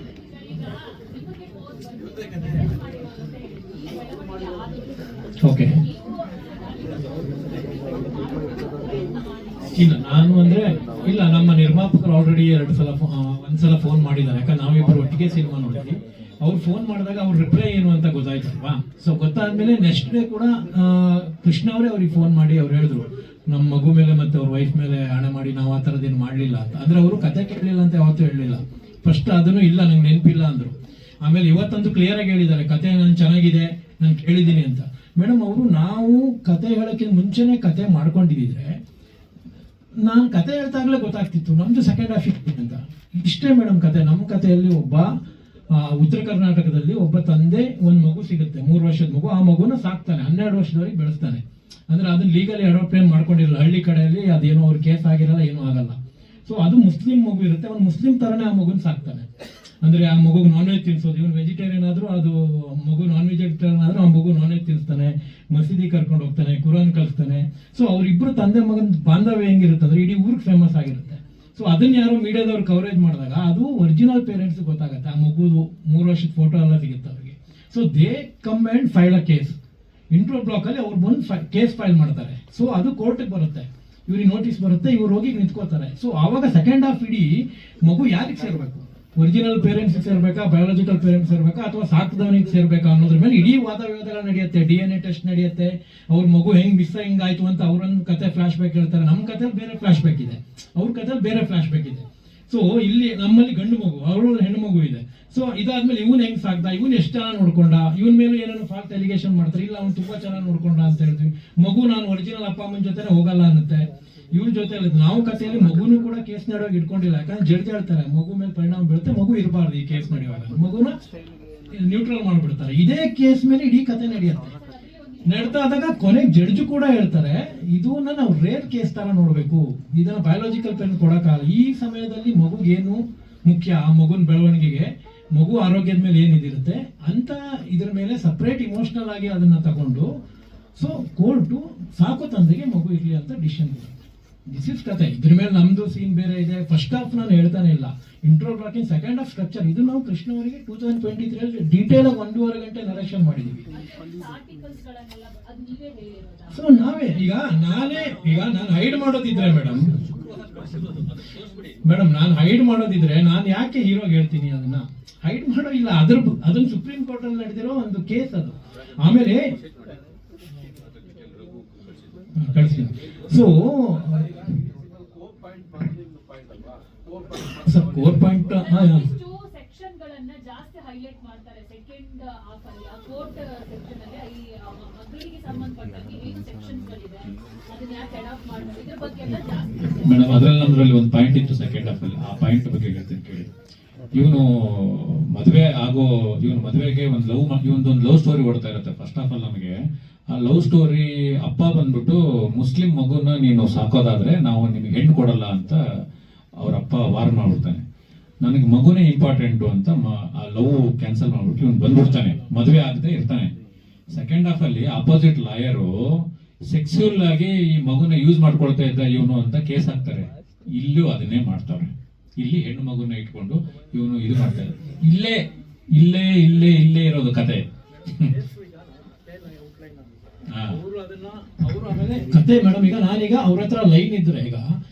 ಓಕೆ, ಇಲ್ಲ ನಾನು ಅಂದ್ರೆ ಇಲ್ಲ, ನಮ್ಮ ನಿರ್ಮಾಪಕರು ಆಲ್ರೆಡಿ ಒಂದ್ಸಲ ಫೋನ್ ಮಾಡಿದ್ದಾರೆ. ಯಾಕಂದ್ರೆ ನಾವಿಬ್ಬರು ಒಟ್ಟಿಗೆ ಸಿನಿಮಾ ನೋಡಿದ್ವಿ. ಅವ್ರು ಫೋನ್ ಮಾಡಿದಾಗ ಅವ್ರ ರಿಪ್ಲೈ ಏನು ಅಂತ ಗೊತ್ತಾಯ್ತಲ್ವಾ. ಸೊ ಗೊತ್ತಾದ್ಮೇಲೆ ನೆಕ್ಸ್ಟ್ ಡೇ ಕೂಡ ಕೃಷ್ಣ ಅವರೇ ಅವ್ರಿಗೆ ಫೋನ್ ಮಾಡಿ ಅವ್ರು ಹೇಳಿದ್ರು, ನಮ್ಮ ಮಗು ಮೇಲೆ ಮತ್ತೆ ಅವ್ರ ವೈಫ್ ಮೇಲೆ ಹಣ ಮಾಡಿ ನಾವು ಆ ಥರದ್ದೇನು ಮಾಡಲಿಲ್ಲ ಅಂತ. ಅಂದ್ರೆ ಅವರು ಕತೆ ಕೇಳಲಿಲ್ಲ ಅಂತ ಯಾವತ್ತೂ ಹೇಳಲಿಲ್ಲ. ಫಸ್ಟ್ ಅದನ್ನು ಇಲ್ಲ, ನಂಗೆ ನೆನಪಿಲ್ಲ ಅಂದ್ರು. ಆಮೇಲೆ ಇವತ್ತಂತೂ ಕ್ಲಿಯರ್ ಆಗಿ ಹೇಳಿದ್ದಾರೆ, ಕತೆ ನಾನು ಚೆನ್ನಾಗಿದೆ, ನಾನು ಕೇಳಿದ್ದೀನಿ ಅಂತ. ಮೇಡಮ್ ಅವರು ನಾವು ಕತೆ ಹೇಳೋಕ್ಕಿಂತ ಮುಂಚೆನೆ ಕತೆ ಮಾಡ್ಕೊಂಡಿದ್ರೆ ನಾನು ಕತೆ ಹೇಳ್ತಾಗಲೇ ಗೊತ್ತಾಗ್ತಿತ್ತು ನಮ್ದು ಸೆಕೆಂಡ್ ಹಾಫ್ ಅಂತ. ಇಷ್ಟೇ ಮೇಡಮ್ ಕತೆ. ನಮ್ಮ ಕಥೆಯಲ್ಲಿ ಒಬ್ಬ ಉತ್ತರ ಕರ್ನಾಟಕದಲ್ಲಿ ಒಬ್ಬ ತಂದೆ ಒಂದು ಮಗು ಸಿಗುತ್ತೆ, 3 ವರ್ಷದ ಮಗು. ಆ ಮಗುನ ಸಾಕ್ತಾನೆ, 12 ವರ್ಷದವರೆಗೆ ಬೆಳೆಸ್ತಾನೆ. ಅಂದ್ರೆ ಅದನ್ನ ಲೀಗಲಿ ಅಡಾಪ್ಟ್ ಮಾಡ್ಕೊಂಡಿರಲ್ಲ. ಹಳ್ಳಿ ಕಡೆಯಲ್ಲಿ ಅದೇನೋ ಅವ್ರ ಕೇಸ್ ಆಗಿರಲ್ಲ, ಏನೂ ಆಗಲ್ಲ. ಸೊ ಅದು ಮುಸ್ಲಿಂ ಮಗು ಇರುತ್ತೆ, ಅವ್ನು ಮುಸ್ಲಿಂ ತರನೇ ಆ ಮಗುನ ಸಾಕ್ತಾನೆ. ಅಂದ್ರೆ ಆ ಮಗುಗೆ ನಾನ್ ವೆಜ್ ತಿನ್ಸೋದು, ಇವನು ವೆಜಿಟೇರಿಯನ್ ಆದ್ರೂ ಅದು ಮಗು ನಾನ್ ವೆಜಿಟೇರಿಯನ್ ಆದ್ರೂ ಆ ಮಗು ನಾನ್ ವೆಜ್ ತಿನ್ನಿಸ್ತಾನೆ, ಮಸೀದಿ ಕರ್ಕೊಂಡು ಹೋಗ್ತಾನೆ, ಕುರಾನ್ ಕಲಿಸ್ತಾನೆ. ಸೊ ಅವ್ರಿಬ್ರು ತಂದೆ ಮಗನ ಬಾಂಧವ್ಯ ಹೆಂಗಿರುತ್ತೆ ಅಂದ್ರೆ ಇಡೀ ಊರಿಗೆ ಫೇಮಸ್ ಆಗಿರುತ್ತೆ. ಸೊ ಅದನ್ನ ಯಾರೋ ಮೀಡಿಯಾದವ್ರು ಕವರೇಜ್ ಮಾಡಿದಾಗ ಅದು ಒರಿಜಿನಲ್ ಪೇರೆಂಟ್ಸ್ ಗೊತ್ತಾಗುತ್ತೆ. ಆ ಮಗುದು 3 ವರ್ಷದ ಫೋಟೋ ಎಲ್ಲ ಸಿಗುತ್ತೆ ಅವ್ರಿಗೆ. So they come and file a case. Intro block ಅಲ್ಲಿ ಅವ್ರು ಬಂದು ಕೇಸ್ ಫೈಲ್ ಮಾಡ್ತಾರೆ. ಸೊ ಅದು ಕೋರ್ಟ್ಗೆ ಬರುತ್ತೆ, ಇವ್ರಿಗೆ ನೋಟಿಸ್ ಬರುತ್ತೆ, ಇವ್ರು ಹೋಗಿ ನಿಂತ್ಕೋತಾರೆ. ಸೊ ಆವಾಗ ಸೆಕೆಂಡ್ ಹಾಫ್ ಇಡೀ ಮಗು ಯಾರಿಗೆ ಸೇರ್ಬೇಕು, ಒರಿಜಿನಲ್ ಪೇರೆಂಟ್ಸ್ ಸೇರ್ಬೇಕಾ, ಬಯೋಲಾಜಿಕಲ್ ಪೇರೆಂಟ್ಸ್ ಸೇರ್ಬೇಕಾ, ಅಥವಾ ಸಾಕಿದವನಿಗೆ ಸೇರ್ಬೇಕಾ ಅನ್ನೋದ್ರ ಮೇಲೆ ಇಡೀ ವಾದವಿವಾದಗಳು ನಡೆಯುತ್ತೆ. DNA ಟೆಸ್ಟ್ ನಡೆಯುತ್ತೆ. ಅವ್ರ ಮಗು ಹೆಂಗ್ ಮಿಸ್ಸಿಂಗ್ ಆಯ್ತು ಅಂತ ಅವ್ರೊಂದು ಕತೆ ಫ್ಲಾಶ್ ಬ್ಯಾಕ್ ಹೇಳ್ತಾರೆ. ನಮ್ಮ ಕತೆ ಬೇರೆ ಫ್ಲಾಶ್ ಬ್ಯಾಕ್ ಇದೆ, ಅವ್ರ ಕತೆ ಬೇರೆ ಫ್ಲಾಶ್ ಬ್ಯಾಕ್ ಇದೆ. ಸೊ ಇಲ್ಲಿ ನಮ್ಮಲ್ಲಿ ಗಂಡು ಮಗು, ಅವರು ಹೆಣ್ಣು ಮಗು ಇದೆ. ಸೊ ಇದಾದ್ಮೇಲೆ ಇವನ್ ಹೆಂಗ್ ಸಾಕ್ದ, ಇವನ್ ಎಷ್ಟು ಚೆನ್ನಾಗಿ ನೋಡ್ಕೊಂಡ, ಇವನ್ ಮೇಲೆ ಏನೇನೋ ಫಾಲ್ಟ್ ಎಲಿಗೇಷನ್ ಮಾಡ್ತಾರೆ. ಇಲ್ಲ ಅವ್ನು ತುಂಬಾ ಚೆನ್ನಾಗಿ ನೋಡ್ಕೊಂಡ ಅಂತ ಹೇಳ್ತೀವಿ. ಮಗು ನಾನು ಒರಿಜಿನಲ್ ಅಪ್ಪ ಅಮ್ಮನ ಜೊತೆ ಹೋಗಲ್ಲ ಅನ್ನತ್ತೆ, ಇವ್ರ ಜೊತೆ. ನಾವು ಕಥೆಯಲ್ಲಿ ಮಗುನು ಕೂಡ ಕೇಸ್ ನಡೆಯುವಾಗ ಇಟ್ಕೊಂಡಿಲ್ಲ. ಯಾಕಂದ್ರೆ ಜಡ್ಜ್ ಹೇಳ್ತಾರೆ ಮಗು ಮೇಲೆ ಪರಿಣಾಮ ಬೀಳುತ್ತೆ, ಮಗು ಇರಬಾರ್ದು ಈ ಕೇಸ್ ನಡೆಯುವಾಗ, ಮಗುನ ನ್ಯೂಟ್ರಲ್ ಮಾಡ್ಬಿಡ್ತಾರೆ. ಇದೇ ಕೇಸ್ ಮೇಲೆ ಇಡೀ ಕತೆ ನಡೆಯುತ್ತೆ. ನಡ್ತಾ ಆದಾಗ ಕೊನೆಗೆ ಜಡ್ಜ್ ಕೂಡ ಹೇಳ್ತಾರೆ, ಇದನ್ನ ನಾವು ರೇರ್ ಕೇಸ್ ತರ ನೋಡ್ಬೇಕು, ಇದನ್ನ ಬಯೋಲಾಜಿಕಲ್ ಪೇರೆಂಟ್ ಕೊಡಕ್ಕಾಗಲ್ಲ. ಈ ಸಮಯದಲ್ಲಿ ಮಗುಗೇನು ಮುಖ್ಯ, ಆ ಮಗುನ ಬೆಳವಣಿಗೆಗೆ, ಮಗು ಆರೋಗ್ಯದ ಮೇಲೆ ಏನಿದಿರುತ್ತೆ ಅಂತ ಇದ್ರ ಮೇಲೆ ಸಪ್ರೇಟ್ ಇಮೋಷನಲ್ ಆಗಿ ಅದನ್ನ ತಗೊಂಡು ಸೊ ಕೋರ್ಟು ಸಾಕು ತಂದೆಗೆ ಮಗು ಇರ್ಲಿ ಅಂತ ಡಿಸಿಷನ್ ಕೊಡುತ್ತೆ. ದಿಸ್ ಇಸ್ ಕತೆ. ಇದ್ರ ಮೇಲೆ ನಮ್ದು ಸೀನ್ ಬೇರೆ ಇದೆ. ಫಸ್ಟ್ ಹಾಫ್ ನಾನು ಹೇಳ್ತಾನೆ ಇಲ್ಲ, intro blocking second half structure. ಇದು ನಾವು ಕೃಷ್ಣ ಅವರಿಗೆ 2023 ಡೀಟೇಲ್ ಆಗಿ 1.5 ಗಂಟೆ ನರೇಷನ್ ಮಾಡಿದೀವಿ. ಸೊ ನಾವೇ ನಾನು ಹೈಡ್ ಮಾಡೋದಿದ್ರೆ ಮೇಡಮ್ ನಾನು ಹೈಡ್ ಮಾಡೋದಿದ್ರೆ ನಾನು ಯಾಕೆ ಹೀರೋಗೆ ಹೇಳ್ತೀನಿ, ಅದನ್ನ ಹೈಡ್ ಮಾಡೋ ಇಲ್ಲ. ಅದನ್ನ ಸುಪ್ರೀಂ ಕೋರ್ಟ್ ಅಲ್ಲಿ ನಡೆದಿರೋ ಒಂದು ಕೇಸ್ ಅದು. ಆಮೇಲೆ ಕಳಿಸ್ತೀನಿ. ಸೊ ಕೋರ್ ಪಾಯಿಂಟ್ ಸೆಕ್ಷನ್ಗಳನ್ನ ಜಾಸ್ತಿ ಹೈಲೈಟ್ ಮಾಡ್ತಾರೆ. ಸೆಕೆಂಡ್ ಹಾಫ್ ಅಲ್ಲಿ ಆ ಕೋರ್ಟ್ ಸೆಕ್ಷನ್ ಅಲ್ಲಿ ಮಕ್ಕಳಿಗೆ ಸಂಬಂಧಪಟ್ಟಂಗೆ ಏನು ಸೆಕ್ಷನ್ಸ್ಗಳಿದೆ, ಅದನ್ನ ಯಾಕೆ ಅಡಾಪ್ಟ್ ಮಾಡ್ತಾರೆ, ಇದ್ರ ಬಗ್ಗೆ ಎಲ್ಲ ಜಾಸ್ತಿ. ಮೇಡಮ್ ಅದ್ರಲ್ಲಿ ನಮ್ದ್ರಲ್ಲಿ ಒಂದು ಪಾಯಿಂಟ್ ಇತ್ತು ಸೆಕೆಂಡ್ ಹಾಫ್ ಅಲ್ಲಿ. ಆ ಪಾಯಿಂಟ್ ಬಗ್ಗೆ ಹೇಳ್ತೀನಿ ಕೇಳಿ. ಇವನು ಮದುವೆಗೆ ಒಂದು ಲವ್ ಸ್ಟೋರಿ ಓಡ್ತಾ ಇರುತ್ತೆ ಫಸ್ಟ್ ಹಾಫ್ ಅಲ್ಲಿ. ನಮಗೆ ಆ ಲವ್ ಸ್ಟೋರಿ ಅಪ್ಪ ಬಂದ್ಬಿಟ್ಟು ಮುಸ್ಲಿಂ ಮಗುನ ನೀನು ಸಾಕೋದಾದ್ರೆ ನಾವು ನಿಮಗೆ ಹೆಣ್ಣು ಕೊಡಲ್ಲ ಅಂತ ಅವ್ರ ಅಪ್ಪ ವಾರ್ನ್ ಮಾಡ್ಬಿಡ್ತಾನೆ. ನನಗೆ ಮಗುನೇ ಇಂಪಾರ್ಟೆಂಟು ಅಂತ ಆ ಲವ್ ಕ್ಯಾನ್ಸಲ್ ಮಾಡ್ಬಿಟ್ಟು ಇವನು ಬಂದ್ಬಿಡ್ತಾನೆ, ಮದುವೆ ಆಗದೆ ಇರ್ತಾನೆ. ಸೆಕೆಂಡ್ ಹಾಫ್ ಅಲ್ಲಿ ಅಪೋಸಿಟ್ ಲಾಯರು ಸೆಕ್ಸ್ಯೂಲ್ ಆಗಿ ಈ ಮಗುನ ಯೂಸ್ ಮಾಡ್ಕೊಳ್ತಾ ಇದ್ದ ಇವನು ಅಂತ ಕೇಸ್ ಹಾಕ್ತಾರೆ. ಇಲ್ಲೂ ಅದನ್ನೇ ಮಾಡ್ತಾರೆ. ಇಲ್ಲಿ ಹೆಣ್ಣು ಮಗುನ ಇಟ್ಕೊಂಡು ಇವನು ಇದು ಮಾಡ್ತಾ ಇದ್ದಾರೆ. ಇಲ್ಲೇ ಇರೋದು ಕತೆ. ಕತೆ ಮೇಡಮ್. ಈಗ ನಾನೀಗ ಅವ್ರ ಹತ್ರ ಲೈನ್ ಇದ್ರೆ, ಈಗ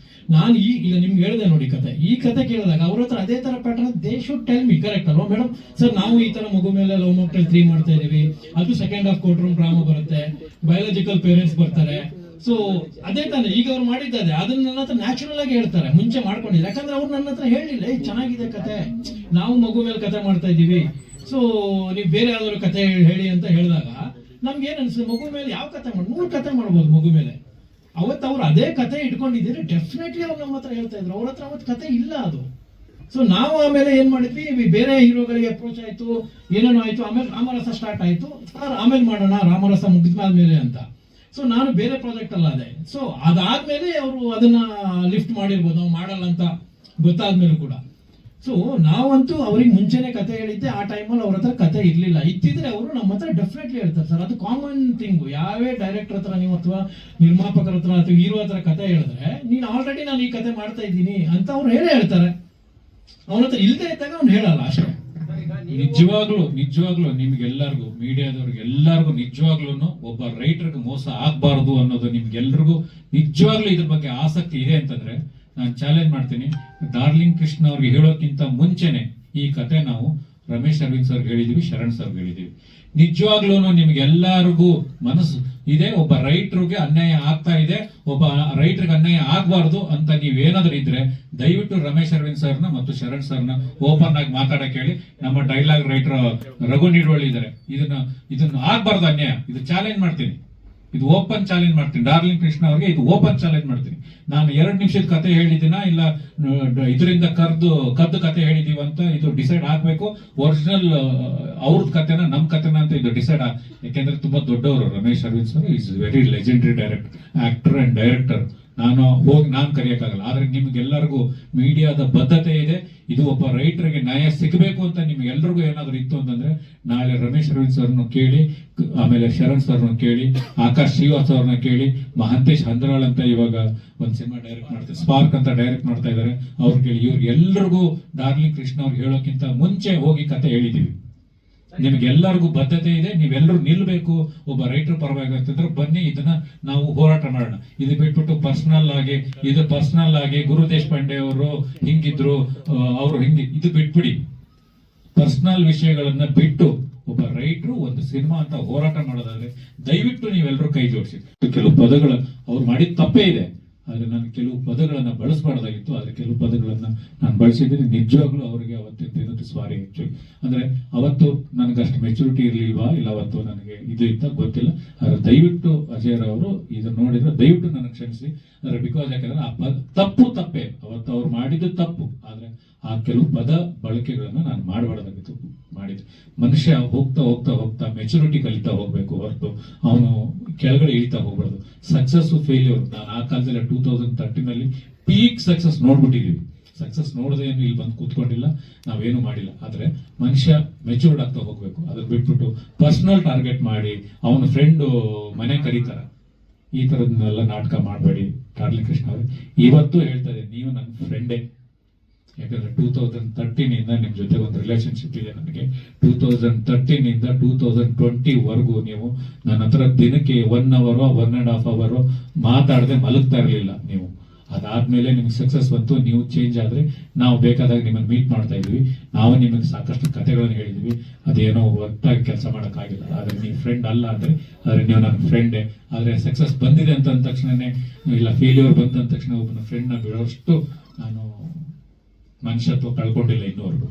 ನಾನು ಈಗ ನಿಮ್ಗೆ ಹೇಳಿದೆ ನೋಡಿ ಕತೆ, ಈ ಕತೆ ಕೇಳಿದಾಗ ಅವ್ರ ಹತ್ರ ಅದೇ ತರ pattern they should tell me, correct ಅಲ್ವಾ ಮೇಡಮ್? ಸರ್ ನಾವು ಈ ತರ ಮಗು ಮೇಲೆ ಲವ್ ಮಾಕ್ಟೇಲ್ 3 ಮಾಡ್ತಾ ಇದೀವಿ, ಅದು second half court room drama ಬರುತ್ತೆ, ಬಯಾಲಜಿಕಲ್ ಪೇರೆಂಟ್ಸ್ ಬರ್ತಾರೆ. ಸೊ ಅದೇ ತಾನೆ ಈಗ ಅವ್ರು ಮಾಡಿದ್ದಾರೆ, ಅದನ್ನ ನನ್ನ ಹತ್ರ ನ್ಯಾಚುರಲ್ ಆಗಿ ಹೇಳ್ತಾರೆ, ಮುಂಚೆ ಮಾಡ್ಕೊಂಡಿದ್ದಾರೆ. ಯಾಕಂದ್ರೆ ಅವ್ರು ನನ್ನ ಹತ್ರ ಹೇಳಿಲ್ಲ ಚೆನ್ನಾಗಿದೆ ಕತೆ, ನಾವು ಮಗು ಮೇಲೆ ಕತೆ ಮಾಡ್ತಾ ಇದೀವಿ, ಸೊ ನೀವು ಬೇರೆ ಯಾವ್ದಾದ್ರು ಕತೆ ಹೇಳಿ ಅಂತ ಹೇಳಿದಾಗ ನಮ್ಗೆ ಏನ್ ಅನ್ಸುತ್ತೆ, ಮಗು ಮೇಲೆ ಯಾವ ಕತೆ 3 ಕತೆ ಮಾಡ್ಬೋದು ಮಗು ಮೇಲೆ. ಅವತ್ತು ಅವ್ರು ಅದೇ ಕತೆ ಇಟ್ಕೊಂಡಿದ್ದೀರಿ, ಡೆಫಿನೆಟ್ಲಿ ಅವ್ರು ನಮ್ಮ ಹತ್ರ ಹೇಳ್ತಾ ಇದ್ರು. ಅವ್ರ ಹತ್ರ ಅವತ್ತು ಕತೆ ಇಲ್ಲ ಅದು. ಸೊ ನಾವು ಆಮೇಲೆ ಏನ್ ಮಾಡಿದ್ವಿ, ಬೇರೆ ಹೀರೋಗಳಿಗೆ ಅಪ್ರೋಚ್ ಆಯ್ತು, ಏನೇನೋ ಆಯ್ತು, ಆಮೇಲೆ ರಾಮರಸ ಸ್ಟಾರ್ಟ್ ಆಯ್ತು. ಆಮೇಲೆ ಮಾಡೋಣ ರಾಮರಸ ಮುಗಿದ್ಮೇಲೆ ಅಂತ. ಸೊ ನಾನು ಬೇರೆ ಪ್ರಾಜೆಕ್ಟ್ ಅಲ್ಲ ಅದೇ. ಸೊ ಅದಾದ್ಮೇಲೆ ಅವರು ಅದನ್ನ ಲಿಫ್ಟ್ ಮಾಡಿರ್ಬೋದು, ನಾವು ಮಾಡಲ್ಲ ಅಂತ ಗೊತ್ತಾದ್ಮೇಲೆ ಕೂಡ. ಸೊ ನಾವಂತೂ ಅವ್ರಿಗೆ ಮುಂಚೆನೆ ಕತೆ ಹೇಳಿದ್ದೆ, ಆ ಟೈಮಲ್ಲಿ ಅವ್ರ ಹತ್ರ ಕತೆ ಇರ್ಲಿಲ್ಲ. ಇತ್ತಿದ್ರೆ ಅವರು ನಮ್ಮ ಹತ್ರ ಡೆಫಿನೆಟ್ಲಿ ಹೇಳ್ತಾರೆ ಸರ್, ಅದು ಕಾಮನ್ ಥಿಂಗ್. ಯಾವೇ ಡೈರೆಕ್ಟರ್ ಹತ್ರ ನೀವು ಅಥವಾ ನಿರ್ಮಾಪಕರ ಹತ್ರ ಅಥವಾ ಹೀರೋ ಹತ್ರ ಕತೆ ಹೇಳಿದ್ರೆ, ನೀನು ಆಲ್ರೆಡಿ ನಾನು ಈ ಕತೆ ಮಾಡ್ತಾ ಇದ್ದೀನಿ ಅಂತ ಅವ್ರು ಹೇಳ್ತಾರೆ. ಅವನ ಹತ್ರ ಇಲ್ಲದೆ ಇದ್ದಾಗ ಅವ್ನು ಹೇಳಲ್ಲ ಅಷ್ಟೇ. ನಿಜವಾಗ್ಲೂ ನಿಮ್ಗೆಲ್ಲರಿಗೂ ಮೀಡಿಯಾದವ್ರಿಗೆ ಎಲ್ಲರಿಗೂ ನಿಜವಾಗ್ಲೂ ಒಬ್ಬ ರೈಟರ್ಗೆ ಮೋಸ ಆಗ್ಬಾರ್ದು ಅನ್ನೋದು ನಿಮ್ಗೆಲ್ರಿಗೂ ನಿಜವಾಗ್ಲೂ ಇದ್ರ ಬಗ್ಗೆ ಆಸಕ್ತಿ ಇದೆ ಅಂತಂದ್ರೆ ನಾನು ಚಾಲೆಂಜ್ ಮಾಡ್ತೀನಿ. ಡಾರ್ಲಿಂಗ್ ಕೃಷ್ಣ ಅವ್ರಿಗೆ ಹೇಳೋಕ್ಕಿಂತ ಮುಂಚೆನೆ ಈ ಕತೆ ನಾವು ರಮೇಶ್ ಅರವಿಂದ್ ಸರ್ ಹೇಳಿದೀವಿ, ಶರಣ್ ಸರ್ ಹೇಳಿದೀವಿ. ನಿಜವಾಗ್ಲೂ ನಿಮ್ಗೆಲ್ಲರಿಗೂ ಮನಸ್ಸು ಇದೆ, ಒಬ್ಬ ರೈಟರ್ಗೆ ಅನ್ಯಾಯ ಆಗ್ತಾ ಇದೆ, ಒಬ್ಬ ರೈಟರ್ಗೆ ಅನ್ಯಾಯ ಆಗ್ಬಾರ್ದು ಅಂತ ನೀವೇನಾದ್ರೂ ಇದ್ರೆ ದಯವಿಟ್ಟು ರಮೇಶ್ ಅರವಿಂದ್ ಸರ್ನ ಮತ್ತು ಶರಣ್ ಸರ್ನ ಓಪನ್ ಆಗಿ ಮಾತಾಡಕ್ ಹೇಳಿ. ನಮ್ಮ ಡೈಲಾಗ್ ರೈಟರ್ ರಘು ನಿಡ್ವಳ್ಳಿ ಇದ್ದಾರೆ, ಇದನ್ನ ಆಗ್ಬಾರ್ದು ಅನ್ಯಾಯ, ಇದು ಚಾಲೆಂಜ್ ಮಾಡ್ತೀನಿ, ಇದು ಓಪನ್ ಚಾಲೆಂಜ್ ಮಾಡ್ತೀನಿ. ಡಾರ್ಲಿಂಗ್ ಕೃಷ್ಣ ಅವ್ರಿಗೆ ಇದು ಓಪನ್ ಚಾಲೆಂಜ್ ಮಾಡ್ತೀನಿ. ನಾನು 2 ನಿಮಿಷದ ಕತೆ ಹೇಳಿದ್ದೀನ ಇಲ್ಲ ಇದರಿಂದ ಕದ್ದು ಕತೆ ಹೇಳಿದೀವಿ ಅಂತ ಇದು ಡಿಸೈಡ್ ಆಗ್ಬೇಕು. ಒರಿಜಿನಲ್ ಅವ್ರದ್ ಕತೆನ ನಮ್ ಕತೆನ ಅಂತ ಇದು ಡಿಸೈಡ್ ಯಾಕೆಂದ್ರೆ ತುಂಬಾ ದೊಡ್ಡವರು Ramesh Aravind sir is very legendary actor and director. ನಾನು ಕರೆಯಕ್ಕಾಗಲ್ಲ. ಆದ್ರೆ ನಿಮ್ಗೆಲ್ಲರಿಗೂ ಮೀಡಿಯಾದ ಬದ್ಧತೆ ಇದೆ. ಇದು ಒಬ್ಬ ರೈಟರ್ಗೆ ನ್ಯಾಯ ಸಿಗಬೇಕು ಅಂತ ನಿಮ್ಗೆಲ್ರಿಗೂ ಏನಾದ್ರು ಇತ್ತು ಅಂತಂದ್ರೆ ನಾಳೆ ರಮೇಶ್ ಅರವಿಂದ್ ಸರ್ನ ಕೇಳಿ, ಆಮೇಲೆ ಶರಣ್ ಸರ್ನ ಕೇಳಿ, ಆಕಾಶ್ ಶ್ರೀವಾಸ್ ಅವ್ರನ್ನ ಕೇಳಿ, ಮಹಂತೇಶ್ ಹಂದ್ರಾಳ್ ಅಂತ ಇವಾಗ ಒಂದ್ ಸಿನಿಮಾ ಡೈರೆಕ್ಟ್ ಮಾಡ್ತಾರೆ, ಸ್ಪಾರ್ಕ್ ಅಂತ ಡೈರೆಕ್ಟ್ ಮಾಡ್ತಾ ಇದಾರೆ, ಅವ್ರು ಕೇಳಿ. ಇವ್ರಿಗೆಲ್ರಿಗೂ ಡಾರ್ಲಿಂಗ್ ಕೃಷ್ಣ ಅವ್ರು ಹೇಳೋಕ್ಕಿಂತ ಮುಂಚೆ ಹೋಗಿ ಕತೆ ಹೇಳಿದೀವಿ. ನಿಮ್ಗೆಲ್ಲರಿಗೂ ಬದ್ಧತೆ ಇದೆ, ನೀವೆಲ್ಲರೂ ನಿಲ್ಬೇಕು ಒಬ್ಬ ರೈಟರ್ ಪರವಾಗಿ ಅಂತಂದ್ರೆ ಬನ್ನಿ, ಇದನ್ನ ನಾವು ಹೋರಾಟ ಮಾಡೋಣ. ಇದು ಬಿಟ್ಬಿಟ್ಟು ಪರ್ಸನಲ್ ಆಗಿ ಗುರು ದೇಶಪಾಂಡೆ ಅವರು ಹಿಂಗಿದ್ರು, ಅವರು ಇದು ಬಿಟ್ಬಿಡಿ. ಪರ್ಸನಲ್ ವಿಷಯಗಳನ್ನ ಬಿಟ್ಟು ಒಬ್ಬ ರೈಟರು ಒಂದು ಸಿನಿಮಾ ಅಂತ ಹೋರಾಟ ಮಾಡೋದಾದ್ರೆ ದಯವಿಟ್ಟು ನೀವೆಲ್ಲರೂ ಕೈ ಜೋಡಿಸಿ. ಕೆಲವು ಪದಗಳು ಅವ್ರು ಮಾಡಿದ ತಪ್ಪೇ ಇದೆ, ಆದ್ರೆ ನಾನು ಕೆಲವು ಪದಗಳನ್ನ ಬಳಸಬಾರ್ದಾಗಿತ್ತು, ಆದ್ರೆ ಕೆಲವು ಪದಗಳನ್ನ ನಾನು ಬಳಸಿದ್ದೀನಿ. ನಿಜವಾಗ್ಲೂ ಅವರಿಗೆ ಅವತ್ತಿನ ದಿನದ ಸಾರಿ. ಆಕ್ಚುಲಿ ಅಂದ್ರೆ ಅವತ್ತು ನನಗೆ ಅಷ್ಟು ಮೆಚುರಿಟಿ ಇರ್ಲಿಲ್ವಾ, ಇಲ್ಲ ಅವತ್ತು ನನಗೆ ಇದು ಇತ್ತ ಗೊತ್ತಿಲ್ಲ. ಆದ್ರೆ ದಯವಿಟ್ಟು ಅಜಯ್ ಅವರು ಇದನ್ನ ನೋಡಿದ್ರೆ ದಯವಿಟ್ಟು ನನಗೆ ಕ್ಷಮಿಸಿ. ಅಂದ್ರೆ ಬಿಕಾಸ್ ಯಾಕಂದ್ರೆ ಆ ತಪ್ಪೇ, ಅವತ್ತು ಅವ್ರು ಮಾಡಿದ್ದು ತಪ್ಪು, ಆದ್ರೆ ಆ ಕೆಲವು ಪದ ಬಳಕೆಗಳನ್ನ ನಾನು ಮಾಡಬಾರ್ದಾಗಿತ್ತು, ಮಾಡಿದೆ. ಮನುಷ್ಯ ಹೋಗ್ತಾ ಹೋಗ್ತಾ ಹೋಗ್ತಾ ಮೆಚುರಿಟಿ ಕಲಿತಾ ಹೋಗ್ಬೇಕು ಹೊರತು ಅವನು ಕೆಳಗಡೆ ಇಳಿತಾ ಹೋಗ್ಬಾರ್ದು. ಸಕ್ಸಸ್ ಫೇಲ್ಯೂರ್ ನಾನು ಆ ಕಾಲದಲ್ಲಿ 2013 ಪೀಕ್ ಸಕ್ಸಸ್ ನೋಡ್ಬಿಟ್ಟಿದೀವಿ. ಸಕ್ಸಸ್ ನೋಡದೆ ಏನು ಇಲ್ಲಿ ಬಂದು ಕೂತ್ಕೊಂಡಿಲ್ಲ, ನಾವೇನು ಮಾಡಿಲ್ಲ. ಆದ್ರೆ ಮನುಷ್ಯ ಮೆಚೂರ್ಡ್ ಆಗ್ತಾ ಹೋಗ್ಬೇಕು. ಅದ್ರ ಬಿಟ್ಬಿಟ್ಟು ಪರ್ಸನಲ್ ಟಾರ್ಗೆಟ್ ಮಾಡಿ ಅವನ ಫ್ರೆಂಡ್ ಮನೆ ಕರೀತಾರ, ಈ ತರದನ್ನೆಲ್ಲ ನಾಟಕ ಮಾಡಬೇಡಿ. ಡಾರ್ಲಿಂಗ್ ಕೃಷ್ಣ ಅವ್ರೆ ಇವತ್ತು ಹೇಳ್ತಾ ಇದ್ದೀನಿ, ನೀವು ನನ್ನ ಫ್ರೆಂಡೇ. ಯಾಕಂದ್ರೆ 2013 ನಿಮ್ ಜೊತೆ ಒಂದು ರಿಲೇಶನ್ಶಿಪ್ ಇದೆ ನನಗೆ. 2013 2020 ವರ್ಗೂ ನೀವು ನನ್ನ ಹತ್ರ ದಿನಕ್ಕೆ 1 hour 1.5 hour ಮಾತಾಡದೆ ಮಲಗ್ತಾ ಇರ್ಲಿಲ್ಲ ನೀವು. ಅದಾದ್ಮೇಲೆ ನಿಮ್ಗೆ ಸಕ್ಸಸ್ ಬಂತು, ನೀವು ಚೇಂಜ್ ಆದ್ರೆ ನಾವು ಬೇಕಾದಾಗ ನಿಮ್ಮನ್ನು ಮೀಟ್ ಮಾಡ್ತಾ ಇದೀವಿ. ನಾವು ನಿಮಗೆ ಸಾಕಷ್ಟು ಕಥೆಗಳನ್ನು ಹೇಳಿದೀವಿ, ಅದೇನೋ ಒಟ್ಟಾಗಿ ಕೆಲಸ ಮಾಡೋಕ್ಕಾಗಿಲ್ಲ. ಆದ್ರೆ ನೀವು ಫ್ರೆಂಡ್ ಅಲ್ಲ ಅಂದ್ರೆ ಆದ್ರೆ ನೀವು ನನ್ನ ಫ್ರೆಂಡೇ. ಆದ್ರೆ ಸಕ್ಸಸ್ ಬಂದಿದೆ ಅಂತ ಅಂದ ತಕ್ಷಣನೇ ಇಲ್ಲ ಫೇಲ್ಯೂರ್ ಬಂತ ಅಂದ ತಕ್ಷಣ ಒಬ್ಬನ ಫ್ರೆಂಡ್ ನ ಬಿಡೋಷ್ಟು ನಾನು ಮನುಷ್ಯತ್ವ ಕಳ್ಕೊಂಡಿಲ್ಲ ಇನ್ನೂವರೆಗೂ.